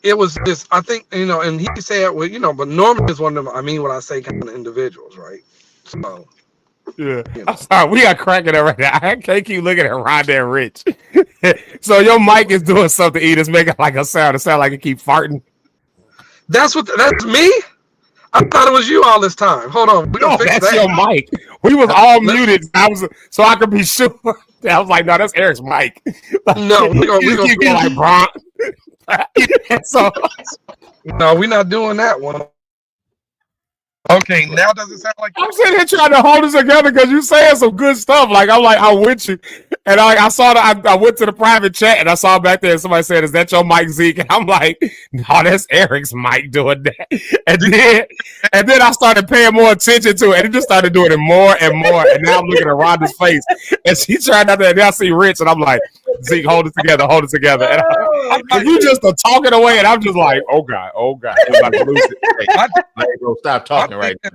it was this. I think and he said, well, but Norman is one of them. I mean, what I say, kind of individuals, right? So yeah. I'm sorry, we got cracking it right now. I can't keep looking at Rhonda and Rich. So your mic is doing something. It's making like a sound. It sounds like it keep farting. That's me. I thought it was you all this time. Hold on. No, that's your mic. We was all muted. So I could be sure. I was like, no, that's Eric's mic. No, we're gonna go like Bron. So no, we're not doing that one. Okay, now does it sound like I'm sitting here trying to hold it together because you saying some good stuff. Like I'm with you, and I saw that I went to the private chat and I saw back there and somebody said, "Is that your mic, Zeke?" And I'm like, "No, that's Eric's mic doing that." And then I started paying more attention to it, and it just started doing it more and more. And now I'm looking at Rhonda's face, and she's trying not to. And I see Rich, and I'm like, "Zeke, hold it together, hold it together." And you just are talking away, and I'm just like, "Oh God, oh God." I'm about to lose it. Bro, stop talking right now.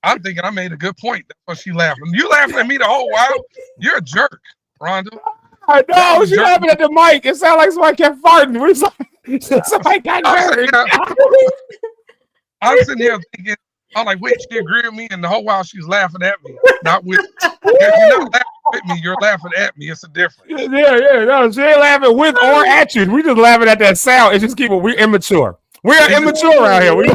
I'm thinking I made a good point. That's why she laughing. You laughing at me the whole while? You're a jerk, Rhonda. I know, she laughing at the mic. It sounded like somebody kept farting. We somebody got hurt. I'm sitting here thinking, I'm like, wait, she agreed with me, and the whole while she's laughing at me, not with. You're not laughing with me. You're laughing at me. It's a difference. Yeah. No, she ain't laughing with or at you. We just laughing at that sound. It's just we're immature. We are immature around here. We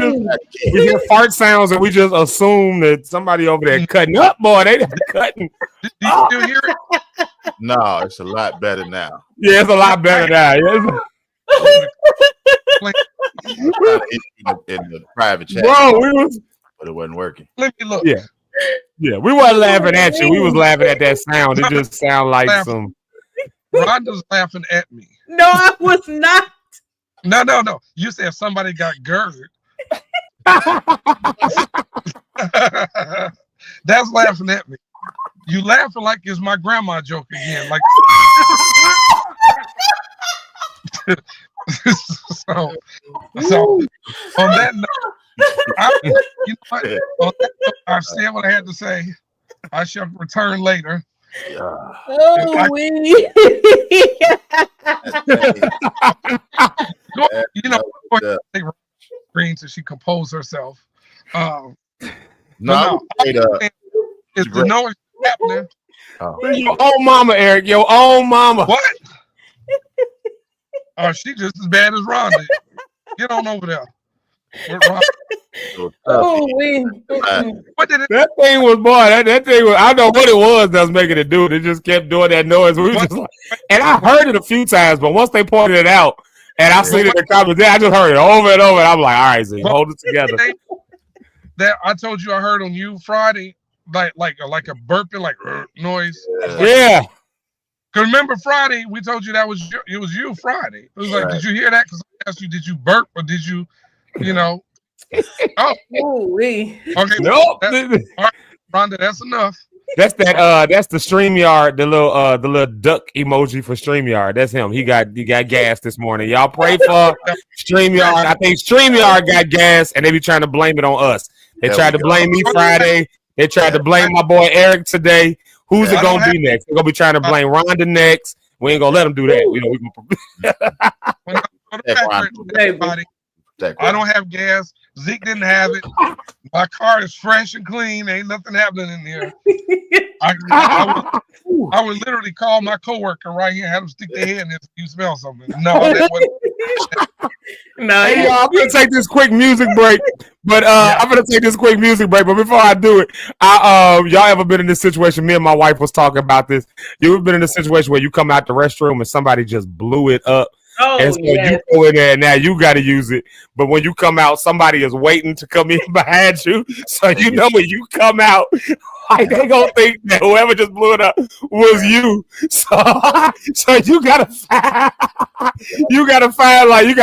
hear fart sounds and we just assume that somebody over there cutting up. Boy, they cutting. Do you still hear it? No, it's a lot better now. Yeah, it's a lot better now. In the private chat, bro, but it wasn't working. Let me look. Yeah, we wasn't laughing at you. We was laughing at that sound. It just sounded like some. Rhonda's laughing at me. No, I was not. No. You said somebody got girded. That's laughing at me. You laughing like it's my grandma joke again. Like so on that note, I've said what I had to say. I shall return later. Green so she composed herself. No, it's the noise happening. Your own mama, Eric. Your own mama. What? Oh, she just as bad as Rhonda. Get on over there. That thing was, boy, that thing was, I don't know what it was that was making it do it. It just kept doing that noise. We just like, and I heard it a few times, but once they pointed it out and I seen it in the comments, I just heard it over and over. And I'm like, all right, Zeke, hold it together. That I told you I heard on you Friday, like a burping, like noise. Yeah. Cause remember Friday, we told you it was you Friday. It was like, did you hear that? Because I asked you, did you burp or did you know? Oh, okay. Nope. All right, Rhonda, that's enough. That's the StreamYard, the little duck emoji for StreamYard. That's him. He got gas this morning. Y'all pray for StreamYard. I think StreamYard got gas and they be trying to blame it on us. They tried to blame me Friday. They tried to blame my boy Eric today. Who's it gonna be next? They're gonna be trying to blame Rhonda next. We ain't gonna let them do that. I don't have gas. Zeke didn't have it. My car is fresh and clean. Ain't nothing happening in here. I would literally call my coworker right here, have them stick their head in this. You smell something? No, that wasn't. Hey, y'all, I'm gonna take this quick music break. But But before I do it, y'all ever been in this situation? Me and my wife was talking about this. You ever been in a situation where you come out the restroom and somebody just blew it up? Oh, and so you go in there and now you got to use it. But when you come out, somebody is waiting to come in behind you. So you know when you come out, like they gonna think that whoever just blew it up was you. So you gotta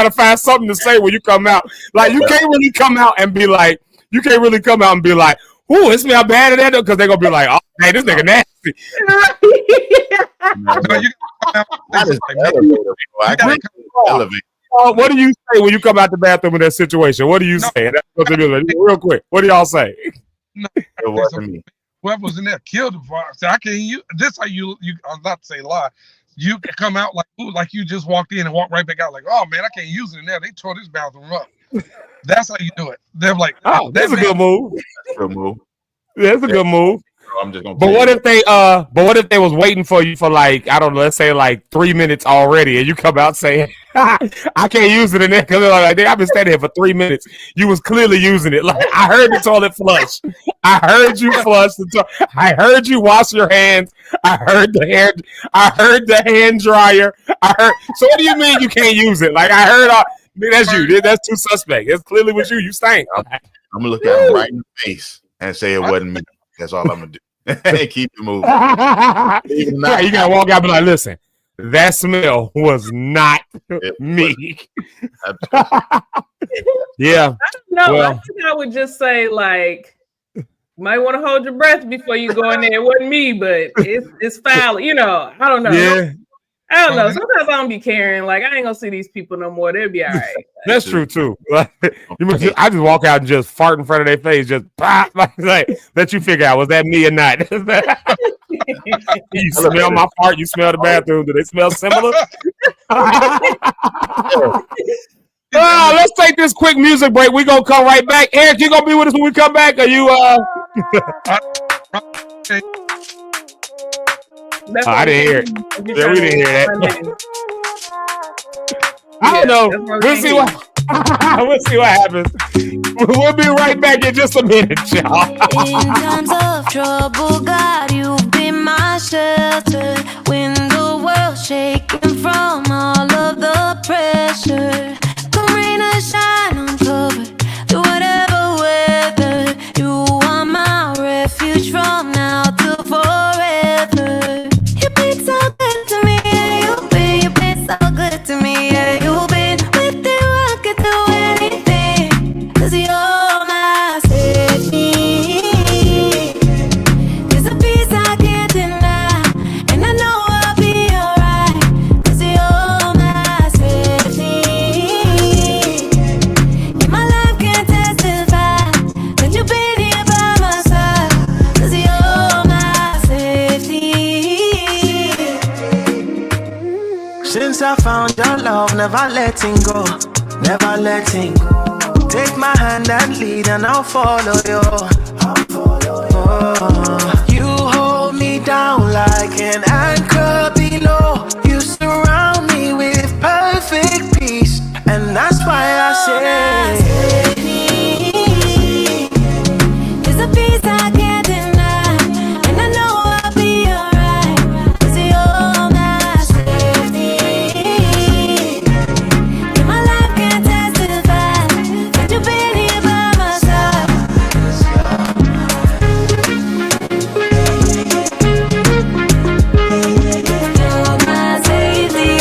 find something to say when you come out. Like you can't really come out and be like, "Ooh, it smell bad in there," because they're gonna be like, "Oh, hey, this nigga nasty." What do you say when you come out the bathroom in that situation? What do you say? Real quick, what do y'all say? Whoever was in there killed him. So I can't use this. How you? I'm not to say lie. You can come out like you just walked in and walk right back out. Like, oh man, I can't use it in there. They tore this bathroom up. That's how you do it. They're like, oh, that's a good move. That's a good move. That's a good move. I'm just gonna. But what if they was waiting for you for like, I don't know, let's say like 3 minutes already, and you come out saying, "I can't use it in there," because like, I've been standing here for 3 minutes. You was clearly using it. Like I heard the toilet flush. I heard you flush the toilet. I heard you wash your hands. I heard the hand dryer. So what do you mean you can't use it? Like I heard That's you. That's too suspect. It's clearly was you. You stank. I'm gonna look at him right in the face and say it wasn't me. That's all I'm gonna do. And keep it moving. Yeah, you gotta walk out and be like, listen, that smell was not me. Yeah. No, Well, I think I would just say like, might want to hold your breath before you go in there. It wasn't me, but it's foul. You know, I don't know. Yeah. I don't know. Sometimes I don't be caring. Like, I ain't gonna see these people no more. They'll be all right. That's true too. I just walk out and just fart in front of their face, just pop, like let you figure out was that me or not. You smell my fart. You smell the bathroom. Do they smell similar? Let's take this quick music break. We gonna come right back. Eric, you gonna be with us when we come back? Are you? I didn't hear it. Yeah, we didn't hear that. I don't know. We'll see what. We'll see what happens. We'll be right back in just a minute, y'all. In times of trouble, God, you've been my shelter. When the world's shaking from all of the pressure, come rain or shine, I'm covered through whatever weather. You are my refuge from now to forever. You've been so good to me, yeah. You've been so good to me, yeah. You've been with you, I could do anything, 'cause you're my safety. There's a peace I can't deny, and I know I'll be alright, 'cause you're my safety. Yeah, my life can testify that you've been here by my side, 'cause you're my safety. Since I found your love, never letting go, never letting go. Take my hand and lead, and I'll follow you. Oh, you hold me down like an anchor below. You surround me with perfect peace, and that's why I say, There's a peace I can't deny, and I know I'll be alright, 'cause you're my safety. Yeah, my life can testify that you've been here by my side. You're my safety.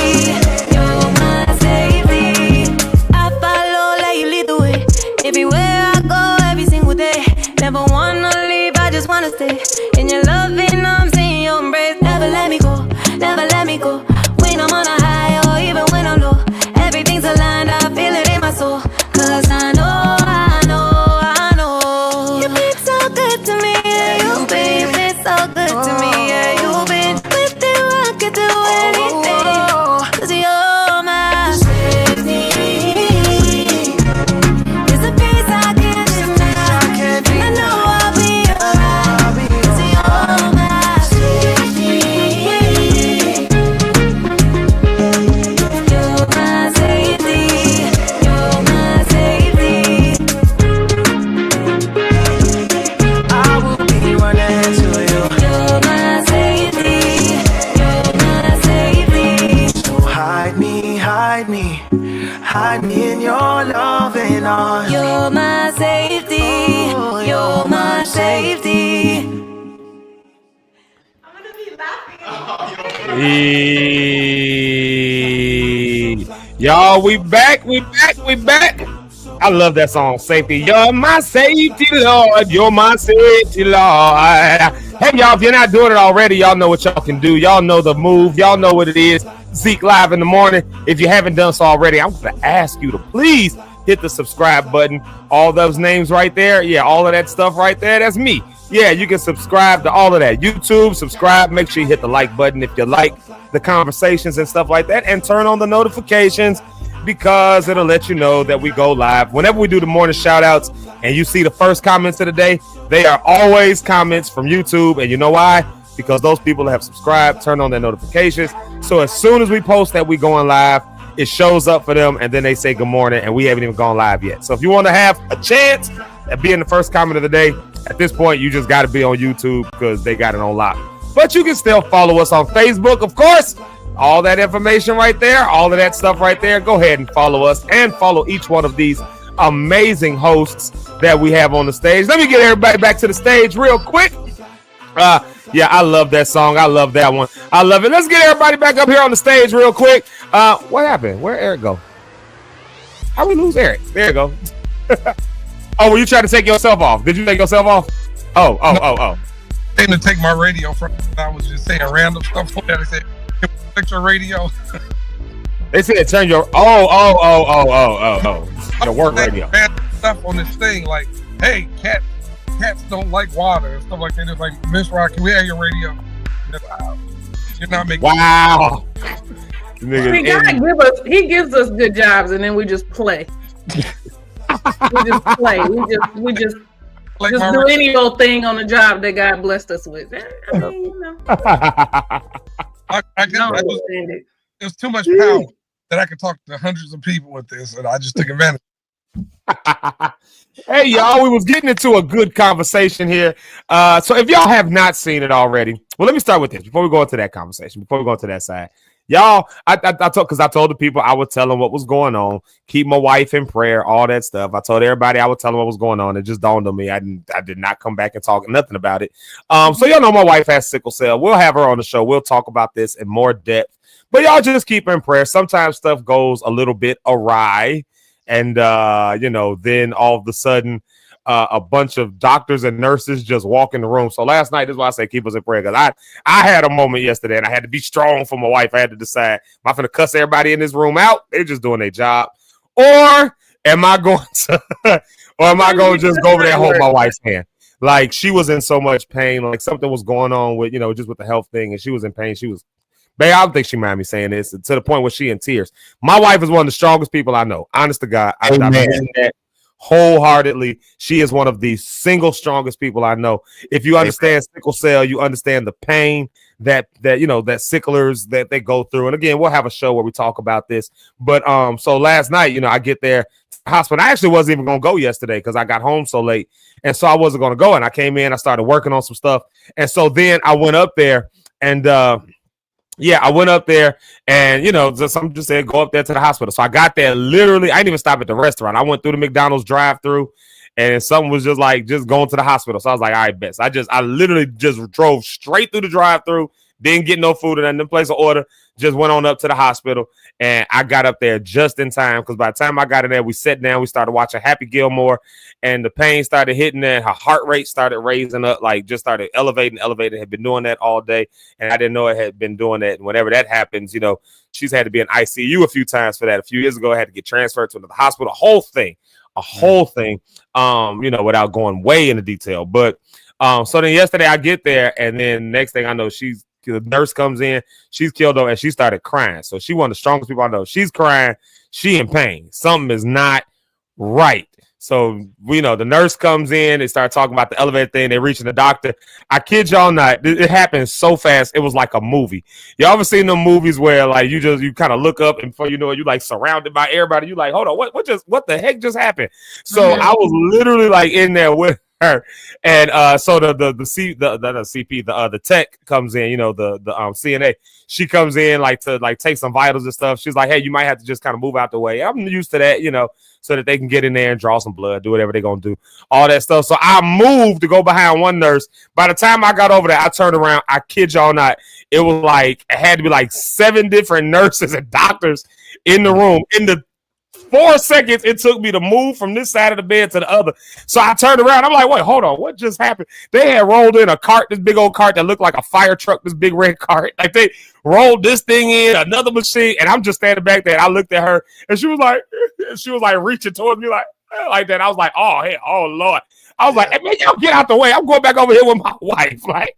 You're my safety. I follow, let you lead the way. Everywhere I go, every single day. Never wanna leave, I just wanna stay in your loving arms, in your embrace. Never let me go, never let me go. When I'm on a high or even when I'm low, everything's aligned, I feel it in my soul. 'Cause I know you've been so good to me, yeah. You've been so good to me, yeah. You've been with you, I could do anything, 'cause you're my safety. There's a peace I can't deny, and I know I'll be alright, 'cause you're my safety. You're my safety. You're my safety. I will be running to you. You're my safety. You're my safety. So hide me, hide me, hide me in your loving arms. You're my safety. You're my safety. Y'all, we back. I love that song, Safety. You're my safety, Lord. You're my safety, Lord. Hey, y'all, if you're not doing it already, y'all know what y'all can do. Y'all know the move. Y'all know what it is. Zeke Live in the morning. If you haven't done so already, I'm going to ask you to please hit the subscribe button. All those names right there. Yeah, all of that stuff right there. That's me. Yeah, you can subscribe to all of that. YouTube, subscribe. Make sure you hit the like button if you like the conversations and stuff like that. And turn on the notifications, because it'll let you know that we go live. Whenever we do the morning shout outs and you see the first comments of the day, they are always comments from YouTube. And you know why? Because those people have subscribed, turn on their notifications. So as soon as we post that we going live, it shows up for them, and then they say good morning, and we haven't even gone live yet. So if you want to have a chance at being the first comment of the day, at this point, you just got to be on YouTube because they got it on lock. But you can still follow us on Facebook, of course. all that information right there, all of that stuff right there. Go ahead and follow us and follow each one of these amazing hosts that we have on the stage. Let me get everybody back to the stage real quick. Yeah, I love that song. I love that one. I love it. Let's get everybody back up here on the stage real quick. What happened? Where'd Eric go? How we lose Eric? There you go. Oh, were you trying to take yourself off? Did you take yourself off? Oh. They didn't take my radio from. I was just saying random stuff. They said, fix your radio. They said turn your your work radio. Stuff on this thing like, hey, cats don't like water and stuff like that. It's like, Miss Rock, can we have your radio? You're not making. Wow. He gives us good jobs, and then we just play. We just play. We just do any old thing on the job that God blessed us with. I mean, you know. I don't understand it. There's too much power that I could talk to hundreds of people with this, and I just took advantage. Hey, y'all, we was getting into a good conversation here. So if y'all have not seen it already, well, let me start with this before we go into that conversation, before we go into that side. Y'all, I told the people I would tell them what was going on, keep my wife in prayer, all that stuff. I told everybody I would tell them what was going on. It just dawned on me. I did not come back and talk nothing about it. So y'all know my wife has sickle cell. We'll have her on the show. We'll talk about this in more depth. But y'all just keep her in prayer. Sometimes stuff goes a little bit awry. And, then all of a sudden, a bunch of doctors and nurses just walk in the room. So last night, this is why I say keep us in prayer. Because I had a moment yesterday, and I had to be strong for my wife. I had to decide, am I going to cuss everybody in this room out? They're just doing their job. Or am I going to just go over there and hold my wife's hand? Like, she was in so much pain. Like, something was going on with, just with the health thing. And she was in pain. Babe, I don't think she mind me saying this, to the point where she in tears. My wife is one of the strongest people I know. Honest to God. I mean that wholeheartedly. She is one of the single strongest people I know. If you understand sickle cell, you understand the pain that sicklers that they go through. And again, we'll have a show where we talk about this. But so last night, I get there to the hospital. I actually wasn't even going to go yesterday because I got home so late. And so I wasn't going to go. And I came in, I started working on some stuff. And so then I went up there and I went up there and, some just said, go up there to the hospital. So I got there literally. I didn't even stop at the restaurant. I went through the McDonald's drive-through and something was just going to the hospital. So I was like, all right, best. I literally just drove straight through the drive-through, didn't get no food and didn't place an order, just went on up to the hospital. And I got up there just in time because by the time I got in there, we sat down, we started watching Happy Gilmore, and the pain started hitting there. Her heart rate started raising up, just started elevating. Had been doing that all day, and I didn't know it had been doing that. And whenever that happens, she's had to be in ICU a few times for that. A few years ago, I had to get transferred to the hospital, a whole thing, without going way into detail. But so then yesterday I get there, and then next thing I know, the nurse comes in, she's killed her, and she started crying. So she one of the strongest people I know. She's crying, she in pain. Something is not right. So the nurse comes in, they start talking about the elevator thing, they reaching the doctor. I kid y'all not, it happened so fast, it was like a movie. You ever seen them movies where you kind of look up and before you know it, you surrounded by everybody, you like, hold on, what the heck just happened? So I was literally in there with her, and so the tech comes in, the CNA. She comes in to take some vitals and stuff. She's like, hey, you might have to just kind of move out the way. I'm used to that, so that they can get in there and draw some blood, do whatever they're gonna do, all that stuff. So I moved to go behind one nurse. By the time I got over there, I turned around. I kid y'all not, it was it had to be 7 different nurses and doctors in the room. In the 4 seconds it took me to move from this side of the bed to the other. So I turned around. I'm like, wait, hold on. What just happened? They had rolled in a cart, this big old cart that looked like a fire truck, this big red cart. They rolled this thing in, another machine, and I'm just standing back there. And I looked at her, and she was reaching towards me like that. I was like, oh, hey, oh, Lord. I was like, hey, man, y'all get out the way. I'm going back over here with my wife. Like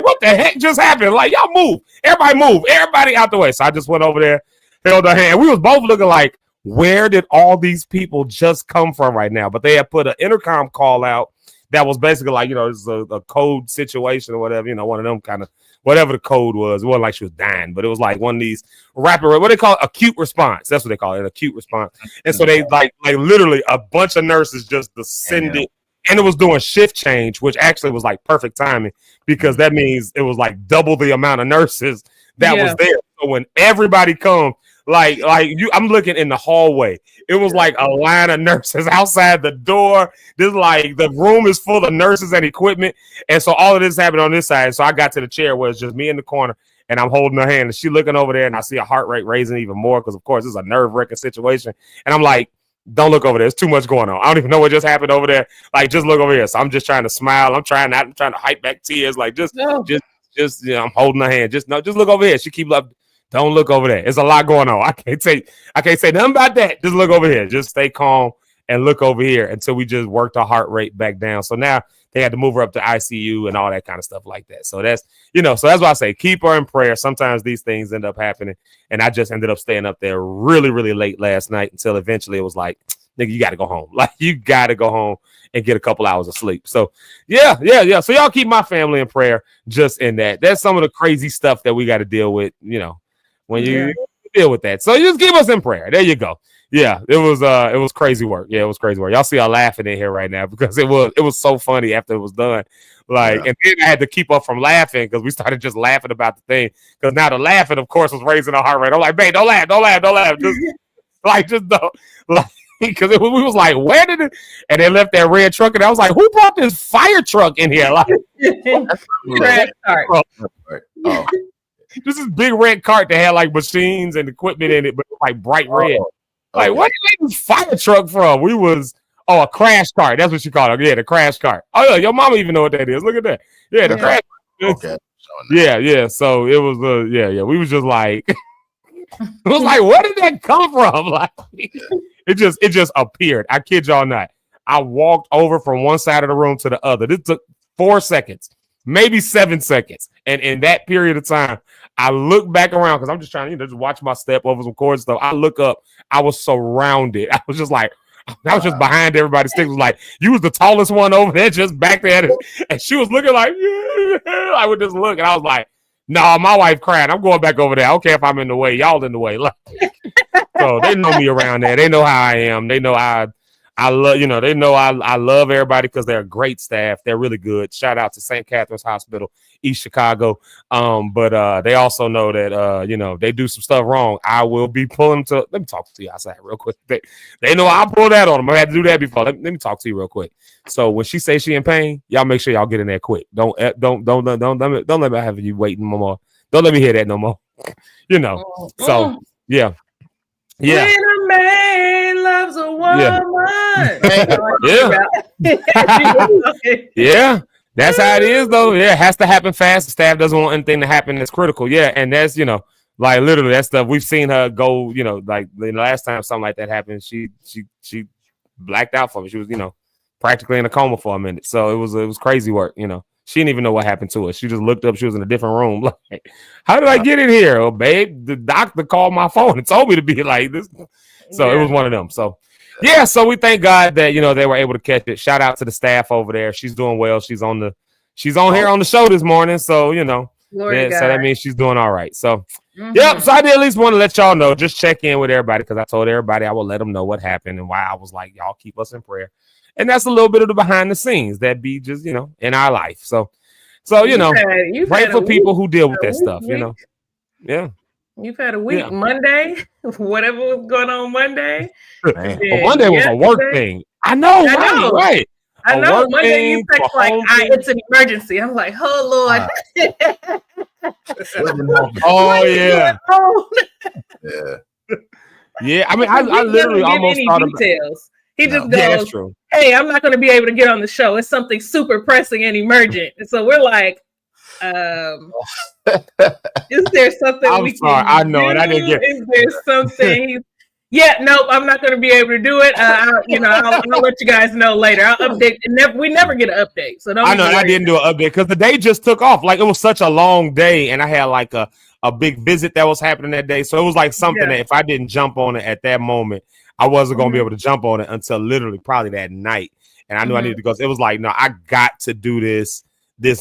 what the heck just happened? Y'all move. Everybody move. Everybody out the way. So I just went over there, held her hand. We was both looking like, where did all these people just come from right now? But they had put an intercom call out that was basically it's a code situation or whatever, one of them kind of, whatever the code was. It wasn't like she was dying, but it was one of these rapid, what they call it? Acute response. That's what they call it, an acute response. And so they literally a bunch of nurses just descended, and it was doing shift change, which actually was perfect timing because that means it was double the amount of nurses that was there. So when everybody comes, like you, I'm looking in the hallway. It was like a line of nurses outside the door. This like the room is full of nurses and equipment, and so all of this happened on this side. So I got to the chair where it's just me in the corner, and I'm holding her hand, and she looking over there, and I see a heart rate raising even more because of course it's a nerve-wracking situation, and I'm like, don't look over there. There's too much going on. I don't even know what just happened over there. Like, just look over here. So I'm just trying to smile. I'm trying to hype back tears. Like, just I'm holding her hand. Just look over here. She keep up. Don't look over there. There's a lot going on. I can't say nothing about that. Just look over here. Just stay calm and look over here until we just worked her heart rate back down. So now they had to move her up to ICU and all that kind of stuff like that. So that's, so that's why I say keep her in prayer. Sometimes these things end up happening. And I just ended up staying up there really, really late last night until eventually it was like, nigga, you got to go home. Like, you got to go home and get a couple hours of sleep. So yeah. So y'all keep my family in prayer just in that. That's some of the crazy stuff that we got to deal with, when you deal with that. So just keep us in prayer. There you go. Yeah, it was crazy work. Yeah, it was crazy work. Y'all see her laughing in here right now because it was so funny after it was done. Like, and then I had to keep up from laughing because we started just laughing about the thing. Because now the laughing, of course, was raising our heart rate. I'm like, babe, don't laugh. Just don't. Like, because we was like, where did it? And they left that red truck, and I was like, who brought this fire truck in here? Like, this is big red cart that had like machines and equipment in it, but like bright red. Like, where did you get this fire truck from? A crash cart. That's what you call it. Yeah, the crash cart. Oh, yeah, your mama even know what that is. Look at that. Yeah, the crash cart. Okay. Yeah. So it was, we was just like, it was like, where did that come from? Like, it just appeared. I kid y'all not. I walked over from one side of the room to the other. This took 4 seconds, maybe 7 seconds. And in that period of time, I look back around because I'm just trying to just watch my step over some cords stuff. I look up. I was surrounded. I was just like, I was just behind everybody. Sticks was like, you was the tallest one over there, just back there. And she was looking like, yeah. I would just look. And I was like, no, my wife crying. I'm going back over there. I don't care if I'm in the way. Y'all in the way. Like, so they know me around there. They know how I am. They know I love, they know I love everybody because they're a great staff. They're really good. Shout out to St. Catherine's Hospital, East Chicago. But they also know that, they do some stuff wrong. I will be pulling to, let me talk to you outside real quick. They know I'll pull that on them. I had to do that before. Let me talk to you real quick. So when she says she in pain, y'all make sure y'all get in there quick. Don't let me have you waiting no more. Don't let me hear that no more. So yeah. Yeah. When a man loves a woman. Yeah. That's how it is, though. Yeah, it has to happen fast. The staff doesn't want anything to happen that's critical. Yeah, and that's, like literally that stuff. We've seen her go, like the last time something like that happened, she blacked out for me. She was, practically in a coma for a minute. So it was crazy work, She didn't even know what happened to her. She just looked up. She was in a different room. Like, how did I get in here? Oh, babe, the doctor called my phone and told me to be like this. So it was one of them. So, yeah. So we thank God that, they were able to catch it. Shout out to the staff over there. She's doing well. She's on here on the show this morning. So, so that means she's doing all right. So, yep. So I did at least want to let y'all know, just check in with everybody because I told everybody I would let them know what happened and why I was like, y'all keep us in prayer. And that's a little bit of the behind the scenes that be just, in our life. So pray for people who deal with that stuff, Yeah. You've had a week, Monday, whatever was going on Monday. Monday was a work thing. I know, right. I know. Monday you text like, it's an emergency. I'm like, oh, Lord. Oh, yeah. Yeah. I mean, I literally almost thought about details. He just goes, hey, I'm not going to be able to get on the show. It's something super pressing and emergent. And so we're like, is there something we can I know, and I didn't get Is there something? Nope, I'm not going to be able to do it. I'll let you guys know later. I'll update. We never get an update. So don't. I know I didn't do an update because the day just took off. Like it was such a long day, and I had like a big visit that was happening that day. So it was like something that if I didn't jump on it at that moment, I wasn't going to be able to jump on it until literally probably that night. And I knew I needed to go. So it was like, no, I got to do this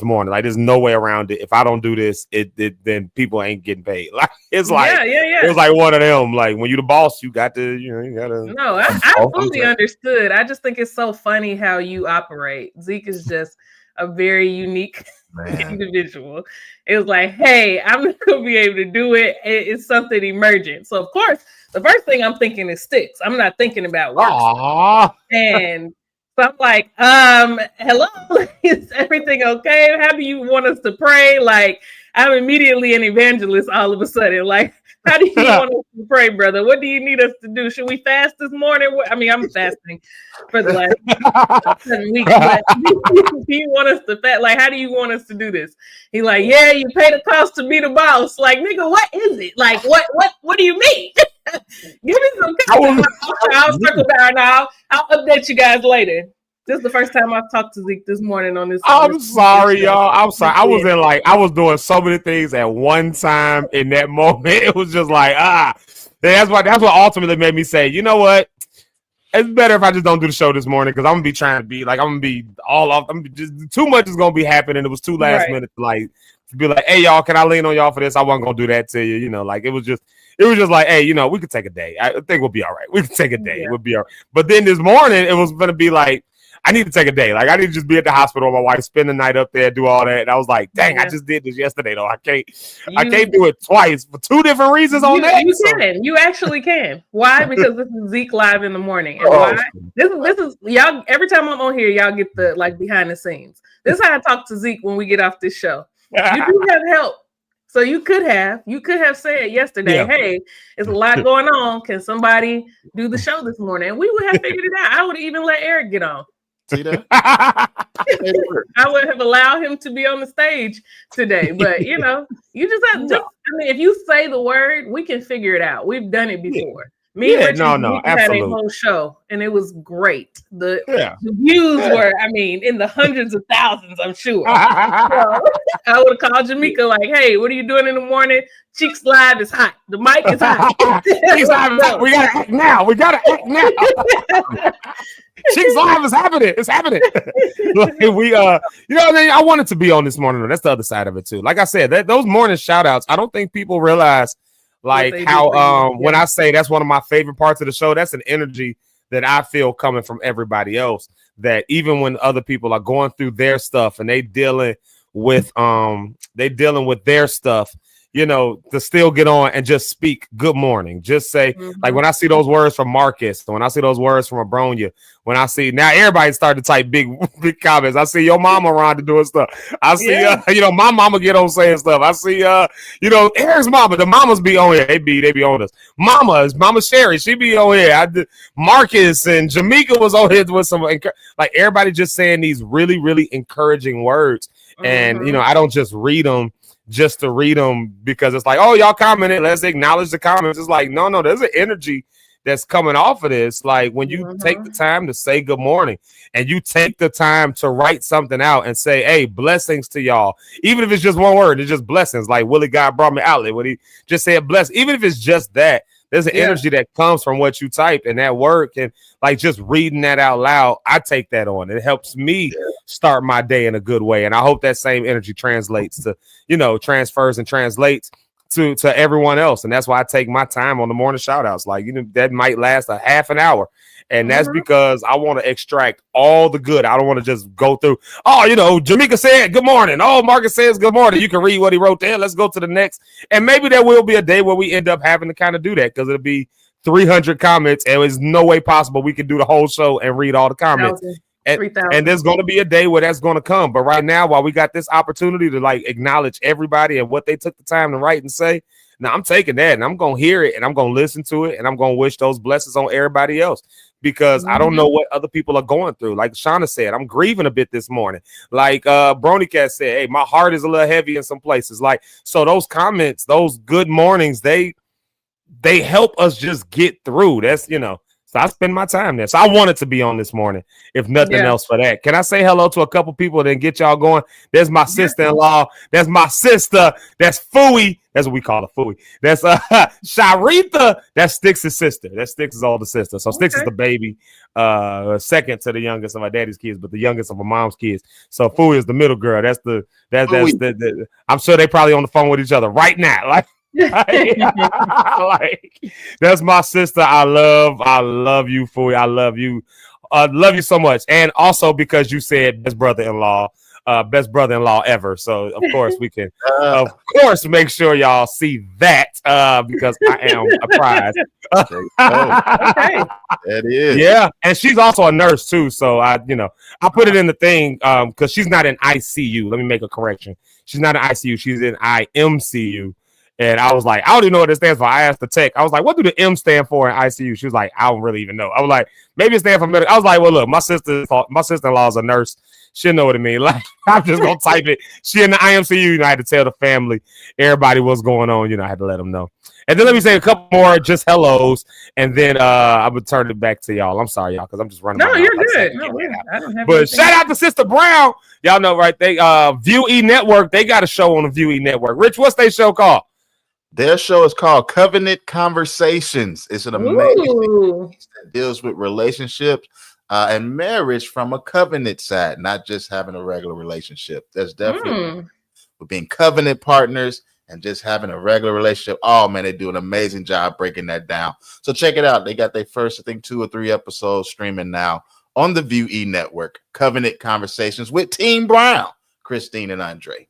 morning. Like there's no way around it. If I don't do this, then people ain't getting paid. Like it's like it was like one of them. Like when you the boss, you got to, you gotta. No, I fully understood. I just think it's so funny how you operate. Zeke is just a very unique individual. It was like, hey, I'm not gonna be able to do it. It's something emergent. So of course, the first thing I'm thinking is sticks. I'm not thinking about work. And so I'm like, hello, is everything okay? How do you want us to pray? Like, I'm immediately an evangelist all of a sudden. Like, how do you want us to pray, brother? What do you need us to do? Should we fast this morning? I mean, I'm fasting for the last 7 weeks, but do you want us to fast? Like, how do you want us to do this? He's like, yeah, you pay the cost to be the boss. Like, nigga, what is it? Like, what do you mean? Give me some context. I'll circle back now. I'll update you guys later. This is the first time I've talked to Zeke this morning on this. I'm sorry, y'all. I'm sorry. I was doing so many things at one time in that moment. It was just like, that's what ultimately made me say, you know what? It's better if I just don't do the show this morning because I'm gonna be trying to be like, I'm gonna be all off. Too much is gonna be happening. It was too last minute to be like, hey y'all, can I lean on y'all for this? I wasn't gonna do that to you, like it was just like, hey, we could take a day. I think we'll be all right. We could take a day. It would be all right. But then this morning it was gonna be like, I need to take a day. Like I need to just be at the hospital with my wife, spend the night up there, do all that. And I was like, dang, I just did this yesterday though. I can't do it twice for two different reasons on that. You actually can. Why? Because this is Zeke Live in the morning. And why? This is y'all. Every time I'm on here, y'all get the behind the scenes. This is how I talk to Zeke when we get off this show. You do have help. So you could have said yesterday, hey, there's a lot going on. Can somebody do the show this morning? And we would have figured it out. I would even let Eric get on. See that? I would have allowed him to be on the stage today, but you just have I mean, if you say the word, we can figure it out. We've done it before. Me and Richard had a whole show, and it was great. The views were, I mean, in the hundreds of thousands, I'm sure. So, I would have called Jamaica like, hey, what are you doing in the morning? Cheeks Live is hot. The mic is hot. Cheeks Live is hot. We gotta act now. Cheeks Live is happening. It's happening. I wanted to be on this morning. That's the other side of it too. Like I said, those morning shout outs, I don't think people realize like how when I say that's one of my favorite parts of the show, that's an energy that I feel coming from everybody else. That even when other people are going through their stuff and they dealing with their stuff, to still get on and just speak good morning. Just say, like when I see those words from Marcus, when I see those words from Abronia, when I see now everybody started to type big comments. I see your mama around to doing stuff. I see my mama get on saying stuff. I see Eric's mama, the mamas be on here. They be on us. Mama Sherry, she be on here. Marcus and Jamaica was on here with some like everybody just saying these really, really encouraging words. And I don't just read them just to read them because it's like, oh, y'all commented, let's acknowledge the comments. It's like, no, there's an energy that's coming off of this. Like when you take the time to say good morning and you take the time to write something out and say, hey, blessings to y'all. Even if it's just one word, it's just blessings. Like Willie God brought me outlet when he just said bless. Even if it's just that, there's an energy that comes from what you type and that word can like just reading that out loud. I take that on. It helps me start my day in a good way. And I hope that same energy translates to, transfers and translates to everyone else. And that's why I take my time on the morning shout outs. Like, that might last a half an hour. And that's because I want to extract all the good. I don't want to just go through, Jamaica said good morning. Oh, Marcus says good morning. You can read what he wrote there. Let's go to the next. And maybe there will be a day where we end up having to kind of do that because it'll be 300 comments. And there's no way possible we can do the whole show and read all the comments. And there's going to be a day where that's going to come. But right now, while we got this opportunity to like acknowledge everybody and what they took the time to write and say, now I'm taking that and I'm going to hear it and I'm going to listen to it and I'm going to wish those blessings on everybody else because I don't know what other people are going through. Like Shauna said, I'm grieving a bit this morning. Like Bronycat said, hey, my heart is a little heavy in some places. Like, so those comments, those good mornings, they help us just get through. That's, so I spend my time there. So I wanted to be on this morning, if nothing else for that. Can I say hello to a couple people and then get y'all going? There's my sister-in-law. That's my sister. That's Fooey. That's what we call her, Fooey. That's Sharitha. That's Styx' sister. That's Styx' older sister. So Styx is the baby, second to the youngest of my daddy's kids, but the youngest of my mom's kids. So Fooey is the middle girl. That's the I'm sure they probably on the phone with each other right now. Like, that's my sister. I love you, Fooey. I love you so much. And also because you said best brother-in-law, best brother-in-law ever. So of course we can, of course, make sure y'all see that because I am a prize. Okay. That is. Yeah, and she's also a nurse too. So I put it in the thing because she's not in ICU. Let me make a correction. She's not in ICU. She's in IMCU. And I was like, I don't even know what it stands for. I asked the tech. I was like, what do the M stand for in ICU? She was like, I don't really even know. I was like, maybe it stands for medical. I was like, well, look, my sister-in-law is a nurse. She'll know what it means. Like, I'm just gonna type it. She in the IMCU. I had to tell the family, everybody what's going on. I had to let them know. And then let me say a couple more just hellos, and then I would turn it back to y'all. I'm sorry, y'all, because I'm just running. No, you're good. No, I don't have. But shout out to Sister Brown. Y'all know, right? They View E Network. They got a show on the View E Network. Rich, what's their show called? Their show is called Covenant Conversations. It's an amazing piece that deals with relationships and marriage from a covenant side, not just having a regular relationship. There's definitely with being covenant partners and just having a regular relationship. Oh man, they do an amazing job breaking that down. So check it out. They got their first, I think, 2 or 3 episodes streaming now on the View E Network. Covenant Conversations with Team Brown, Christine and Andre.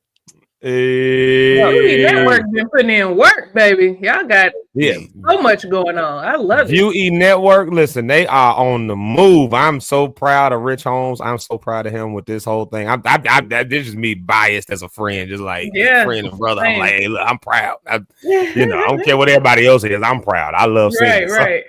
View Network been putting in work, baby. Y'all got so much going on. I love it. View E Network. Listen, they are on the move. I'm so proud of Rich Holmes. I'm so proud of him with this whole thing. This is me biased as a friend, just like a friend and brother. I'm like, hey, look, I'm proud. I don't care what everybody else is. I'm proud. I love seeing it. Right.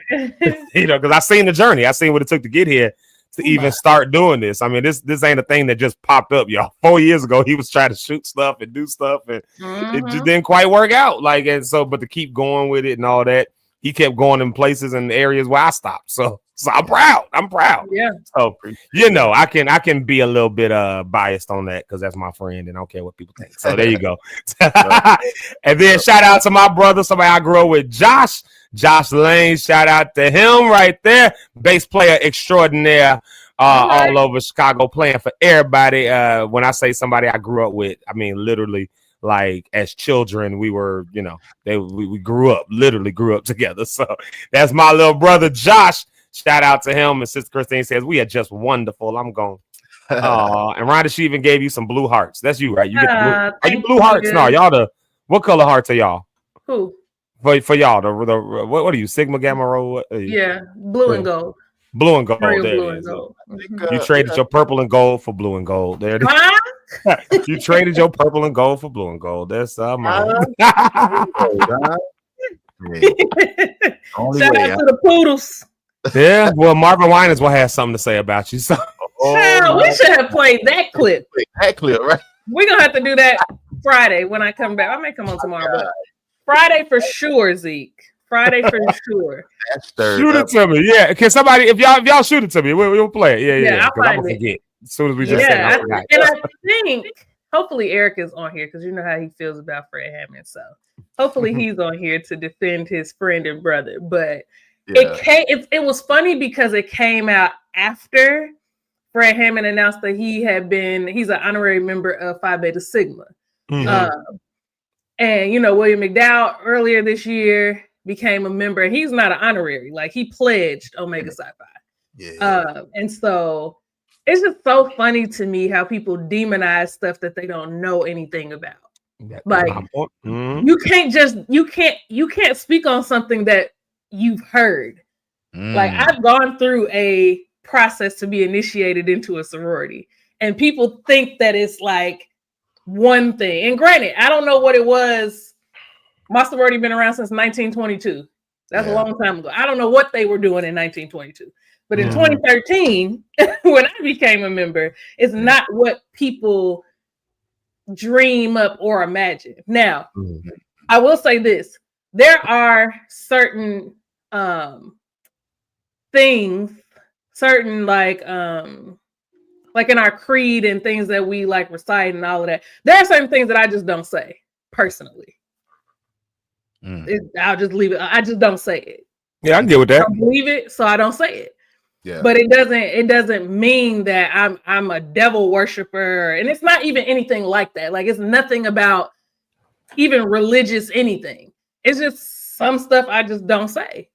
Because I seen the journey. I seen what it took to get here. To even start doing this. I mean, this ain't a thing that just popped up, y'all. 4 years ago, he was trying to shoot stuff and do stuff, and it just didn't quite work out. But to keep going with it and all that, he kept going in places and areas where I stopped. So I'm proud. Yeah. So I can be a little bit biased on that because that's my friend, and I don't care what people think. So there you go. And then shout out to my brother, somebody I grew up with, Josh Lane. Shout out to him right there, bass player extraordinaire, all over Chicago, playing for everybody. When I say somebody I grew up with, I mean literally. Like as children, we were, we grew up together. So that's my little brother, Josh. Shout out to him. And Sister Christine says, we are just wonderful. I'm going. And Rhonda, she even gave you some blue hearts. That's you, right? You get the blue. Are you blue hearts? No, y'all what color hearts are y'all? Who? For y'all, what are you, Sigma, Gamma, Rho? Blue and gold. Blue and gold. Blue and gold. You traded your purple and gold for blue and gold. There it is. You traded your purple and gold for blue and gold. That's mine. Shout out to the poodles. Yeah, well, Marvin Winans will have something to say about you. So, we should have played that clip. That clip, right? We're gonna have to do that Friday when I come back. I may come on tomorrow, but Friday for sure, Zeke. Friday for sure. Shoot it to me. Yeah. Can somebody, if y'all shoot it to me, we'll play it. Yeah. I'll find it. Forget. As soon as we just said I think hopefully Eric is on here because you know how he feels about Fred Hammond. So hopefully he's on here to defend his friend and brother. But it was funny because it came out after Fred Hammond announced that he's an honorary member of Phi Beta Sigma. And William McDowell earlier this year became a member. He's not an honorary, like he pledged Omega Psi Phi. And so it's just so funny to me how people demonize stuff that they don't know anything about. You can't speak on something that you've heard. Like I've gone through a process to be initiated into a sorority, and people think that it's like one thing. And granted, I don't know what it was. My sorority been around since 1922. That's a long time ago. I don't know what they were doing in 1922. But in 2013, when I became a member, it's not what people dream up or imagine. Now, I will say this. There are certain things, certain like in our creed and things that we like recite and all of that. There are certain things that I just don't say personally. I'll just leave it. I just don't say it. Yeah, I can deal with that. I don't believe it, so I don't say it. Yeah. But it doesn't mean that I'm a devil worshiper, and it's not even anything like that. Like it's nothing about even religious anything. It's just some stuff I just don't say.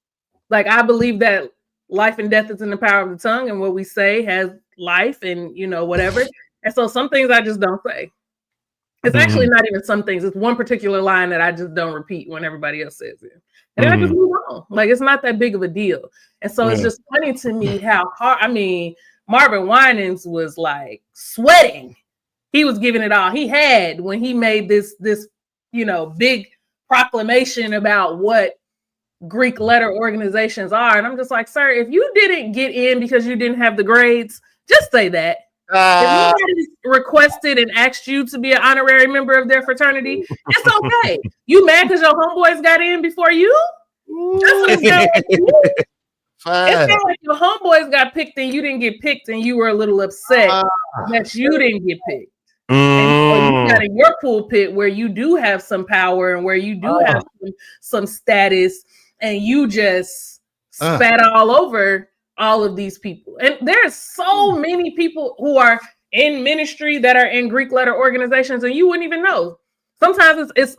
Like I believe that life and death is in the power of the tongue, and what we say has life, and whatever. And so some things I just don't say. It's actually not even some things. It's one particular line that I just don't repeat when everybody else says it. And then I just move on. Like, it's not that big of a deal. And so it's just funny to me how hard, I mean, Marvin Winans was like sweating. He was giving it all he had when he made this, you know, big proclamation about what Greek letter organizations are. And I'm just like, sir, if you didn't get in because you didn't have the grades, just say that. If nobody requested and asked you to be an honorary member of their fraternity, it's okay. You mad because your homeboys got in before you? That's what it's not like your homeboys got picked and you didn't get picked and you were a little upset that you didn't get picked. And so you got in your pulpit where you do have some power and where you do have some status, and you just spat all over all of these people. And there's so many people who are in ministry that are in Greek letter organizations, and you wouldn't even know. Sometimes it's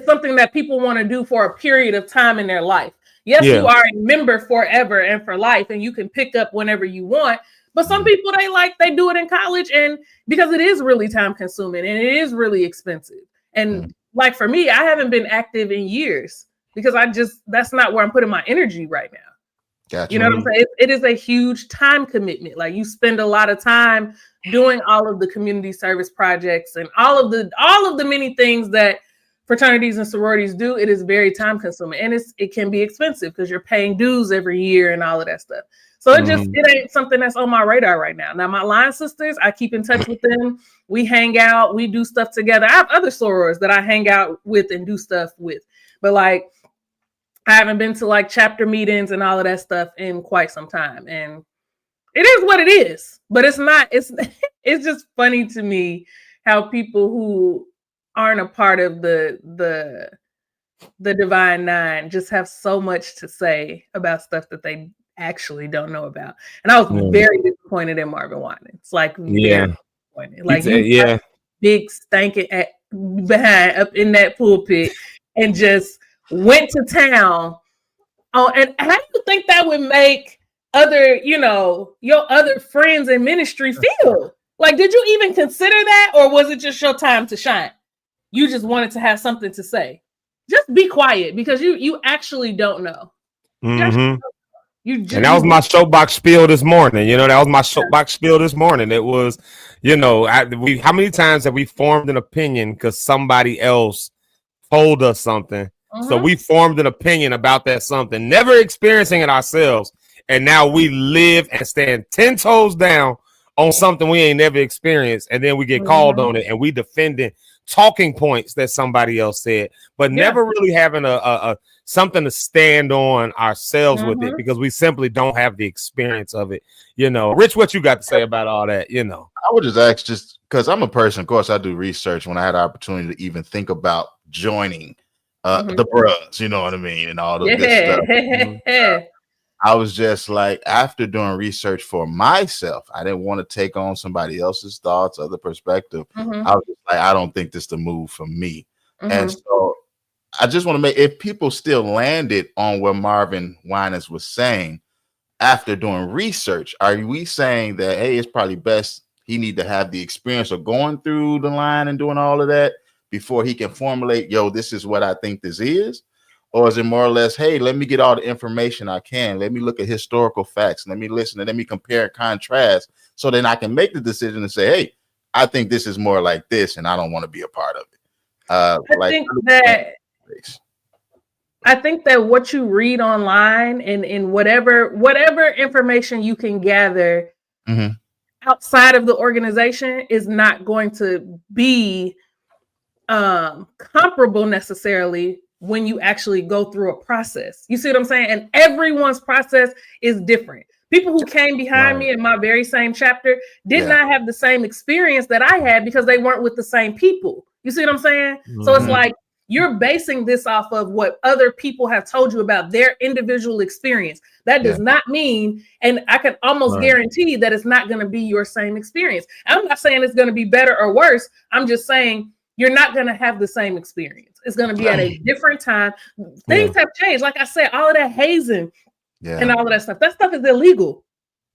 something that people want to do for a period of time in their life. Yes, you are a member forever and for life, and you can pick up whenever you want. But some people, they do it in college, and because it is really time consuming and it is really expensive. And like for me, I haven't been active in years because that's not where I'm putting my energy right now. Gotcha. You know what I'm saying? It is a huge time commitment. Like, you spend a lot of time doing all of the community service projects and all of the many things that fraternities and sororities do. It is very time consuming, and it can be expensive because you're paying dues every year and all of that stuff. So it ain't something that's on my radar right now. Now, my line sisters, I keep in touch with them. We hang out, we do stuff together. I have other sorors that I hang out with and do stuff with, but like, I haven't been to like chapter meetings and all of that stuff in quite some time. And it is what it is, but it's just funny to me how people who aren't a part of the Divine Nine just have so much to say about stuff that they actually don't know about. And I was very disappointed in Marvin Winans. It's like, very disappointed. Like, big stanking behind up in that pulpit and just went to town. Oh, and how do you think that would make other, your other friends in ministry feel? Like, did you even consider that, or was it just your time to shine? You just wanted to have something to say. Just be quiet, because you actually don't know. And that was my soapbox spiel this morning. It was, how many times have we formed an opinion because somebody else told us something? So we formed an opinion about that something, never experiencing it ourselves. And now we live and stand 10 toes down on something we ain't never experienced. And then we get called on it, and we defending talking points that somebody else said, but never really having a something to stand on ourselves with it, because we simply don't have the experience of it. Rich, what you got to say about all that? I would just ask, just because I'm a person, of course, I do research. When I had the opportunity to even think about joining the bros, you know what I mean, and all of this stuff. I was just like, after doing research for myself, I didn't want to take on somebody else's thoughts, other perspective. I was just like, I don't think this is the move for me. And so I just want to make, if people still landed on what Marvin Winans was saying after doing research, are we saying that, hey, it's probably best he need to have the experience of going through the line and doing all of that before he can formulate, this is what I think this is? Or is it more or less, hey, let me get all the information I can. Let me look at historical facts. Let me listen and let me compare and contrast, so then I can make the decision and say, hey, I think this is more like this, and I don't want to be a part of it. I think that what you read online and in whatever information you can gather outside of the organization is not going to be comparable necessarily when you actually go through a process. You see what I'm saying? And everyone's process is different. People who came behind me in my very same chapter did not have the same experience that I had, because they weren't with the same people. You see what I'm saying? So it's like, you're basing this off of what other people have told you about their individual experience. That does not mean, and I can almost guarantee that it's not going to be your same experience. I'm not saying it's going to be better or worse. I'm just saying you're not going to have the same experience. It's going to be at a different time. Things have changed. Like I said, all of that hazing and all of that stuff is illegal.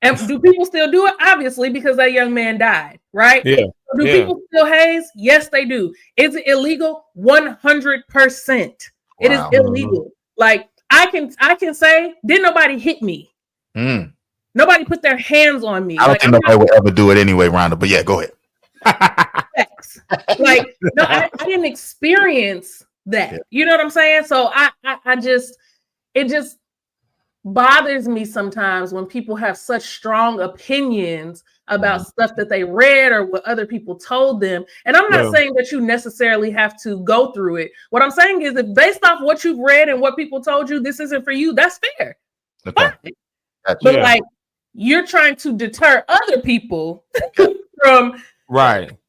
And do people still do it? Obviously, because that young man died, right? Yeah. Do people still haze? Yes, they do. Is it illegal? 100%. It is illegal. Like I can say, didn't nobody hit me? Nobody put their hands on me. I don't think nobody would ever do it anyway, Rhonda. But yeah, go ahead. Like, no, I didn't experience that. Yeah. You know what I'm saying? So it just bothers me sometimes when people have such strong opinions about stuff that they read or what other people told them. And I'm not saying that you necessarily have to go through it. What I'm saying is that based off what you've read and what people told you, this isn't for you. That's fair. Okay. But like, you're trying to deter other people from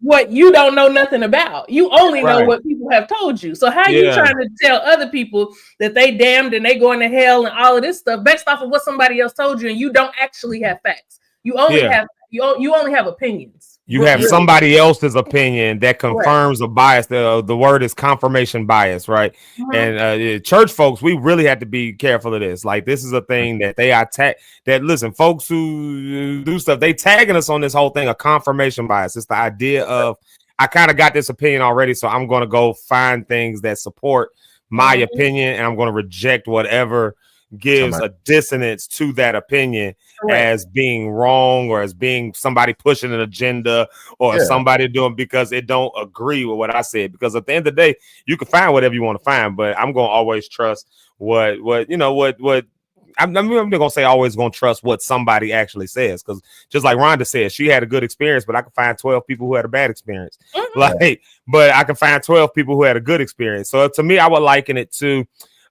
what you don't know nothing about. You only know what people have told you. So how are you trying to tell other people that they damned and they going to hell and all of this stuff based off of what somebody else told you, and you don't actually have facts? You only have you only have opinions. You have somebody else's opinion that confirms a bias. The word is confirmation bias, right? And church folks, we really have to be careful of this. Like, this is a thing that they attack. That listen, folks who do stuff, they tagging us on this whole thing of confirmation bias. It's the idea of, I kind of got this opinion already, so I'm going to go find things that support my opinion, and I'm going to reject whatever gives a dissonance to that opinion as being wrong, or as being somebody pushing an agenda, or somebody doing because it don't agree with what I said. Because at the end of the day, you can find whatever you want to find, but I'm going to always trust what I'm gonna say always gonna trust what somebody actually says, because just like Rhonda said, she had a good experience, but I can find 12 people who had a bad experience. But I can find 12 people who had a good experience. So to me, I would liken it to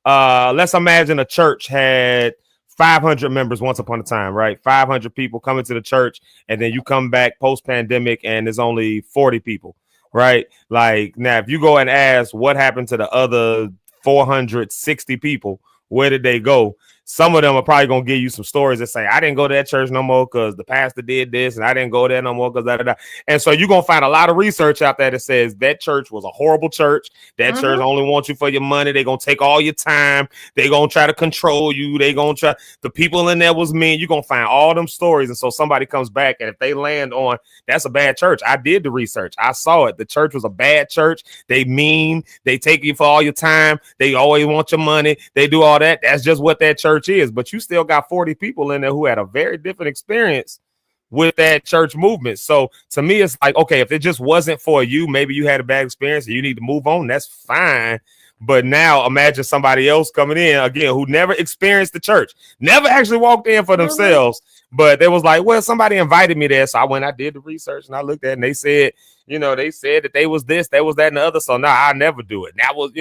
let's imagine a church had 500 members once upon a time, right? 500 people coming to the church, and then you come back post-pandemic and there's only 40 people, right? Like, now if you go and ask what happened to the other 460 people, where did they go? Some of them are probably going to give you some stories that say, I didn't go to that church no more because the pastor did this, and I didn't go there no more because that. And so you're going to find a lot of research out there that says that church was a horrible church. That church only wants you for your money. They're going to take all your time. They're going to try to control you. They're going to try. The people in there was mean. You're going to find all them stories. And so somebody comes back, and if they land on, that's a bad church. I did the research. I saw it. The church was a bad church. They mean. They take you for all your time. They always want your money. They do all that. That's just what that church is. But you still got 40 people in there who had a very different experience with that church movement. So to me, it's like, okay, if it just wasn't for you, maybe you had a bad experience and you need to move on. That's fine. But now imagine somebody else coming in again who never experienced the church, never actually walked in for themselves, but they was like, well, somebody invited me there. So I went, I did the research, and I looked at it, and they said, they said that they was this, they was that, and the other. So now I never do it. That was,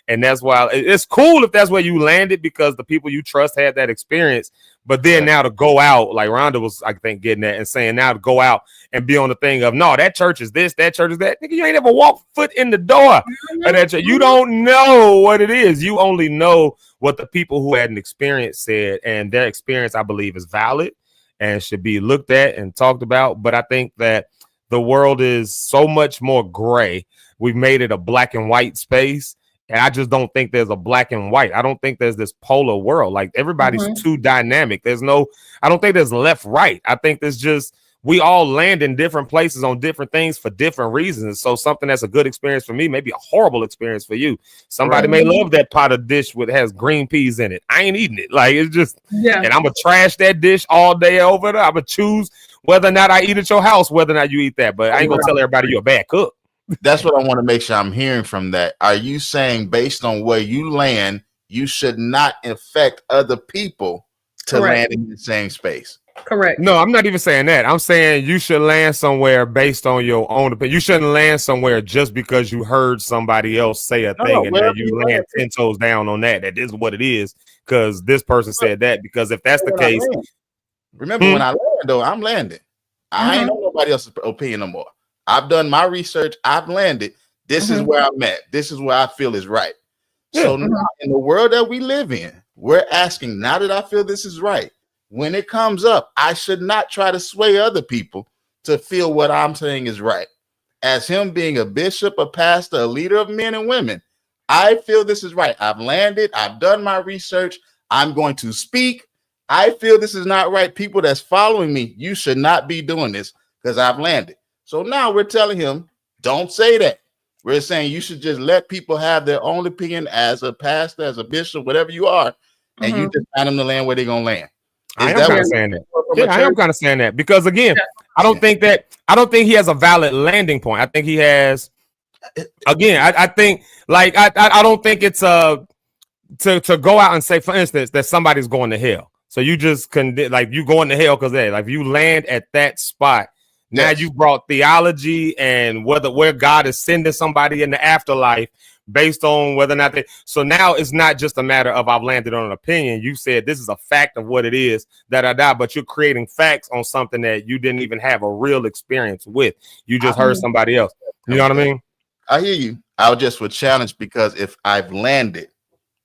and that's why it's cool if that's where you landed, because the people you trust had that experience. But then now to go out, like Rhonda was, I think, getting that and saying, now to go out and be on the thing of, no, that church is this, that church is that. Nigga, you ain't ever walked foot in the door of that church. You don't know what it is. You only know what the people who had an experience said, and their experience, I believe, is valid and should be looked at and talked about. But I think that the world is so much more gray. We've made it a black and white space. And I just don't think there's a black and white. I don't think there's this polar world. Like, everybody's too dynamic. I don't think there's left, right. I think there's just, we all land in different places on different things for different reasons. So something that's a good experience for me may be a horrible experience for you. Somebody may love that pot of dish with has green peas in it. I ain't eating it. Like, it's just, and I'm going to trash that dish all day over there. I'm going to choose whether or not I eat at your house, whether or not you eat that. But I ain't going to tell everybody you're a bad cook. That's what I want to make sure I'm hearing from that. Are you saying based on where you land, you should not affect other people to land in the same space? Correct. No, I'm not even saying that. I'm saying you should land somewhere based on your own opinion. You shouldn't land somewhere just because you heard somebody else say a thing and then you land 10 toes down on that. That is what it is, because this person said that. Because if that's the case, remember when I land, though, I'm landing. I ain't on nobody else's opinion no more. I've done my research. I've landed. This is where I'm at. This is where I feel is right. So now, in the world that we live in, we're asking, now that I feel this is right, when it comes up, I should not try to sway other people to feel what I'm saying is right. As him being a bishop, a pastor, a leader of men and women, I feel this is right. I've landed. I've done my research. I'm going to speak. I feel this is not right. People that's following me, you should not be doing this because I've landed. So now we're telling him, don't say that. We're saying you should just let people have their own opinion as a pastor, as a bishop, whatever you are, and you just find them to land where they're gonna land. I am kind of saying that. Yeah, I am kind of saying that because again, I don't think he has a valid landing point. I think he has. Again, I think like I don't think it's to go out and say, for instance, that somebody's going to hell. So you just like you going to hell because like you land at that spot. Now you brought theology and where God is sending somebody in the afterlife based on whether or not they. So now it's not just a matter of I've landed on an opinion. You said this is a fact of what it is, but you're creating facts on something that you didn't even have a real experience with. You just heard somebody else. You know what I mean? I hear you. I just would challenge because if I've landed,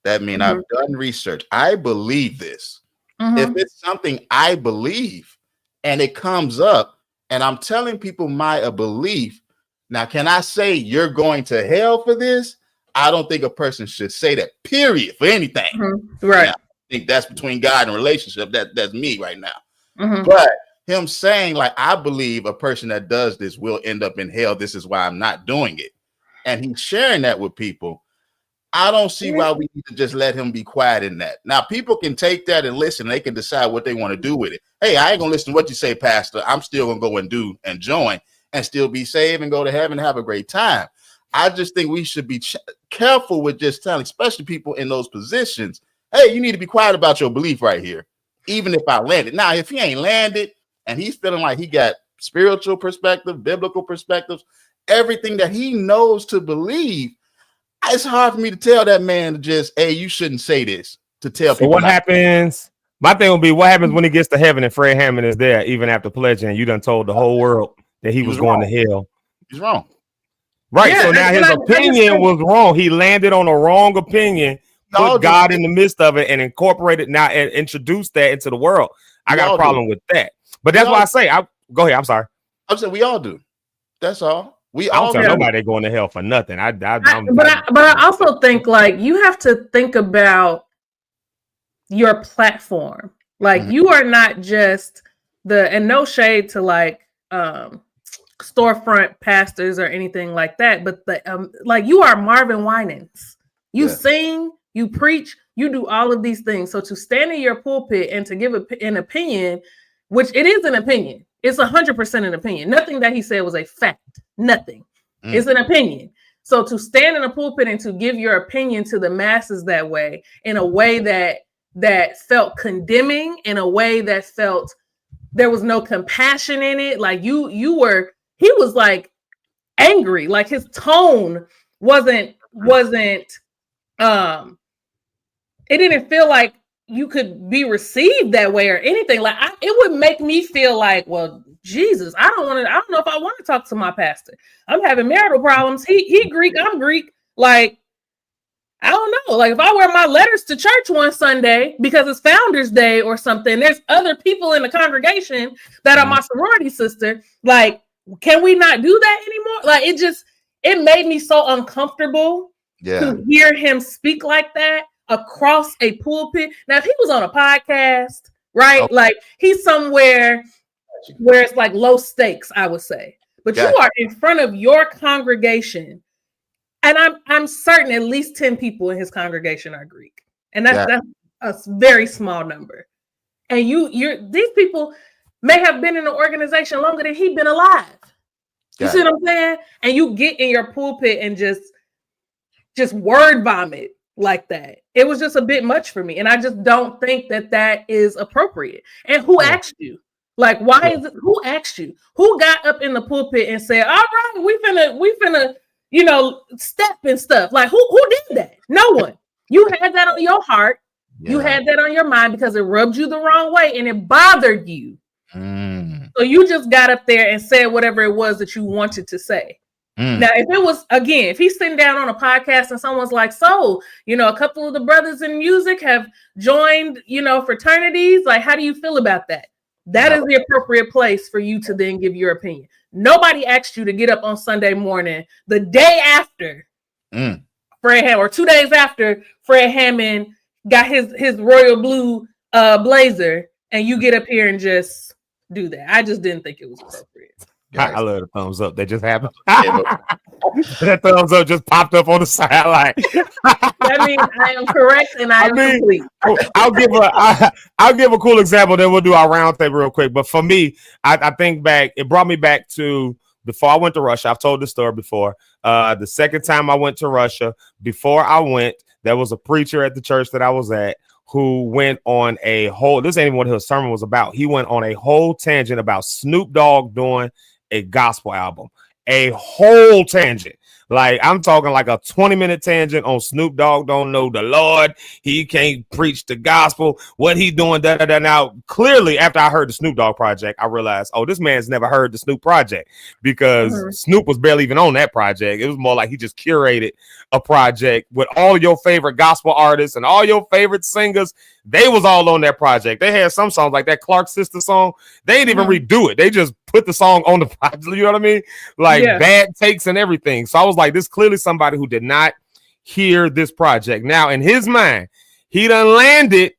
that means I've done research. I believe this. If it's something I believe and it comes up and I'm telling people my belief, now can I say you're going to hell for this? I don't think a person should say that, period, for anything. Right. Now, I think that's between God and relationship. That's me right now. But him saying, like, I believe a person that does this will end up in hell. This is why I'm not doing it. And he's sharing that with people. I don't see why we need to just let him be quiet in that. Now, people can take that and listen. They can decide what they want to do with it. Hey, I ain't going to listen to what you say, Pastor. I'm still going to go and do and join and still be saved and go to heaven and have a great time. I just think we should be careful with just telling, especially people in those positions, hey, you need to be quiet about your belief right here, even if I landed. Now, if he ain't landed and he's feeling like he got spiritual perspective, biblical perspectives, everything that he knows to believe, it's hard for me to tell that man to just, hey, you shouldn't say this, to tell people. What happens? My thing will be, what happens when he gets to heaven and Fred Hammond is there, even after pledging, and you done told the whole world that he was going to hell? He's wrong. Right. So now his opinion was wrong. He landed on a wrong opinion, put God in the midst of it, and incorporated now and introduced that into the world. I got a problem with that. But that's why I say, go ahead. I'm sorry. I'm saying we all do. That's all. I don't tell nobody going to hell for nothing. But I also think like you have to think about your platform. Like you are not just and no shade to like storefront pastors or anything like that, but like you are Marvin Winans. You sing, you preach, you do all of these things. So to stand in your pulpit and to give an opinion, which it is an opinion. It's 100% an opinion. Nothing that he said was a fact. Nothing. It's an opinion. So to stand in a pulpit and to give your opinion to the masses that way, in a way that felt condemning, in a way that felt there was no compassion in it. Like he was like angry. Like his tone wasn't it didn't feel like you could be received that way or anything. Like it would make me feel like, well, Jesus, I don't know if I want to talk to my pastor. I'm having marital problems. He Greek, I'm Greek. Like, I don't know. Like if I wear my letters to church one Sunday because it's Founders Day or something, there's other people in the congregation that are my sorority sister. Like, can we not do that anymore? Like it made me so uncomfortable to hear him speak like that across a pulpit. Now, if he was on a podcast, right? Like he's somewhere where it's like low stakes, I would say. But you are in front of your congregation, and I'm certain at least 10 people in his congregation are Greek, and that's a very small number. And these people may have been in the organization longer than he'd been alive. You see what I'm saying? And you get in your pulpit and just word vomit like that. It was just a bit much for me, and I just don't think that is appropriate. And who asked you? Like, why is it? Who asked you? Who got up in the pulpit and said, "All right, we finna, step and stuff"? Like, who did that? No one. You had that on your heart. Yeah. You had that on your mind because it rubbed you the wrong way and it bothered you. So you just got up there and said whatever it was that you wanted to say. Now, if he's sitting down on a podcast and someone's like, so, a couple of the brothers in music have joined, fraternities. Like, how do you feel about that? That is the appropriate place for you to then give your opinion. Nobody asked you to get up on Sunday morning, the day after Fred Hammond, or 2 days after Fred Hammond got his royal blue blazer and you get up here and just do that. I just didn't think it was appropriate. I love the thumbs up that just happened. That thumbs up just popped up on the side. Like that means I am correct and I am complete. I'll give a cool example. Then we'll do our round table real quick. But for me, I think back. It brought me back to before I went to Russia. I've told this story before. The second time I went to Russia, before I went, there was a preacher at the church that I was at who went on a whole. This ain't even what his sermon was about. He went on a whole tangent about Snoop Dogg doing a gospel album. A whole tangent. Like I'm talking like a 20-minute tangent on Snoop Dogg don't know the Lord. He can't preach the gospel. What he doing? Now, clearly, after I heard the Snoop Dogg project, I realized, oh, this man's never heard the Snoop project because Snoop was barely even on that project. It was more like he just curated a project with all your favorite gospel artists and all your favorite singers. They was all on that project. They had some songs like that Clark Sister song. They didn't even redo it. They just put the song on the project. You know what I mean? Like bad takes and everything. So I was like, this is clearly somebody who did not hear this project. Now, in his mind, he done landed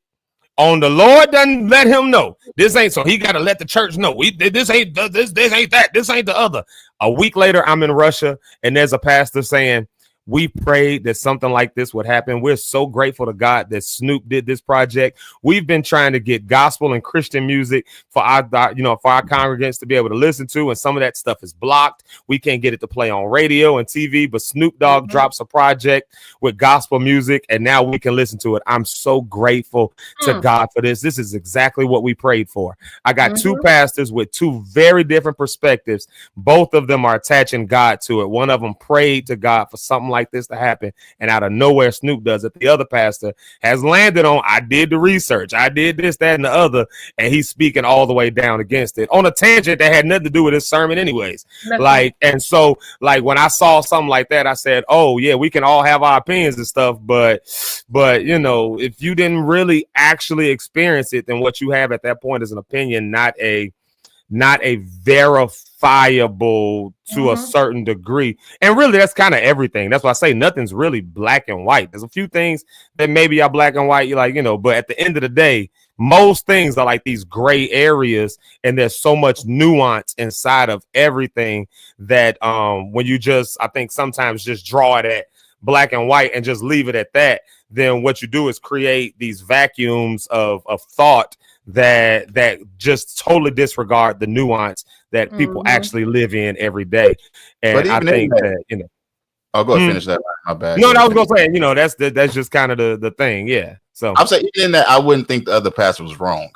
on the Lord done let him know. This ain't so he got to let the church know. This ain't that. This ain't the other. A week later, I'm in Russia and there's a pastor saying, we prayed that something like this would happen. We're so grateful to God that Snoop did this project. We've been trying to get gospel and Christian music for our congregants to be able to listen to, and some of that stuff is blocked. We can't get it to play on radio and TV, but Snoop Dogg drops a project with gospel music, and now we can listen to it. I'm so grateful to God for this. This is exactly what we prayed for. I got two pastors with two very different perspectives. Both of them are attaching God to it. One of them prayed to God for something like this to happen, and out of nowhere Snoop does it. The other pastor has landed on, I did the research, I did this, that, and the other, and he's speaking all the way down against it on a tangent that had nothing to do with his sermon anyways. And so when I saw something like that, I said, oh yeah, we can all have our opinions and stuff, but you know, if you didn't really actually experience it, then what you have at that point is an opinion, not a verifiable to a certain degree. And really, that's kind of everything. That's why I say nothing's really black and white. There's a few things that maybe are black and white, but at the end of the day, most things are like these gray areas, and there's so much nuance inside of everything that when you I think sometimes just draw it at black and white and just leave it at that, then what you do is create these vacuums of thought that just totally disregard the nuance that people actually live in every day. And I think that, I'll go finish that. My bad. No, I was gonna say, that's just kind of the thing. Yeah. So I'm saying in that I wouldn't think the other pastor was wrong.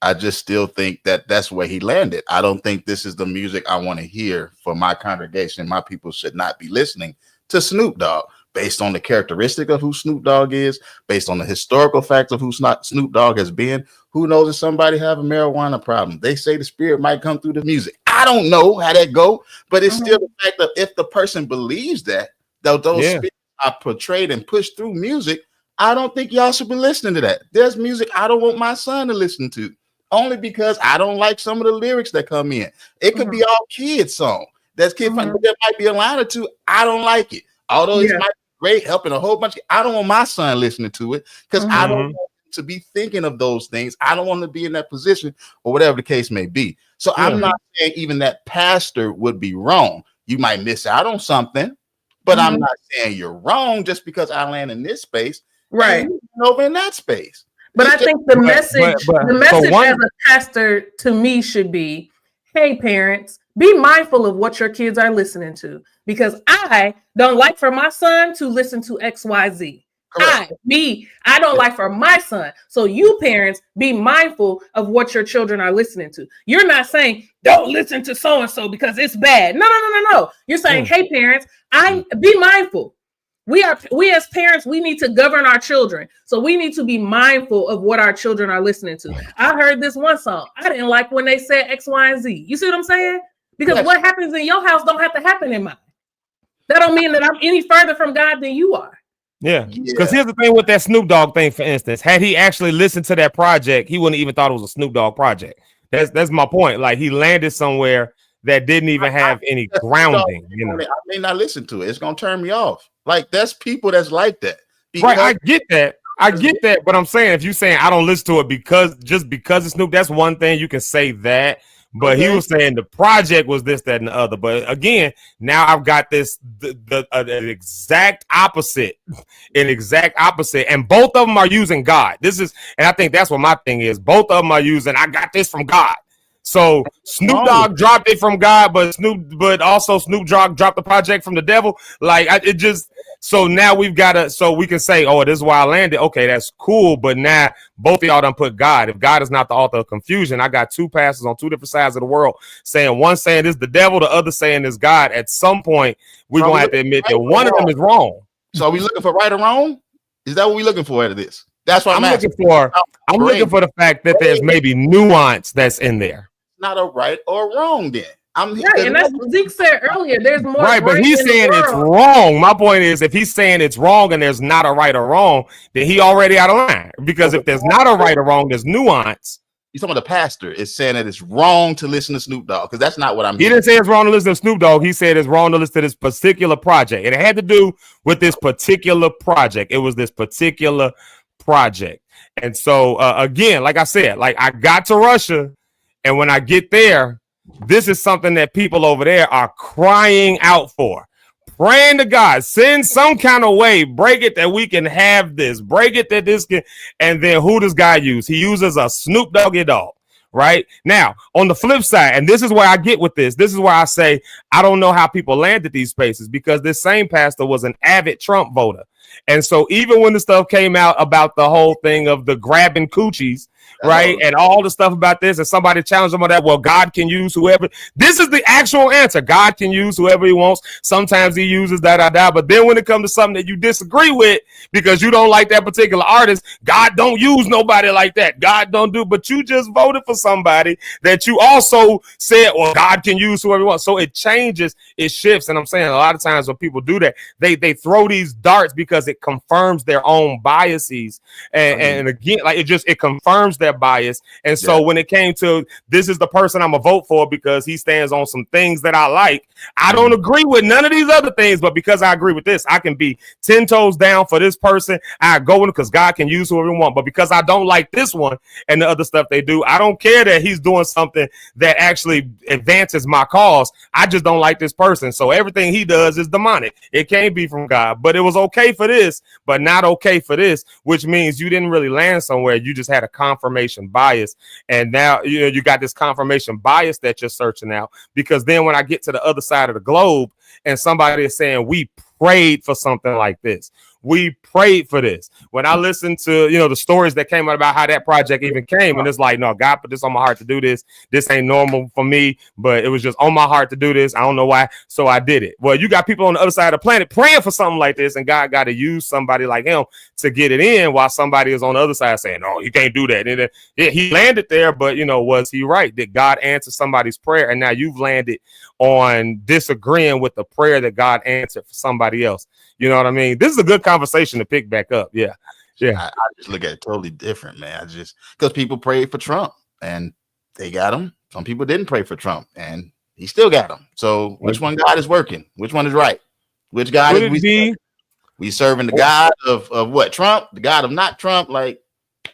I just still think that that's where he landed. I don't think this is the music I want to hear for my congregation. My people should not be listening to Snoop Dogg based on the characteristic of who Snoop Dogg is, based on the historical facts of who Snoop Dogg has been. Who knows if somebody have a marijuana problem? They say the spirit might come through the music. I don't know how that go, but it's still the fact that if the person believes that those spirits are portrayed and pushed through music, I don't think y'all should be listening to that. There's music I don't want my son to listen to, only because I don't like some of the lyrics that come in. It could be all kids song. That's kid fun, but there might be a line or two I don't like it. Although it might be great, helping a whole bunch. I don't want my son listening to it because I don't want to be thinking of those things. I don't want to be in that position or whatever the case may be. So I'm not saying even that pastor would be wrong. You might miss out on something, but I'm not saying you're wrong just because I land in this space, right? Over in that space. But I think the message as a pastor to me should be, hey, parents, be mindful of what your kids are listening to, because I don't like for my son to listen to XYZ. I don't like for my son. So you parents, be mindful of what your children are listening to. You're not saying don't listen to so-and-so because it's bad. No. You're saying, hey, parents, be mindful. We as parents, we need to govern our children. So we need to be mindful of what our children are listening to. I heard this one song. I didn't like when they said X, Y, and Z. You see what I'm saying? Because what happens in your house don't have to happen in mine. That don't mean that I'm any further from God than you are. Yeah, because here's the thing with that Snoop Dogg thing, for instance. Had he actually listened to that project, he wouldn't even thought it was a Snoop Dogg project. That's my point. Like, he landed somewhere that didn't even have any grounding. I may not listen to it. It's gonna turn me off. Like, that's people that's like that. Right, I get that. I get that, but I'm saying if you saying I don't listen to it because it's Snoop, that's one thing you can say that. But he was saying the project was this, that, and the other. But again, now I've got this an exact opposite, and both of them are using God. And I think that's what my thing is. Both of them are using. I got this from God. So Snoop Dogg dropped it from God, but also Snoop Dogg dropped the project from the devil. So now we've got to, so we can say, oh, this is where I landed. Okay, that's cool. But now both of y'all done put God. If God is not the author of confusion, I got two pastors on two different sides of the world saying, one saying it's the devil, the other saying it's God. At some point, we're going to have to admit that one of them is wrong. So are we looking for right or wrong? Is that what we're looking for out of this? That's what I'm looking for. I'm looking for the fact that there's maybe nuance that's in there. Not a right or wrong then. Right, and that's what Zeke said earlier. There's more right, but he's saying it's wrong. My point is, if he's saying it's wrong and there's not a right or wrong, then he already out of line. Because if there's not a right or wrong, there's nuance. He's talking about the pastor is saying that it's wrong to listen to Snoop Dogg, because that's not what I'm hearing. He didn't say it's wrong to listen to Snoop Dogg. He said it's wrong to listen to this particular project. And it had to do with this particular project. It was this particular project. And so, again, like I said, like I got to Russia, and when I get there, this is something that people over there are crying out for, praying to God, send some kind of way, break it that we can have this, break it that this can. And then who does God use? He uses a Snoop Doggy Dogg. Right now, on the flip side, and this is where I get with this. This is why I say I don't know how people landed these spaces, because this same pastor was an avid Trump voter. And so even when the stuff came out about the whole thing of the grabbing coochies, right, and all the stuff about this, and somebody challenged him on that, well, God can use whoever. This is the actual answer. God can use whoever he wants. Sometimes he uses but then when it comes to something that you disagree with because you don't like that particular artist, God don't use nobody like that. God don't do, but you just voted for somebody that you also said, well, God can use whoever he wants. So it changes, it shifts. And I'm saying a lot of times when people do that, they throw these darts because it confirms their own biases. And again, like it confirms their bias. And so when it came to this is the person I'm gonna vote for because he stands on some things that I like, I don't agree with none of these other things, but because I agree with this, I can be 10 toes down for this person. I go in because God can use whoever he wants. But because I don't like this one and the other stuff they do, I don't care that he's doing something that actually advances my cause. I just don't like this person. So everything he does is demonic. It can't be from God. But it was okay for this, but not okay for this, which means you didn't really land somewhere. You just had a confirmation bias. And now you got this confirmation bias that you're searching out, because then when I get to the other side of the globe and somebody is saying we prayed for something like this, we prayed for this. When I listened to, the stories that came out about how that project even came, and it's like, no, God put this on my heart to do this. This ain't normal for me, but it was just on my heart to do this. I don't know why. So I did it. Well, you got people on the other side of the planet praying for something like this, and God got to use somebody like him to get it in, while somebody is on the other side saying, no, you can't do that. And he landed there, but was he right? Did God answer somebody's prayer? And now you've landed on disagreeing with the prayer that God answered for somebody else. You know what I mean? This is a good conversation to pick back up. Yeah. I just look at it totally different, man. Because people prayed for Trump and they got him. Some people didn't pray for Trump and he still got him. So which one God is working? Which one is right? Which God is we serving? The God of what? Trump? The God of not Trump? Like,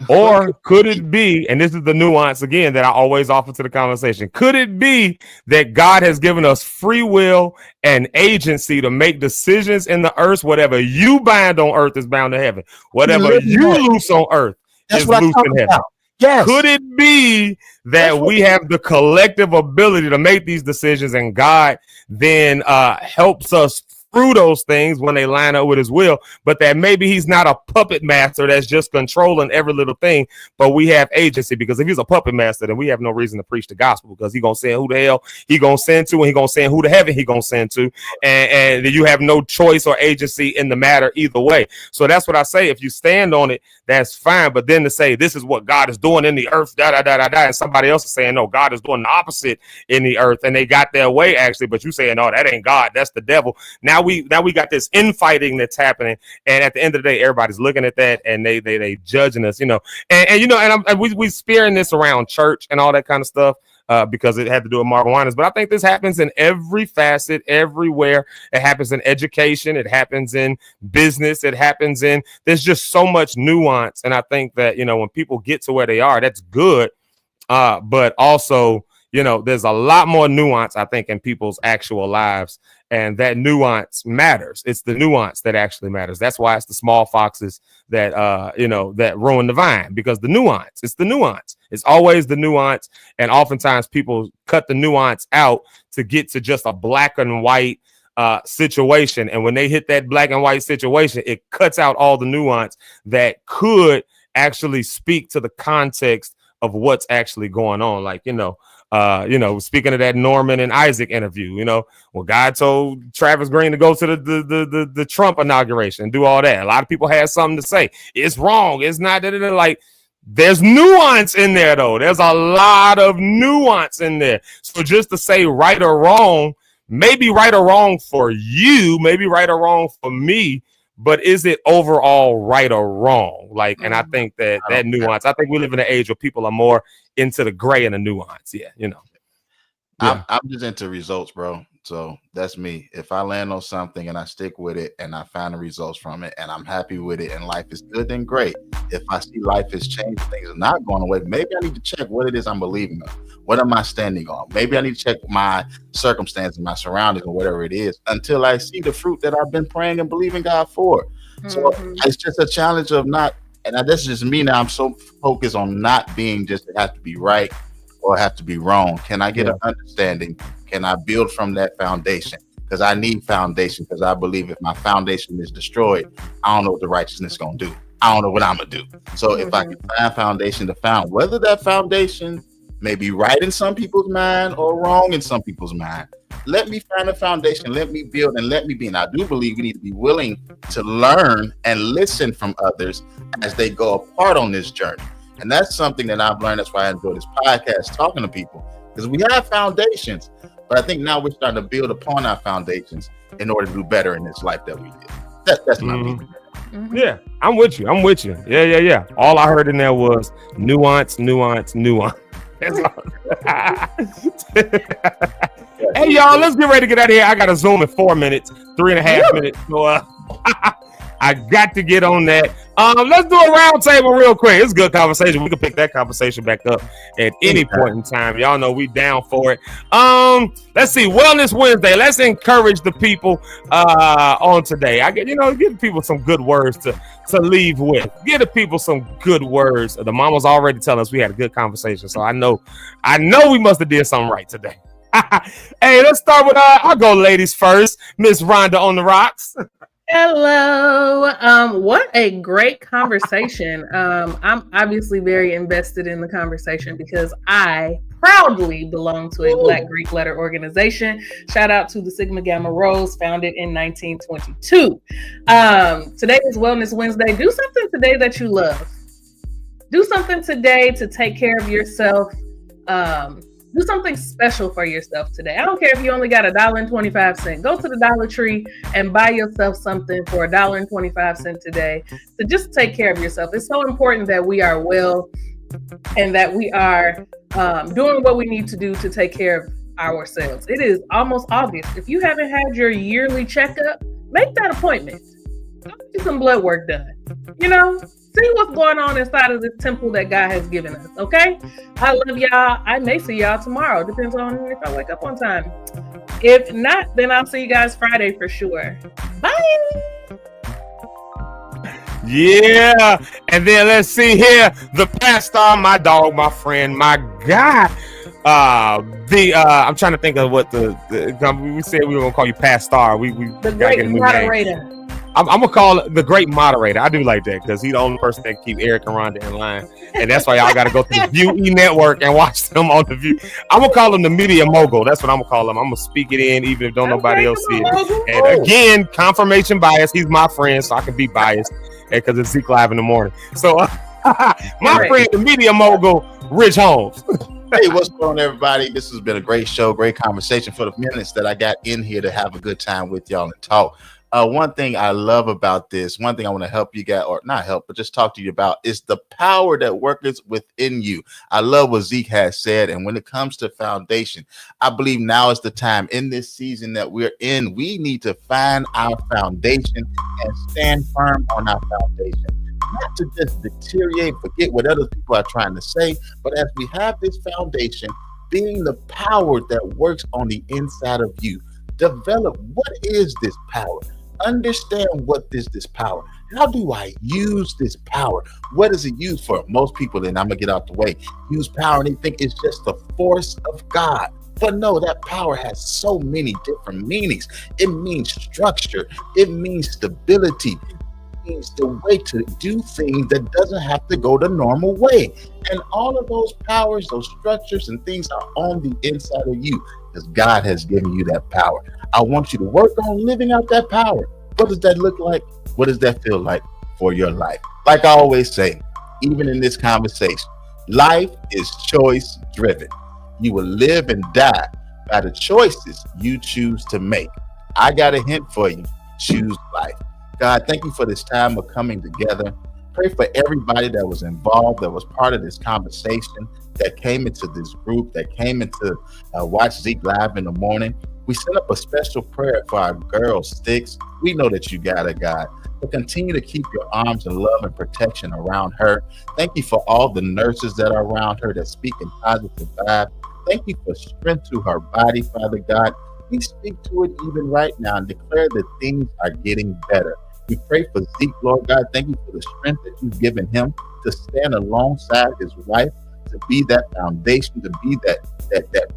or could it be, and this is the nuance again that I always offer to the conversation, could it be that God has given us free will and agency to make decisions in the earth? Whatever you bind on earth is bound to heaven. Whatever you loose on earth is loose in heaven. Yes. Could it be that we have the collective ability to make these decisions, and God then helps us through those things when they line up with his will, but that maybe he's not a puppet master that's just controlling every little thing, but we have agency? Because if he's a puppet master, then we have no reason to preach the gospel, because he's gonna send who the hell he gonna send to, and he gonna send who to heaven he gonna send to, and you have no choice or agency in the matter either way. So that's what I say. If you stand on it, that's fine. But then to say this is what God is doing in the earth, and somebody else is saying no, God is doing the opposite in the earth, and they got their way actually, but you saying no, that ain't God, that's the devil. Now we got this infighting that's happening, and at the end of the day, everybody's looking at that and they judging us, and we spearing this around church and all that kind of stuff. because it had to do with Marvin Winans. But I think this happens in every facet, everywhere. It happens in education. It happens in business. It happens in, there's just so much nuance. And I think that, you know, when people get to where they are, that's good. But also, you know, there's a lot more nuance, I think, in people's actual lives. And that nuance matters. It's the nuance that actually matters. That's why it's the small foxes that, you know, that ruin the vine, because the nuance, it's the nuance. It's always the nuance. And oftentimes people cut the nuance out to get to just a black and white situation. And when they hit that black and white situation, it cuts out all the nuance that could actually speak to the context of what's actually going on. Like, you know, speaking of that Norman and Isaac interview, you know, well, God told Travis Green to go to the Trump inauguration and do all that. A lot of people had something to say. It's wrong. It's not like, there's nuance in there, though. There's a lot of nuance in there. So just to say right or wrong, maybe right or wrong for you, maybe right or wrong for me, but is it overall right or wrong? Like, and I think that nuance, I think we live in an age where people are more into the gray and the nuance. Yeah, you know. Yeah. I'm just into results, bro. So that's me. If I land on something and I stick with it and I find the results from it and I'm happy with it and life is good, then great. If I see life has changed, things are not going away, maybe I need to check what it is I'm believing of. What am I standing on? Maybe I need to check my circumstances, my surroundings, or whatever it is, until I see the fruit that I've been praying and believing God for. So it's just a challenge of not, and this is just me now. I'm so focused on not being just have to be right or have to be wrong. Can I get an understanding? Can I build from that foundation? Because I need foundation, because I believe if my foundation is destroyed, I don't know what the righteousness is going to do. I don't know what I'm going to do. So if I can find foundation to found, whether that foundation may be right in some people's mind or wrong in some people's mind, let me find a foundation, let me build, and let me be. And I do believe we need to be willing to learn and listen from others as they go apart on this journey. And that's something that I've learned. That's why I enjoy this podcast, talking to people, because we have foundations, but I think now we're starting to build upon our foundations in order to do better in this life that we live. That's my opinion. Yeah, I'm with you. Yeah. All I heard in there was nuance. That's all. Hey, y'all, let's get ready to get out of here. I got to Zoom in 4 minutes, 3.5 minutes. So I got to get on that. Let's do a round table real quick. It's a good conversation. We can pick that conversation back up at any point in time. Y'all know we down for it. Let's see, Wellness Wednesday. Let's encourage the people on today. Give people some good words to leave with. Give the people some good words. The mama's already telling us we had a good conversation, so I know we must have did something right today. Hey, let's start with I'll go ladies first. Miss Rhonda on the rocks. Hello. What a great conversation. I'm obviously very invested in the conversation because I proudly belong to a Black Greek letter organization. Shout out to the Sigma Gamma Rhos, founded in 1922. Today is Wellness Wednesday. Do something today that you love. Do something today to take care of yourself. Do something special for yourself today. I don't care if you only got $1.25. Go to the Dollar Tree and buy yourself something for $1.25 today to just take care of yourself. It's so important that we are well and that we are doing what we need to do to take care of ourselves. It is almost August. If you haven't had your yearly checkup, make that appointment. Go get some blood work done. See what's going on inside of this temple that God has given us, okay? I love y'all. I may see y'all tomorrow. Depends on if I wake up on time. If not, then I'll see you guys Friday for sure. Bye! Yeah, and then let's see here. The pastor, my dog, my friend, my guy. I'm trying to think of what we said we were gonna call you pastor. We the great moderator. I'm gonna call it the great moderator. I do like that because he's the only person that can keep Eric and Rhonda in line, and that's why y'all got to go to the View Network and watch them on the View. I'm gonna call him the media mogul. That's what I'm gonna call him. I'm gonna speak it in even if nobody else see it. And again, confirmation bias. He's my friend, so I can be biased because it's Zeke Live in the morning. So my friend, the media mogul, Rich Holmes. Hey, what's going on, everybody? This has been a great show, great conversation for the minutes that I got in here to have a good time with y'all and talk. One thing I love about this, one thing I want to help you guys, or not help, but just talk to you about, is the power that worketh within you. I love what Zeke has said. And when it comes to foundation, I believe now is the time in this season that we're in. We need to find our foundation and stand firm on our foundation. Not to just deteriorate, forget what other people are trying to say, but as we have this foundation, being the power that works on the inside of you, develop what is this power. Understand what is this power. How do I use this power? What is it used for? Most people, and I'm gonna get out the way, use power and they think it's just the force of God. But no, that power has so many different meanings. It means structure. It means stability. It means the way to do things that doesn't have to go the normal way. And all of those powers, those structures and things are on the inside of you because God has given you that power. I want you to work on living out that power. What does that look like? What does that feel like for your life? Like I always say, even in this conversation, life is choice driven. You will live and die by the choices you choose to make. I got a hint for you. Choose life. God, thank you for this time of coming together. Pray for everybody that was involved, that was part of this conversation, that came into this group, that came into Watch Zeke Live in the morning. We set up a special prayer for our girl, Sticks. We know that you got it, God. But continue to keep your arms of love and protection around her. Thank you for all the nurses that are around her that speak in positive vibe. Thank you for strength to her body, Father God. We speak to it even right now and declare that things are getting better. We pray for Zeke, Lord God. Thank you for the strength that you've given him to stand alongside his wife, to be that foundation, to be that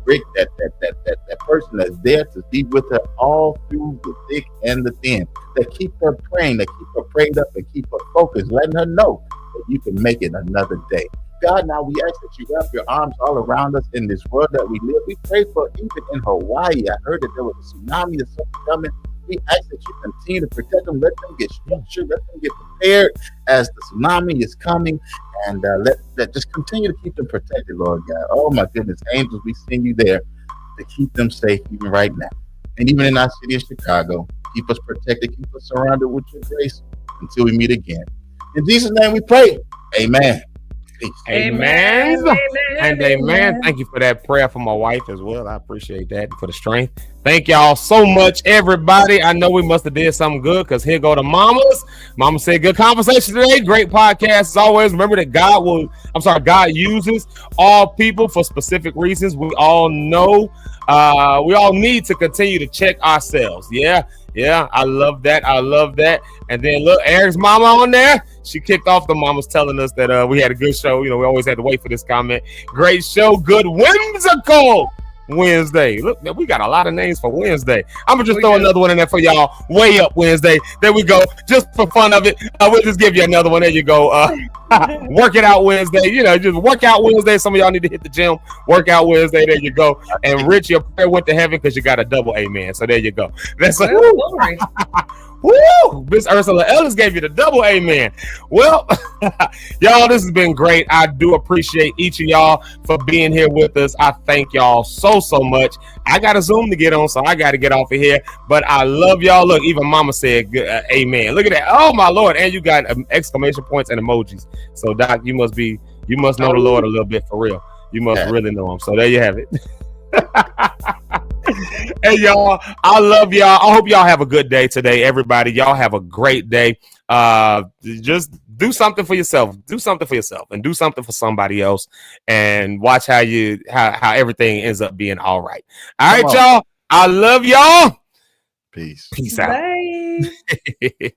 brick, that person that's there to be with her all through the thick and the thin, that keep her praying, that keep her prayed up and keep her focused, letting her know that you can make it another day. God, now we ask that you wrap your arms all around us in this world that we live. We pray for even in Hawaii. I heard that there was a tsunami or something coming. We ask that you continue to protect them, let them get structured, let them get prepared as the tsunami is coming, and let just continue to keep them protected, Lord God. Oh my goodness, angels, we send you there to keep them safe even right now. And even in our city of Chicago, keep us protected, keep us surrounded with your grace until we meet again. In Jesus' name we pray. Amen. Amen. And amen. Thank you for that prayer for my wife as well. I appreciate that for the strength. Thank y'all so much, everybody. I know we must have did something good because here go the mamas. Mama said good conversation today. Great podcast as always. Remember that God uses all people for specific reasons. We all know. We all need to continue to check ourselves. Yeah. I love that. And then look, Eric's mama on there. She kicked off the mamas telling us that we had a good show. You know, we always had to wait for this comment. Great show. Good whimsical Wednesday. Look, we got a lot of names for Wednesday. I'm gonna just throw another one in there for y'all. Way up Wednesday. There we go. Just for fun of it, we'll just give you another one. There you go. Work it out Wednesday. You know, just work out Wednesday. Some of y'all need to hit the gym. Work out Wednesday. There you go. And Rich, your prayer went to heaven because you got a double amen. So there you go. That's woo! Miss Ursula Ellis gave you the double amen. Well, y'all, this has been great. I do appreciate each of y'all for being here with us. I thank y'all so much. I got a Zoom to get on, so I got to get off of here. But I love y'all. Look, even Mama said amen. Look at that. Oh, my Lord. And you got exclamation points and emojis. So, Doc, you must know the Lord a little bit for real. You must really know him. So there you have it. Hey y'all, I love y'all. I hope y'all have a good day today, everybody. Y'all have a great day. Just do something for yourself. Do something for yourself and do something for somebody else, and watch how everything ends up being all right. All right, y'all. I love y'all. Peace out. Bye.